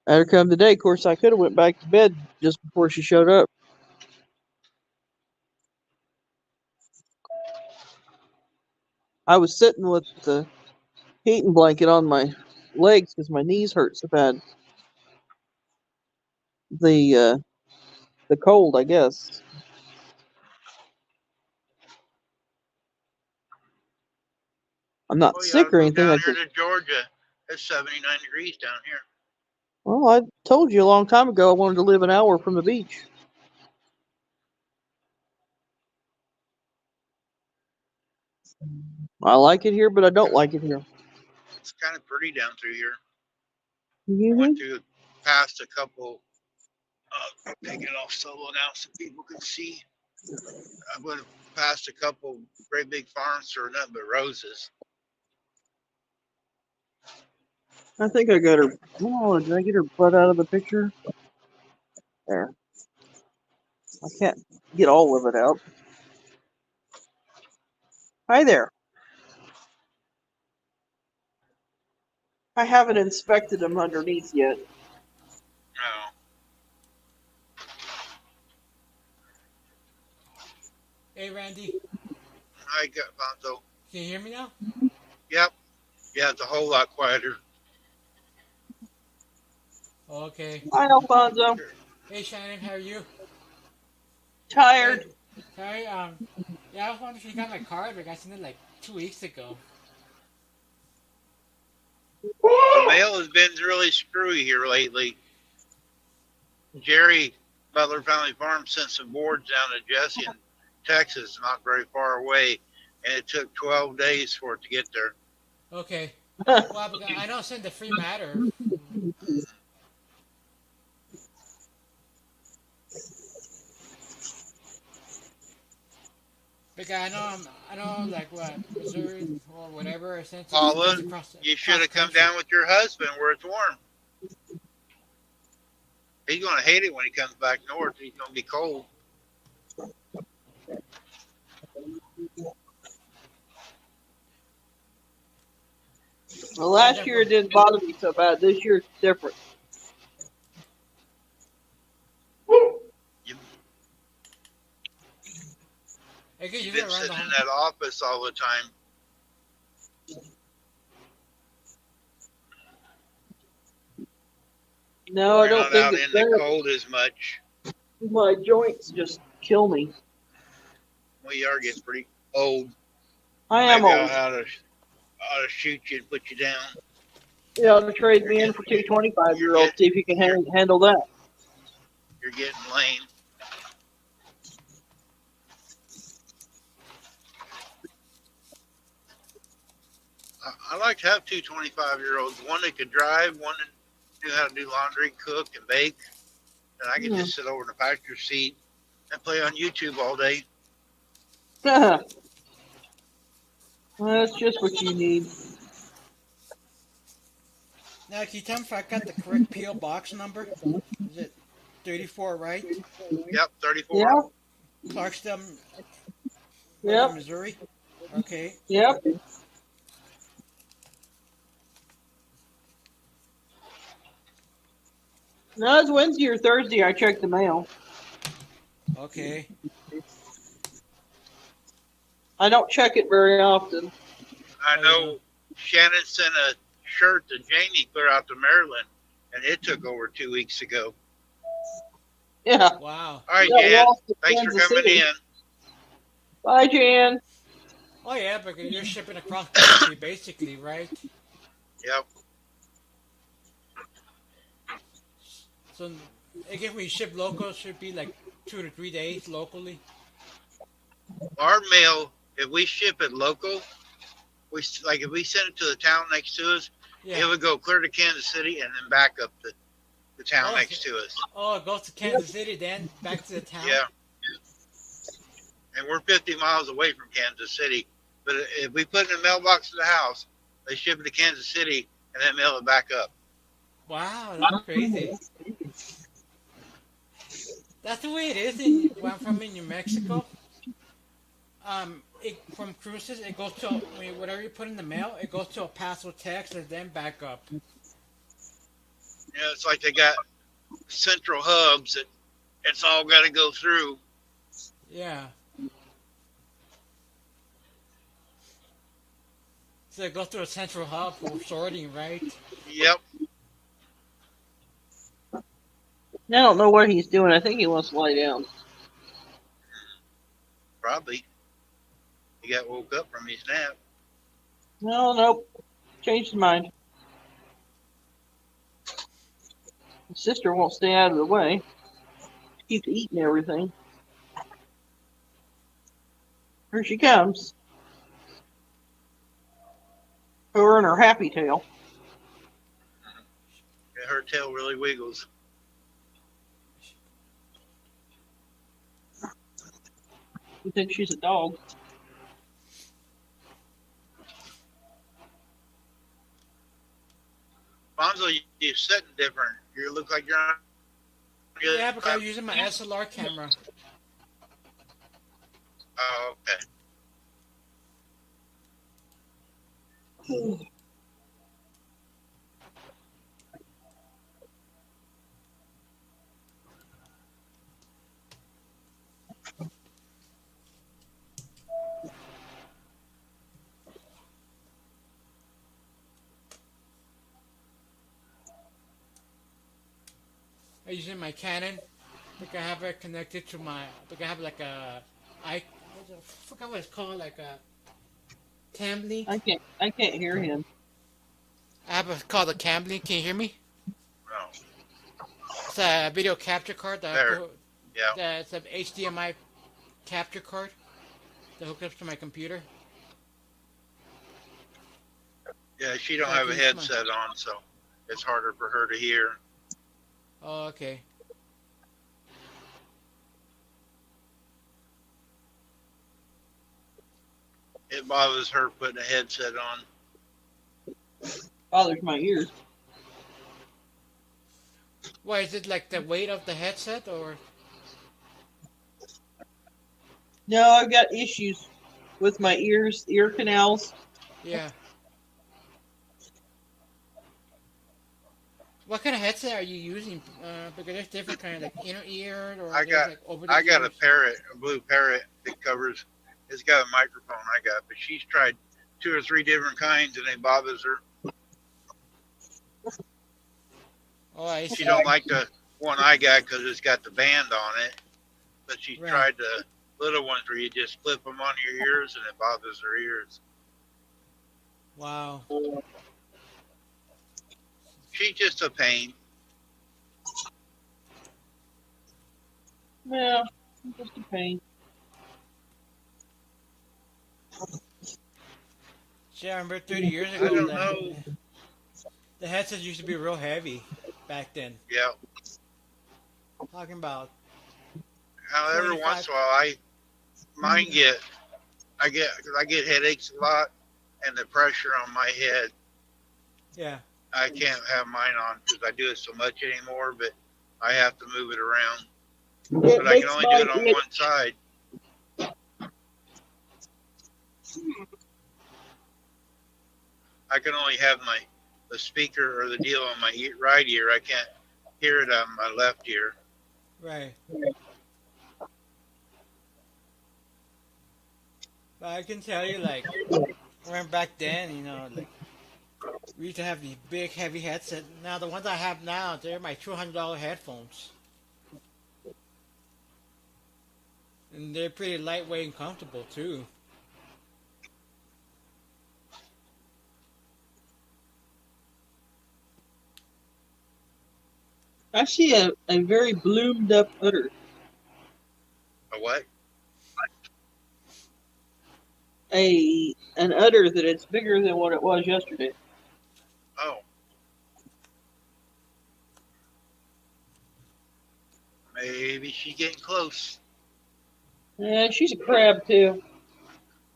I had her come today. Of course, I could have went back to bed just before she showed up. I was sitting with the heating blanket on my legs because my knees hurt so bad. The cold, I guess. I'm not Oh, yeah, sick or go anything. down I here just, to Georgia. It's 79 degrees down here. well, I told you a long time ago I wanted to live an hour from the beach. I like it here, but I don't like it here. It's kind of pretty down through here. I Mm-hmm. went through past a couple. Take it off solo now so people can see. I went past a couple great big farms for nothing but roses. I think I got her. Oh, did I get her butt out of the picture? There. I can't get all of it out. Hi there. I haven't inspected them underneath yet. No. Hey, Randy. I got Bonzo. Can you hear me now? Yep. Yeah, it's a whole lot quieter. Okay. Hi, Alfonso. Hey, Shannon, how are you? Tired. Hey, sorry, yeah, I was wondering if you got my card, but I sent it like 2 weeks ago. The mail has been really screwy here lately. Jerry Butler Family Farm sent some boards down to Jesse in Texas, not very far away, and it took 12 days for it to get there. Okay. Well, because I know I sent the free matter. Because I know, like what Missouri or whatever. I sent it Paula, just across. you should have come country. down with your husband where it's warm. He's going to hate it when he comes back north. He's going to be cold. Well, last year it didn't bother me so bad. This year it's different. You, Okay, you've you've been been around sitting the in whole. that office all the time. No, I You're don't not think out it's in the that. cold as much. My joints just kill me. Well, you are getting pretty old. I am Maybe old. I ought to shoot you and put you down. You know, trade me in for two 25-year-olds. See if you can handle that. You're getting lame. I like to have two 25-year-olds. One that could drive, one that knew how to do laundry, cook, and bake. And I could just sit over in the passenger seat and play on YouTube all day. Well, that's just what you need. Now, can you tell me if I got the correct PO box number? Is it 34, right? Yep, 34. Yeah, Clarkston, yep, Missouri. Okay. yep. No, it's Wednesday or Thursday. I checked the mail. Okay. I don't check it very often. I know Shannon sent a shirt that Janie clear out to Maryland, and it took over 2 weeks ago. Yeah. Wow. All right, Yeah, Jan. Lost to Thanks for Kansas coming City. in. Bye, Jan. Oh yeah, because you're shipping across country, basically, right? Yep. So, again, when you ship local, it should be like 2 to 3 days locally. Our mail, if we ship it local, if we send it to the town next to us, Yeah. it would go clear to Kansas City and then back up to the town Oh, next to us. Oh, it goes to Kansas City, then back to the town. Yeah. And we're 50 miles away from Kansas City. But if we put it in the mailbox to the house, they ship it to Kansas City and then mail it back up. Wow, that's crazy. That's the way it is where I'm from in New Mexico. From cruises, it goes to whatever you put in the mail, it goes to El Paso, Texas, then back up. You know, it's like they got central hubs that it's all got to go through. Yeah. So it goes to a central hub for sorting, right? Yep. I don't know what he's doing. I think he wants to lie down. Probably. He got woke up from his nap. No, nope. Changed his mind. His sister won't stay out of the way. Keeps eating everything. Here she comes. Her and her happy tail. Her tail really wiggles. You think she's a dog? Bonzo, you're sitting different. You look like you're on. Yeah, because I'm using my SLR camera. Oh, okay. I'm using my Canon. I think I have it connected to my. I think I have like a. I forgot what it's called, like a Cam Link. I can't hear him. I have a called a Cam Link. Can you hear me? No. It's a video capture card There. Yeah. that's an HDMI capture card that hooks up to my computer. Yeah, she don't I have a can use my- headset on, so it's harder for her to hear. Oh, okay. It bothers her putting a headset on. Bothers my ears. Why is it like the weight of the headset or? No, I've got issues with my ears, ear canals. Yeah. What kind of headset are you using? Because there's different kind of like inner ear or I there's, got- like over the I got a ears. parrot, a blue parrot that covers. It's got a microphone I got, but she's tried 2 or 3 different kinds and it bothers her. Oh, I see. She don't like the one I got because it's got the band on it. But she's Right. tried the little ones where you just flip them on your ears and it bothers her ears. Wow. She's just a pain. Yeah, just a pain. See, I remember 30 years I ago don't that know. the headsets used to be real heavy back then. Yeah. Talking about Every 25. once in a while, mine I get headaches a lot, and the pressure on my head, yeah. I can't have mine on because I do it so much anymore. But I have to move it around. It But I can makes only do it my- on it- one side. I can only have the speaker or the deal on my right ear. I can't hear it on my left ear. Right. But I can tell you, like, when back then, you know, like, we used to have these big, heavy headsets. Now, the ones I have now, they're my $200 headphones. And they're pretty lightweight and comfortable, too. I see a very bloomed up udder. A what? An udder that it's bigger than what it was yesterday. Oh. Maybe she's getting close. Yeah, she's a crab too.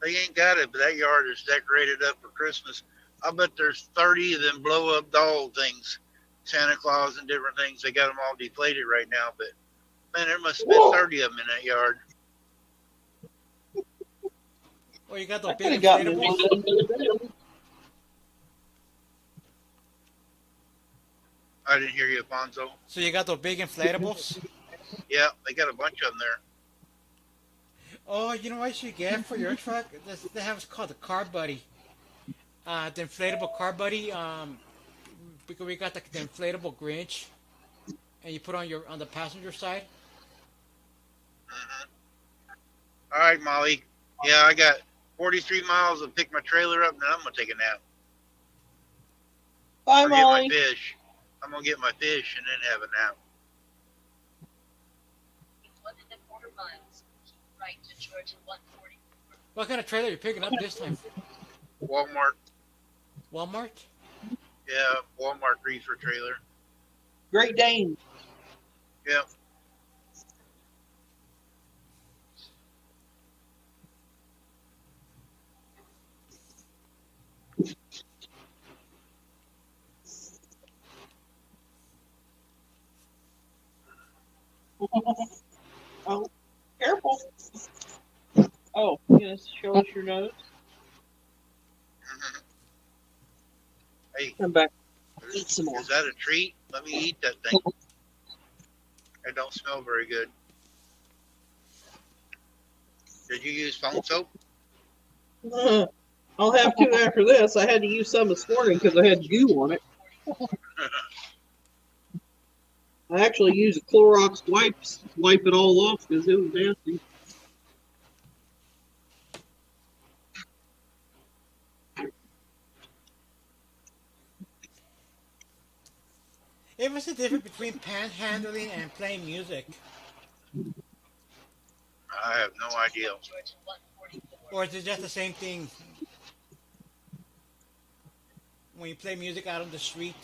They ain't got it, but that yard is decorated up for Christmas. I bet there's 30 of them blow up doll things, Santa Claus and different things. They got them all deflated right now, but man, there must have been 30 of them in that yard. Oh, you got those I big could have gotten inflatables? it. I didn't hear you, Alfonso. So you got those big inflatables? Yeah, they got a bunch of them there. Oh, you know what you should get for your truck? They have what's called the Car Buddy. The inflatable Car Buddy. Because we got the inflatable Grinch, and you put on the passenger side. Mhm. All right, Molly. Yeah, I got 43 miles to pick my trailer up, and then I'm gonna take a nap. Bye, Or get my Molly. fish. I'm gonna get my fish and then have a nap. In 1.25 miles, keep right to Georgia 140. What kind of trailer are you picking up this time? Walmart. Walmart? Yeah, Walmart reefer trailer. Great Dane. Yeah. Oh, careful. Oh, yes, show us your nose. Mhm. Hey, Come back. Eat some more. is that a treat? Let me eat that thing. It don't smell very good. Did you use phone soap? I'll have to after this. I had to use some this morning because I had goo on it. I actually used a Clorox wipes to wipe it all off because it was nasty. It was the difference between panhandling and playing music, I have no idea. George 144. or is it just the same thing when you play music out on the street?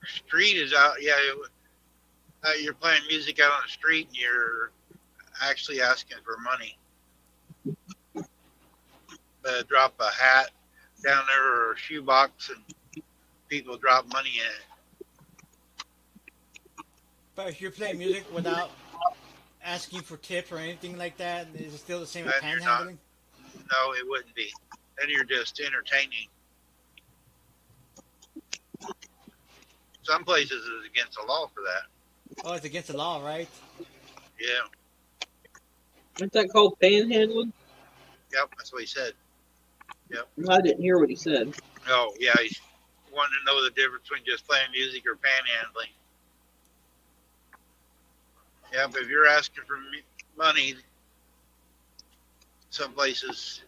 Street is out. Yeah, you're playing music out on the street and you're actually asking for money. Drop a hat down there or a shoebox and people drop money in it. But if you're playing music without asking for tips or anything like that, is it still the same as Then you're not. panhandling? No, it wouldn't be. Then you're just entertaining. Some places it's against the law for that. Oh, it's against the law, right? Yeah. Isn't that called panhandling? Yep. That's what he said. I didn't hear what he said. Oh, yeah. He wanted to know the difference between just playing music or panhandling. Yeah, but if you're asking for money, some places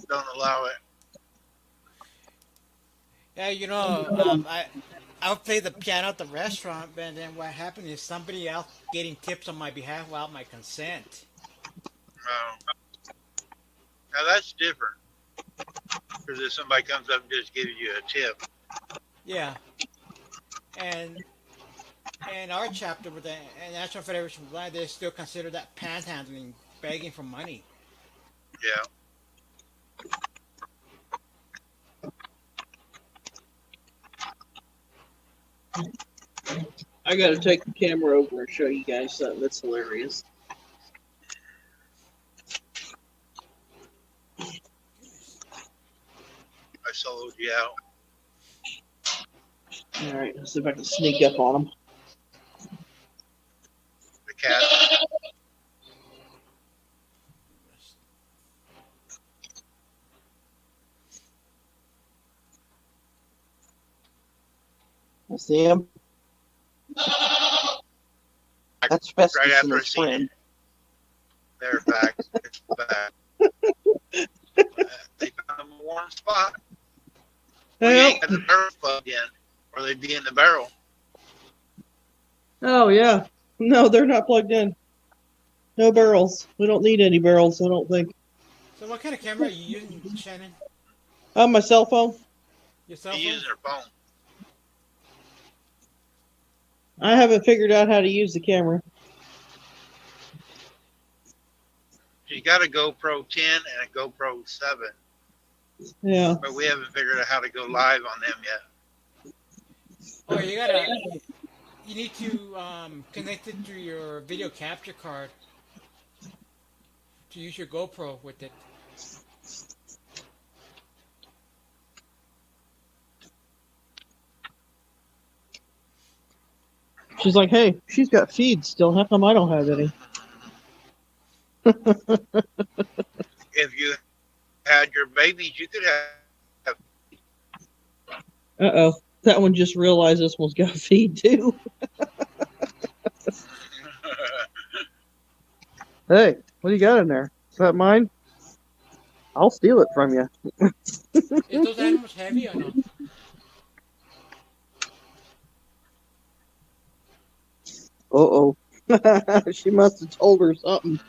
don't allow it. Yeah, I'll play the piano at the restaurant, and then what happened is somebody else getting tips on my behalf without my consent. Now that's different. Because if somebody comes up and just gives you a tip, Yeah, and our chapter with the National Federation of Blind, they still consider that panhandling, begging for money. yeah. I got to take the camera over and show you guys something that's hilarious. I soloed you out. All right, let's see if I can sneak up on them. The cat. I see him. That's Festus Right and after I his seen friend. it. They're back. It's back. They found them in one spot. We Well, ain't got the barrel plugged in, or they'd be in the barrel. oh yeah. No, they're not plugged in. No barrels. We don't need any barrels, I don't think. So what kind of camera are you using, Shannon? On my cell phone. Your cell They phone? use their phone. I haven't figured out how to use the camera. She's got a GoPro 10 and a GoPro 7, Yeah. but we haven't figured out how to go live on them yet. Oh, you need to connect it to your video capture card to use your GoPro with it. She's like, hey, she's got feeds still. How come I don't have any? If you had your babies, you could have. Uh-oh. That one just realized this one's got a feed too. Hey, what do you got in there? Is that mine? I'll steal it from you. Is those animals heavy or no? Uh-oh. She must have told her something.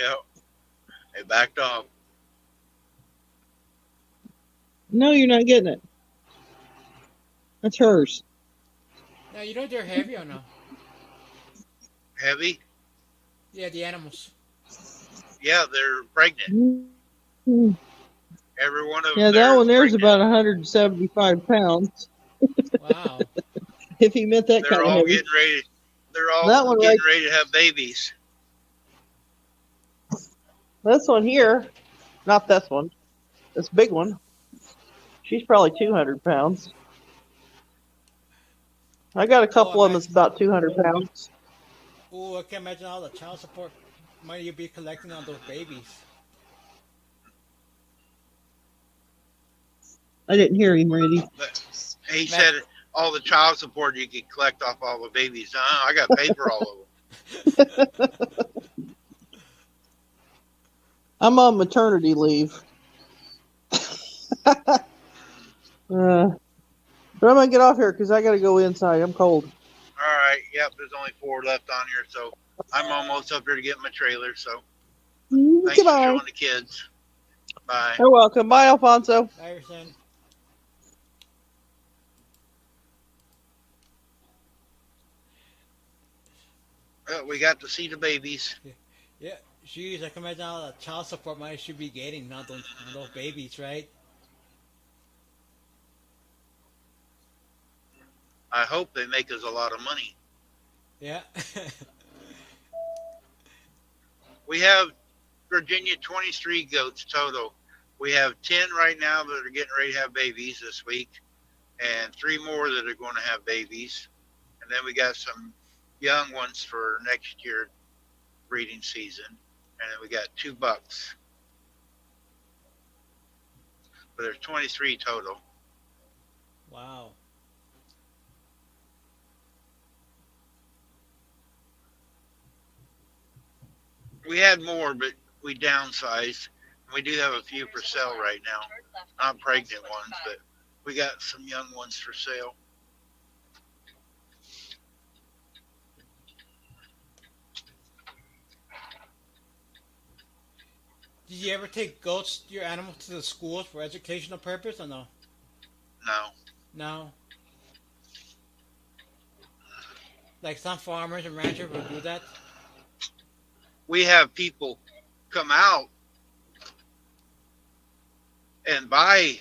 Yep. They backed off. No, you're not getting it. That's hers. Now, they're heavy or no? Heavy? Yeah, the animals. Yeah, they're pregnant. Mm. Every one of them. Yeah, that there one is there's pregnant. about 175 pounds. Wow. If he meant that They're kind of all heavy. getting ready. They're all That one getting ready to have babies. This one here, not this one. This big one. She's probably 200 pounds. I got a couple of them that's about 200 pounds. Ooh, I can imagine all the child support money you'll be collecting on those babies. I didn't hear him, Randy. But he said all the child support you could collect off all the babies. I got paper all over. I'm on maternity leave. But I'm gonna get off here because I gotta go inside. I'm cold. All right. Yep. There's only 4 left on here, so I'm almost up here to get my trailer. So thanks for Goodbye. showing the kids. Bye. You're welcome. Bye, Alfonso. Iverson. We got to see the babies. Yeah, geez, I can imagine all the child support money should be getting, not those babies, right? I hope they make us a lot of money. Yeah. We have Virginia 23 goats total. We have 10 right now that are getting ready to have babies this week, and 3 more that are going to have babies. And then we got some young ones for next year breeding season. And then we got 2 bucks. But there's 23 total. Wow. We had more, but we downsized. We do have a few for sale right now. Turn left Not on pregnant US ones, 45. but we got some young ones for sale. Did you ever take goats, your animals, to the schools for educational purpose or no? No. No. Like some farmers and ranchers would do that. We have people come out and buy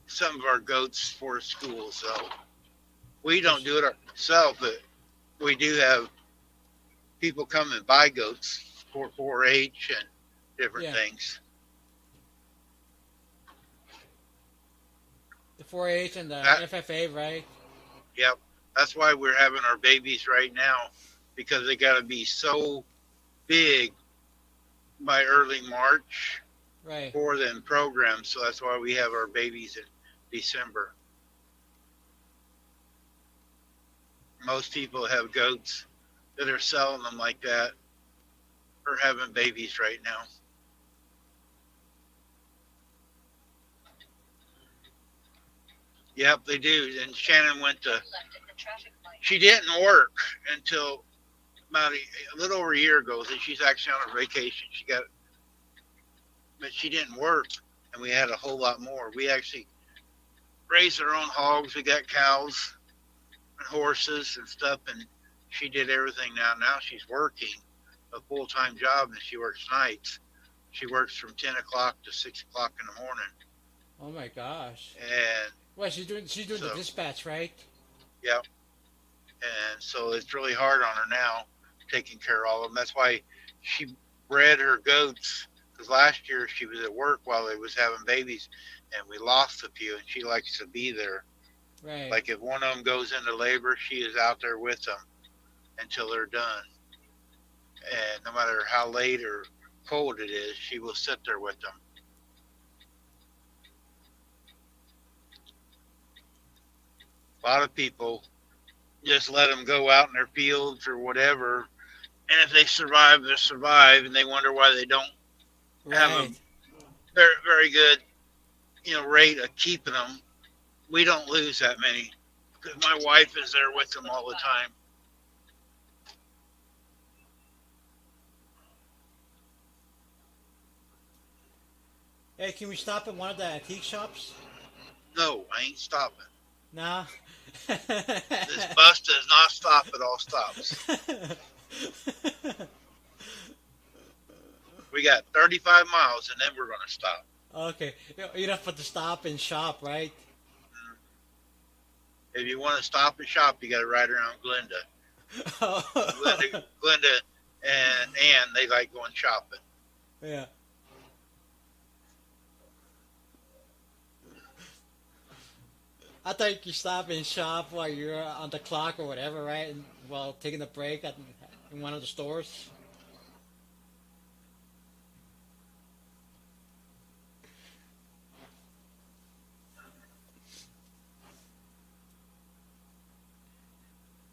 some of our goats for school. So we don't do it ourselves, but we do have people come and buy goats for 4-H and different Yeah. things. The 4-H and the That- FFA, right? Yep. That's why we're having our babies right now, because they got to be so big by early March Right. for them programs. So that's why we have our babies in December. Most people have goats that are selling them like that or having babies right now. Yep, they do. And Shannon went to, Turn left at the traffic light. she didn't work until about a little over a year ago. So she's actually on her vacation. But she didn't work, and we had a whole lot more. We actually raised our own hogs. We got cows and horses and stuff, and she did everything now. Now she's working a full-time job, and she works nights. She works from 10 o'clock to 6 o'clock in the morning. Oh my gosh. And Well, she's doing the So- dispatch, right? so it's really hard on her now, taking care of all of them. That's why she bred her goats, because last year she was at work while they was having babies, and we lost a few, and she likes to be there. Right. Like if one of them goes into labor, she is out there with them until they're done. And no matter how late or cold it is, she will sit there with them. A lot of people just let them go out in their fields or whatever, and if they survive, they survive, and they wonder why they don't have right. them. Very, very good, rate of keeping them. We don't lose that many because my wife is there with them all the time. Hey, can we stop at one of the antique shops? No, I ain't stopping. No. This bus does not stop at all stops. We got 35 miles, and then we're going to stop. Okay. You don't have to stop and shop, right? If you want to stop and shop, you got to ride around Glenda. Glenda and Ann, they like going shopping. Yeah. I thought you could stop and shop while you're on the clock or whatever, right? And while taking a break in one of the stores.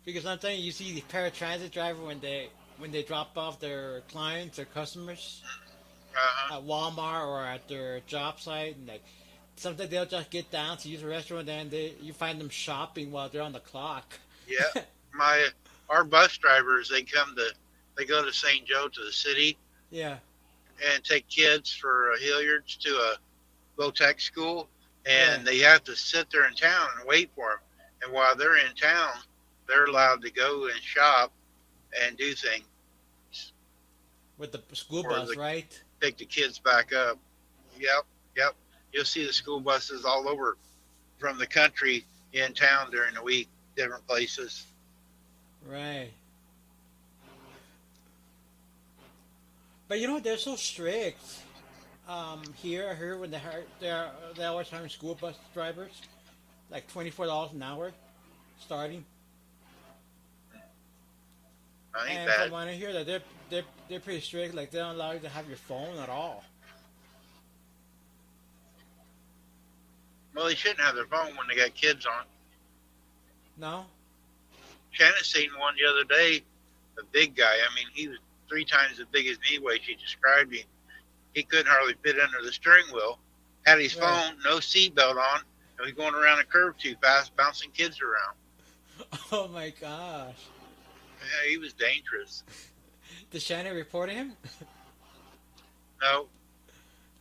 Because sometimes you see the paratransit driver when they drop off their clients or customers Uh-huh. at Walmart or at their job site, and like sometimes they'll just get down to use the restroom, and then you find them shopping while they're on the clock. Yeah. My our bus drivers, they go to St. Joe to the city Yeah, and take kids for Hilliard's to a Votech school, and right. they have to sit there in town and wait for them. And while they're in town, they're allowed to go and shop and do things With the school or bus, right? pick the kids back up. Yep, yep. You'll see the school buses all over from the country in town during the week, different places. Right. But you know they're so strict. Here I heard when they always hiring school bus drivers, like $24 an hour, starting. I ain't And bad. from what I hear that they're pretty strict. Like they don't allow you to have your phone at all. Well, they shouldn't have their phone when they got kids on. No. Shannon seen one the other day, a big guy. I mean, he was 3 times as big as me, way she described him. He couldn't hardly fit under the steering wheel. Had his Right. phone, no seatbelt on, and was going around a curve too fast, bouncing kids around. Oh my gosh. Yeah, he was dangerous. Did Shannon report him? No,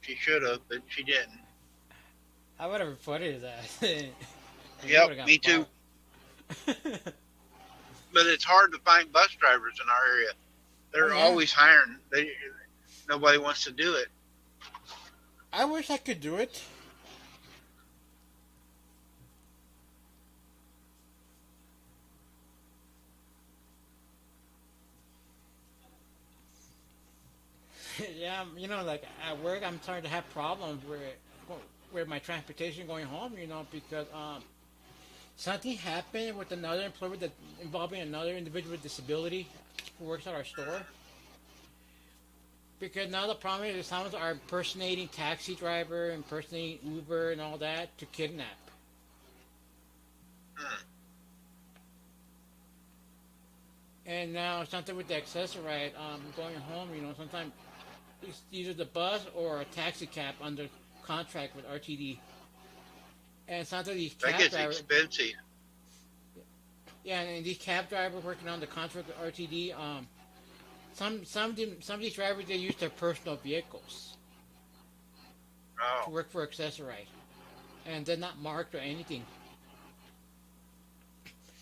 she should have, but she didn't. I would have reported his ass. And he Yep, would've got me too. fucked. But it's hard to find bus drivers in our area. They're Oh, yeah. always hiring. Nobody wants to do it. I wish I could do it. Yeah, like at work, I'm starting to have problems with my transportation going home. Because something happened with another employee that involving another individual with disability who works at our store. Because now the problem is some are impersonating taxi driver, impersonating Uber, and all that to kidnap. Hmm. And now something with the accessorite, going home, sometimes it's either the bus or a taxi cab under contract with RTD. And sometimes these That cab gets drivers, expensive. yeah, and these cab drivers working on the contract with RTD, some of these drivers, they use their personal vehicles to Oh, work for accessorite, and they're not marked or anything.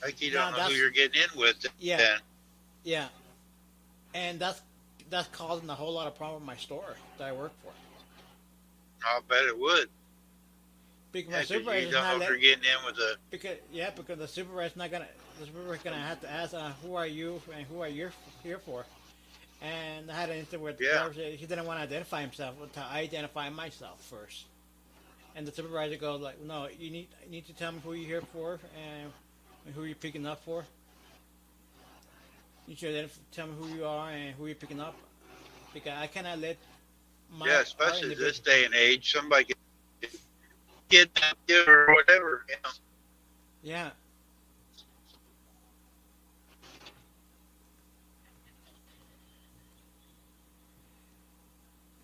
like you Now don't know who that's you're getting in with. yeah, Then yeah, and that's causing a whole lot of problem in my store that I work for. I'll bet it would. Because Yeah, my 'cause you supervisor's don't know not if let, you're getting in with a. because the supervisor's not gonna the supervisor's gonna have to ask who are you and who are you here for. And I had an incident where the Yeah. driver said he didn't want to identify himself to identify myself first. And the supervisor goes like, no, you need to tell me who you're here for and who you're picking up for. You should tell me who you are and who you're picking up, because I cannot let my Yeah, our especially individual. this day and age, somebody can kidnap you or whatever. You know? Yeah.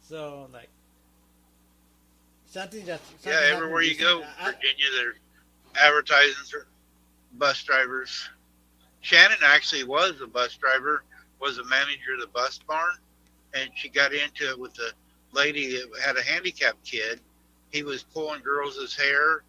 So like something Yeah, happened everywhere you recently. go, Virginia, they're advertising for bus drivers. Shannon actually was a bus driver, was a manager of the bus barn, and she got into it with a lady that had a handicapped kid. He was pulling girls' hair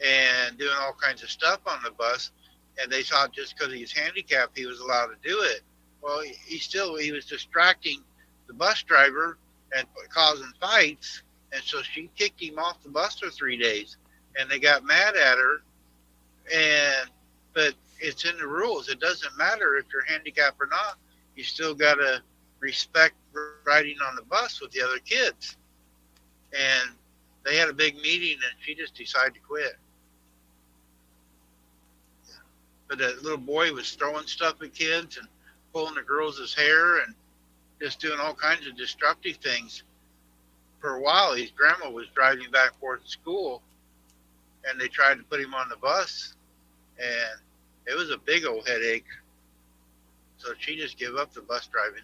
and doing all kinds of stuff on the bus, and they thought just because he was handicapped, he was allowed to do it. Well, he was distracting the bus driver and causing fights, and so she kicked him off the bus for 3 days, and they got mad at her. And but it's in the rules. It doesn't matter if you're handicapped or not. You still gotta respect riding on the bus with the other kids. And they had a big meeting, and she just decided to quit. But that little boy was throwing stuff at kids and pulling the girls' hair and just doing all kinds of destructive things. For a while, his grandma was driving back and forth to school, and they tried to put him on the bus, and it was a big big old headache. So she just gave up the bus driving.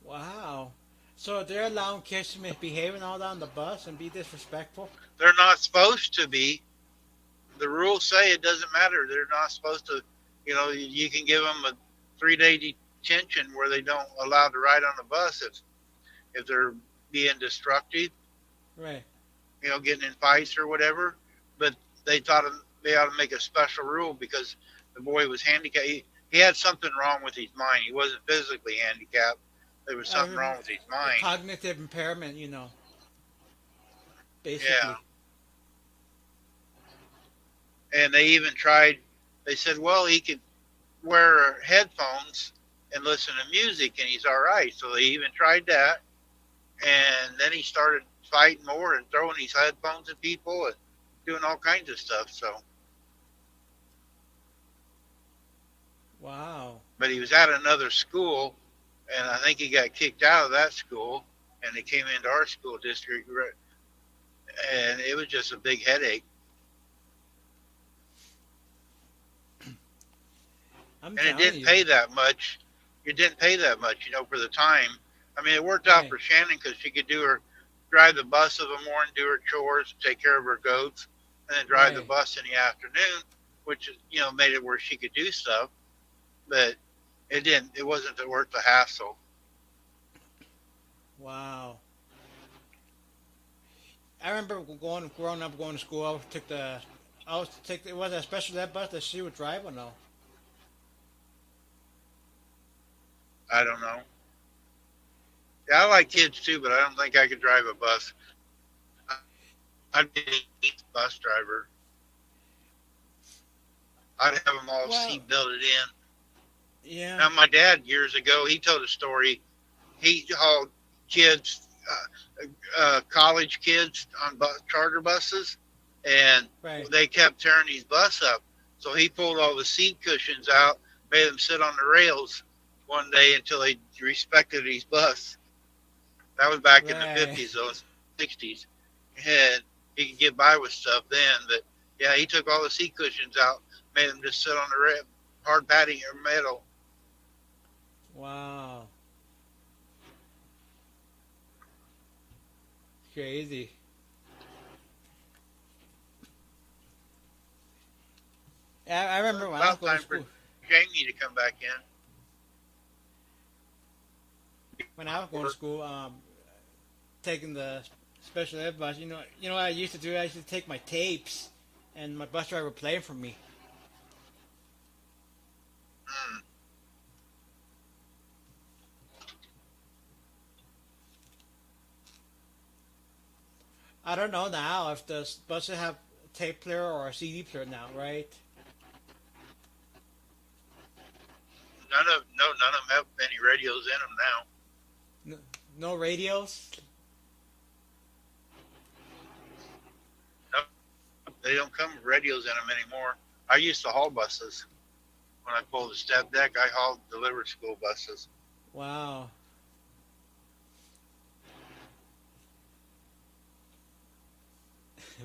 Wow. So they're allowing kids to misbehave and all that on the bus and be disrespectful? They're not supposed to be. The rules say it doesn't matter. They're not supposed to. You can give them a 3-day detention where they don't allow to ride on the bus if they're being destructive, Right. getting in fights or whatever. But they thought they ought to make a special rule because the boy was handicapped. He had something wrong with his mind. He wasn't physically handicapped. There was something wrong with his mind. Cognitive impairment, basically. Yeah. And they even tried, they said, well, he could wear headphones and listen to music and he's all right. So they even tried that. And then he started fighting more and throwing his headphones at people and doing all kinds of stuff. So, Wow. but he was at another school and I think he got kicked out of that school and he came into our school district and it was just a big headache. I'm And it telling didn't you. pay that much. It didn't pay that much, for the time. I mean, it worked out Right. for Shannon because she could drive the bus in the morning, do her chores, take care of her goats, and then drive the Right. bus in the afternoon, which made it where she could do stuff. But it wasn't worth the hassle. Wow. I remember growing up, going to school. It was a special ed bus that she would drive or no? I don't know. Yeah, I like kids too, but I don't think I could drive a bus. I'd be a bus driver. I'd have them all Well, seat belted in. yeah. Now, my dad years ago, he told a story. He hauled kids, college kids on charter buses, and Right. they kept tearing his bus up. So he pulled all the seat cushions out, made them sit on the rails one day until they respected his bus. That was back in the Right. 50s, those 60s. And he could get by with stuff then. But yeah, he took all the seat cushions out, made them just sit on the hard padding or metal. Wow. Crazy. I remember when I was About going to time for school. Jamie to come back in. When I was going to school, taking the special ed bus, what I used to do? I used to take my tapes, and my bus driver would play 'em for me. Hmm. I don't know now if the buses have a tape player or a CD player now, right? None of them have any radios in them now. No radios. They don't come with radios in them anymore. I used to haul buses. When I pulled the step deck, I hauled delivered school buses. Wow.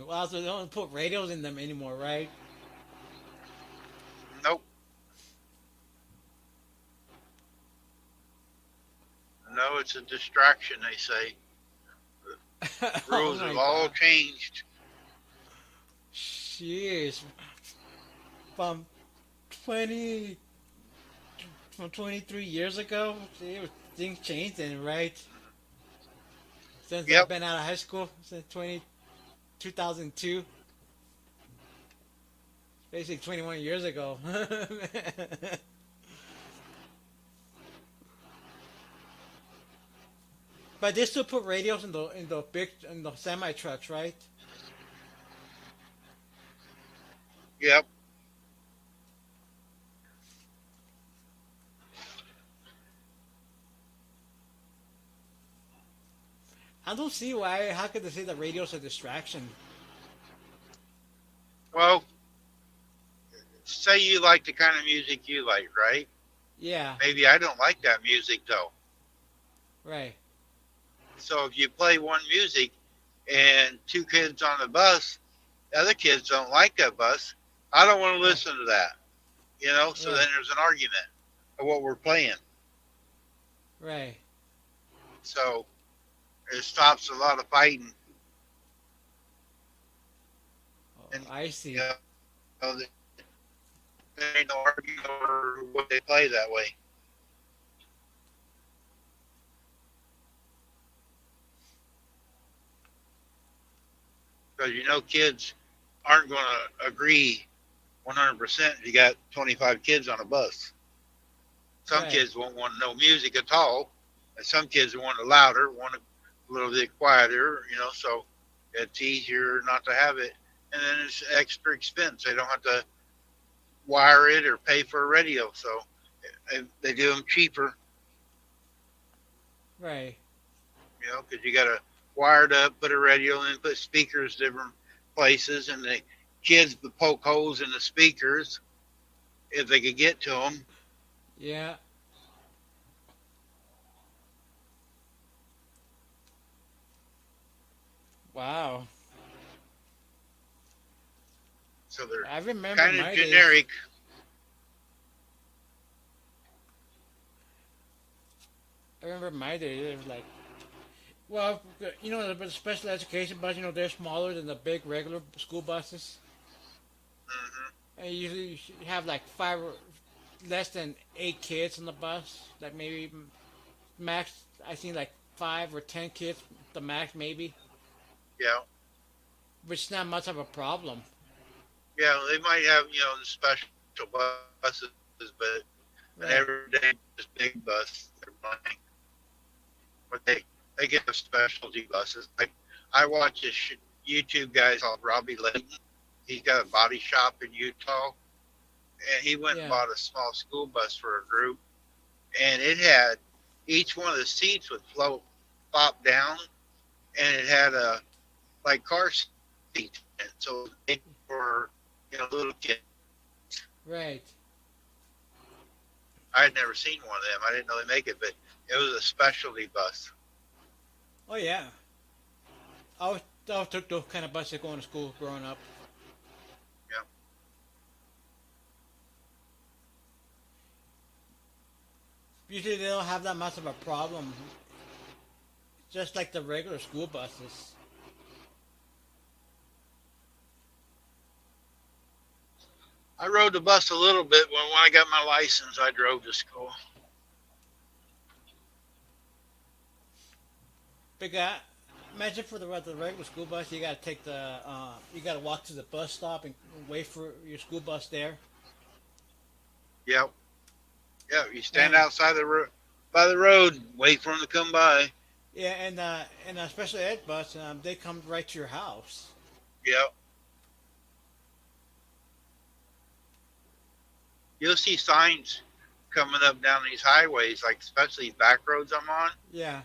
Wow, so they don't put radios in them anymore, right? Nope. No, it's a distraction, they say. Rules Oh my have all God. changed. Jeez. From 20, from 23 years ago, things changed then, right? Since Yep. I've been out of high school, since 2002. Basically 21 years ago. But they still put radios in the semi trucks, right? Yep. I don't see why. How could they say that radio's a distraction? Well, say you like the kind of music you like, right? Yeah, Maybe I don't like that music though. right. So if you play one music and two kids on the bus, the other kids don't like that bus, I don't want to listen to that. So Right. then there's an argument of what we're playing. Right. So it stops a lot of fighting. Oh, And I you see. know, there ain't no argument over what they play that way. Because kids aren't going to agree 100% if you got 25 kids on a bus. Some Right. kids won't want no music at all, and some kids want it louder, want it a little bit quieter. So it's easier not to have it, and then it's extra expense. They don't have to wire it or pay for a radio, so they do them cheaper. Right. Because you got to wire it up, put a radio in, put speakers different places, and the kids would poke holes in the speakers if they could get to them. Yeah. Wow. So they're I remember kind of my days. generic. I remember my days. It was like, well, the special education bus, they're smaller than the big regular school buses. Hmm. And usually you have like five or less than 8 kids on the bus. Like maybe max, I seen like 5 or 10 kids, the max maybe, Yeah, which is not much of a problem. yeah. They might have the special buses, but an Right. everyday just big bus they're buying. But they get the specialty buses. Like I watch this YouTube guy called Robbie Layton. He's got a body shop in Utah, and he went and Yeah. bought a small school bus for a group, and it had each one of the seats would float flop down, and it had a like car seats in it, so it was made for little kids. Right. I had never seen one of them. I didn't know they make it, but it was a specialty bus. Oh yeah. I always took those kind of buses going to school growing up. Yeah. Usually they don't have that much of a problem, just like the regular school buses. I rode the bus a little bit when I got my license. I drove to school. Big guy, imagine for the regular school bus, you gotta take you gotta walk to the bus stop and wait for your school bus there. Yep. Yeah. You stand And outside by the road, wait for them to come by. yeah, and a special ed bus, they come right to your house. Yep. You'll see signs coming up down these highways, like especially back roads I'm on. Yeah,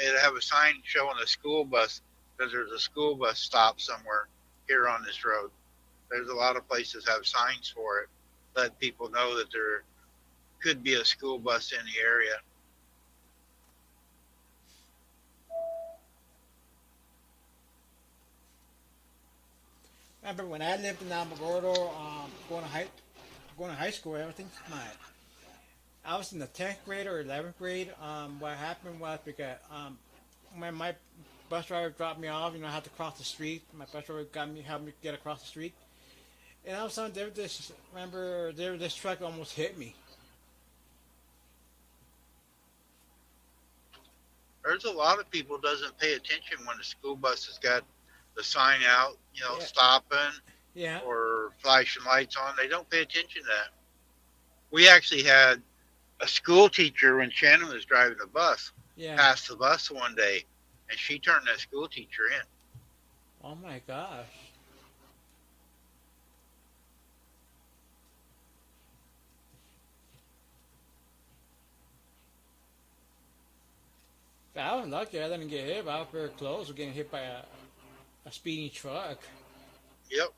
It'll have a sign showing a school bus because there's a school bus stop somewhere here on this road. There's a lot of places have signs for it, let people know that there could be a school bus in the area. remember when I lived in Alamogordo, going to high school, everything. I was in the 10th grade or 11th grade. What happened was because when my bus driver dropped me off, I had to cross the street. My bus driver helped me get across the street. And all of a sudden, this truck almost hit me. There's a lot of people doesn't pay attention when the school bus has got the sign out, Yeah, stopping yeah, or flashing lights on. They don't pay attention to that. We actually had a school teacher when Shannon was driving the bus yeah. pass the bus one day, and she turned that school teacher in. Oh my gosh. I was lucky I didn't get hit, but I was very close to getting hit by a speeding truck. Yep.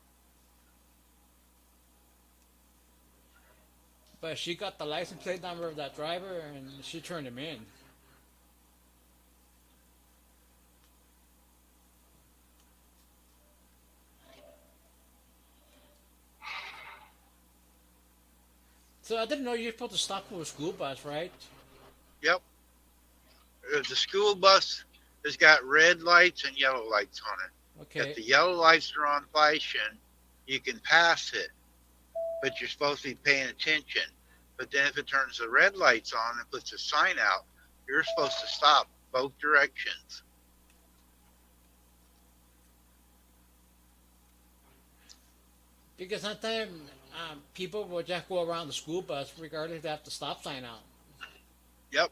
But she got the license plate number of that driver and she turned him in. So I didn't know you're supposed to stop for a school bus, right? Yep. The school bus has got red lights and yellow lights on it. If Okay. the yellow lights are on flashing, you can pass it, but you're supposed to be paying attention. But then if it turns the red lights on and puts a sign out, you're supposed to stop both directions. Because sometimes people will just go around the school bus regardless if they have the stop sign out. Yep.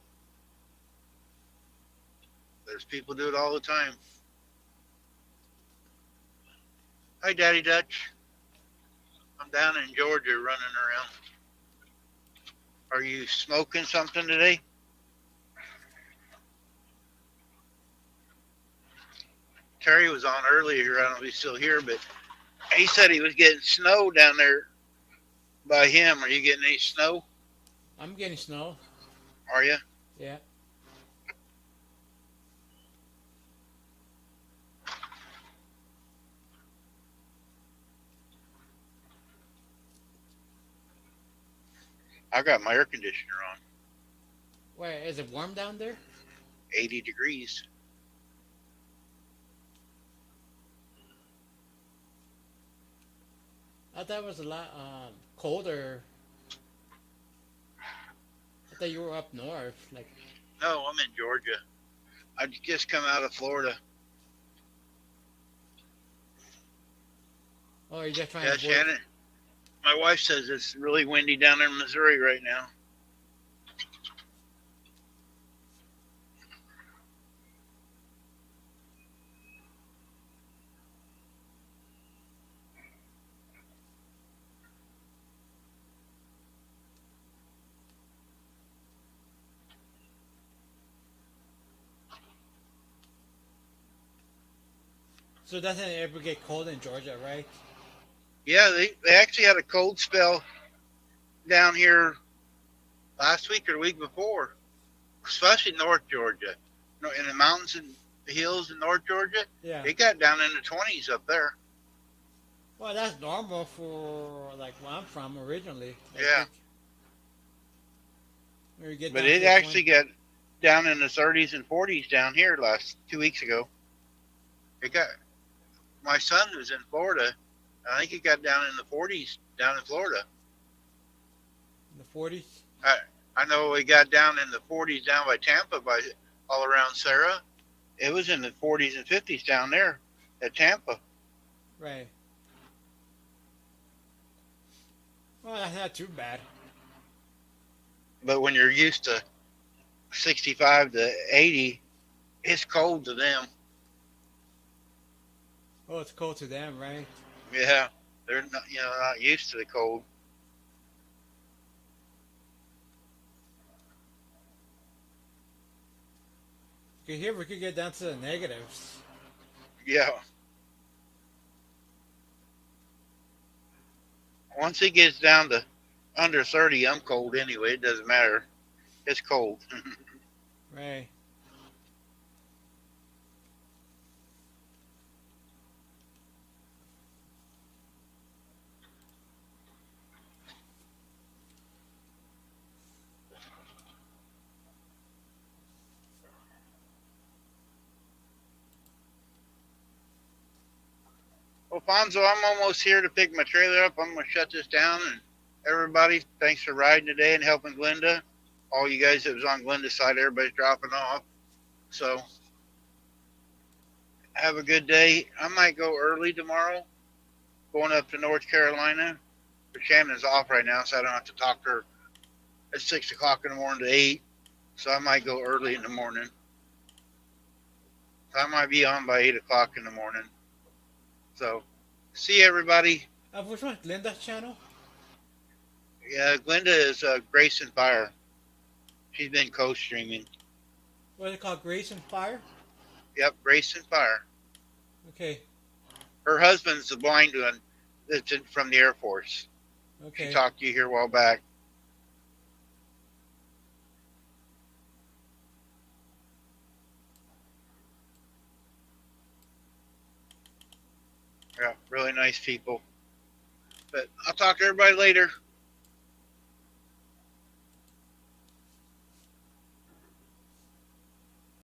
There's people do it all the time. Hi, Daddy Dutch. I'm down in Georgia running around. Are you smoking something today? Terry was on earlier. I don't know if he's still here, but he said he was getting snow down there by him. Are you getting any snow? I'm getting snow. Are you? Yeah. I got my air conditioner on. Wait, is it warm down there? 80 degrees. I thought it was a lot colder. I thought you were up north. Like, No, I'm in Georgia. I just come out of Florida. oh, you're just trying Yeah, to avoid. Shannon. My wife says it's really windy down in Missouri right now. So it doesn't ever get cold in Georgia, right? Yeah, they actually had a cold spell down here last week or the week before, especially North Georgia. In the mountains and the hills in North Georgia, Yeah. it got down in the 20s up there. Well, that's normal for like where I'm from originally. I Yeah. think. When we get But down to it the actually 20 got down in the 30s and 40s down here last 2 weeks ago. It got my son was in Florida. I think it got down in the 40s down in Florida. in the 40s. I know it got down in the 40s down by Tampa, by all around Sarah. It was in the 40s and 50s down there at Tampa. Right. Well, that's not too bad. But when you're used to 65 to 80, it's cold to them. Oh, it's cold to them, right? Yeah, they're not used to the cold. Because here we could get down to the negatives. Yeah. Once it gets down to under 30, I'm cold anyway. It doesn't matter. It's cold. Right. Alfonso, I'm almost here to pick my trailer up. I'm going to shut this down. And everybody, thanks for riding today and helping Glenda. All you guys that was on Glenda's side, everybody's dropping off. So have a good day. I might go early tomorrow, going up to North Carolina. But Shannon's off right now, so I don't have to talk to her at 6 o'clock in the morning to 8. So I might go early in the morning. So I might be on by 8 o'clock in the morning. So see everybody. Which one? Linda's channel? Yeah, Glenda is Grace and Fire. She's been co-streaming. What is it called? Grace and Fire? Yep, Grace and Fire. Okay. Her husband's the blind one that's from the Air Force. Okay. She talked to you here a while back. Yeah, really nice people. But I'll talk to everybody later.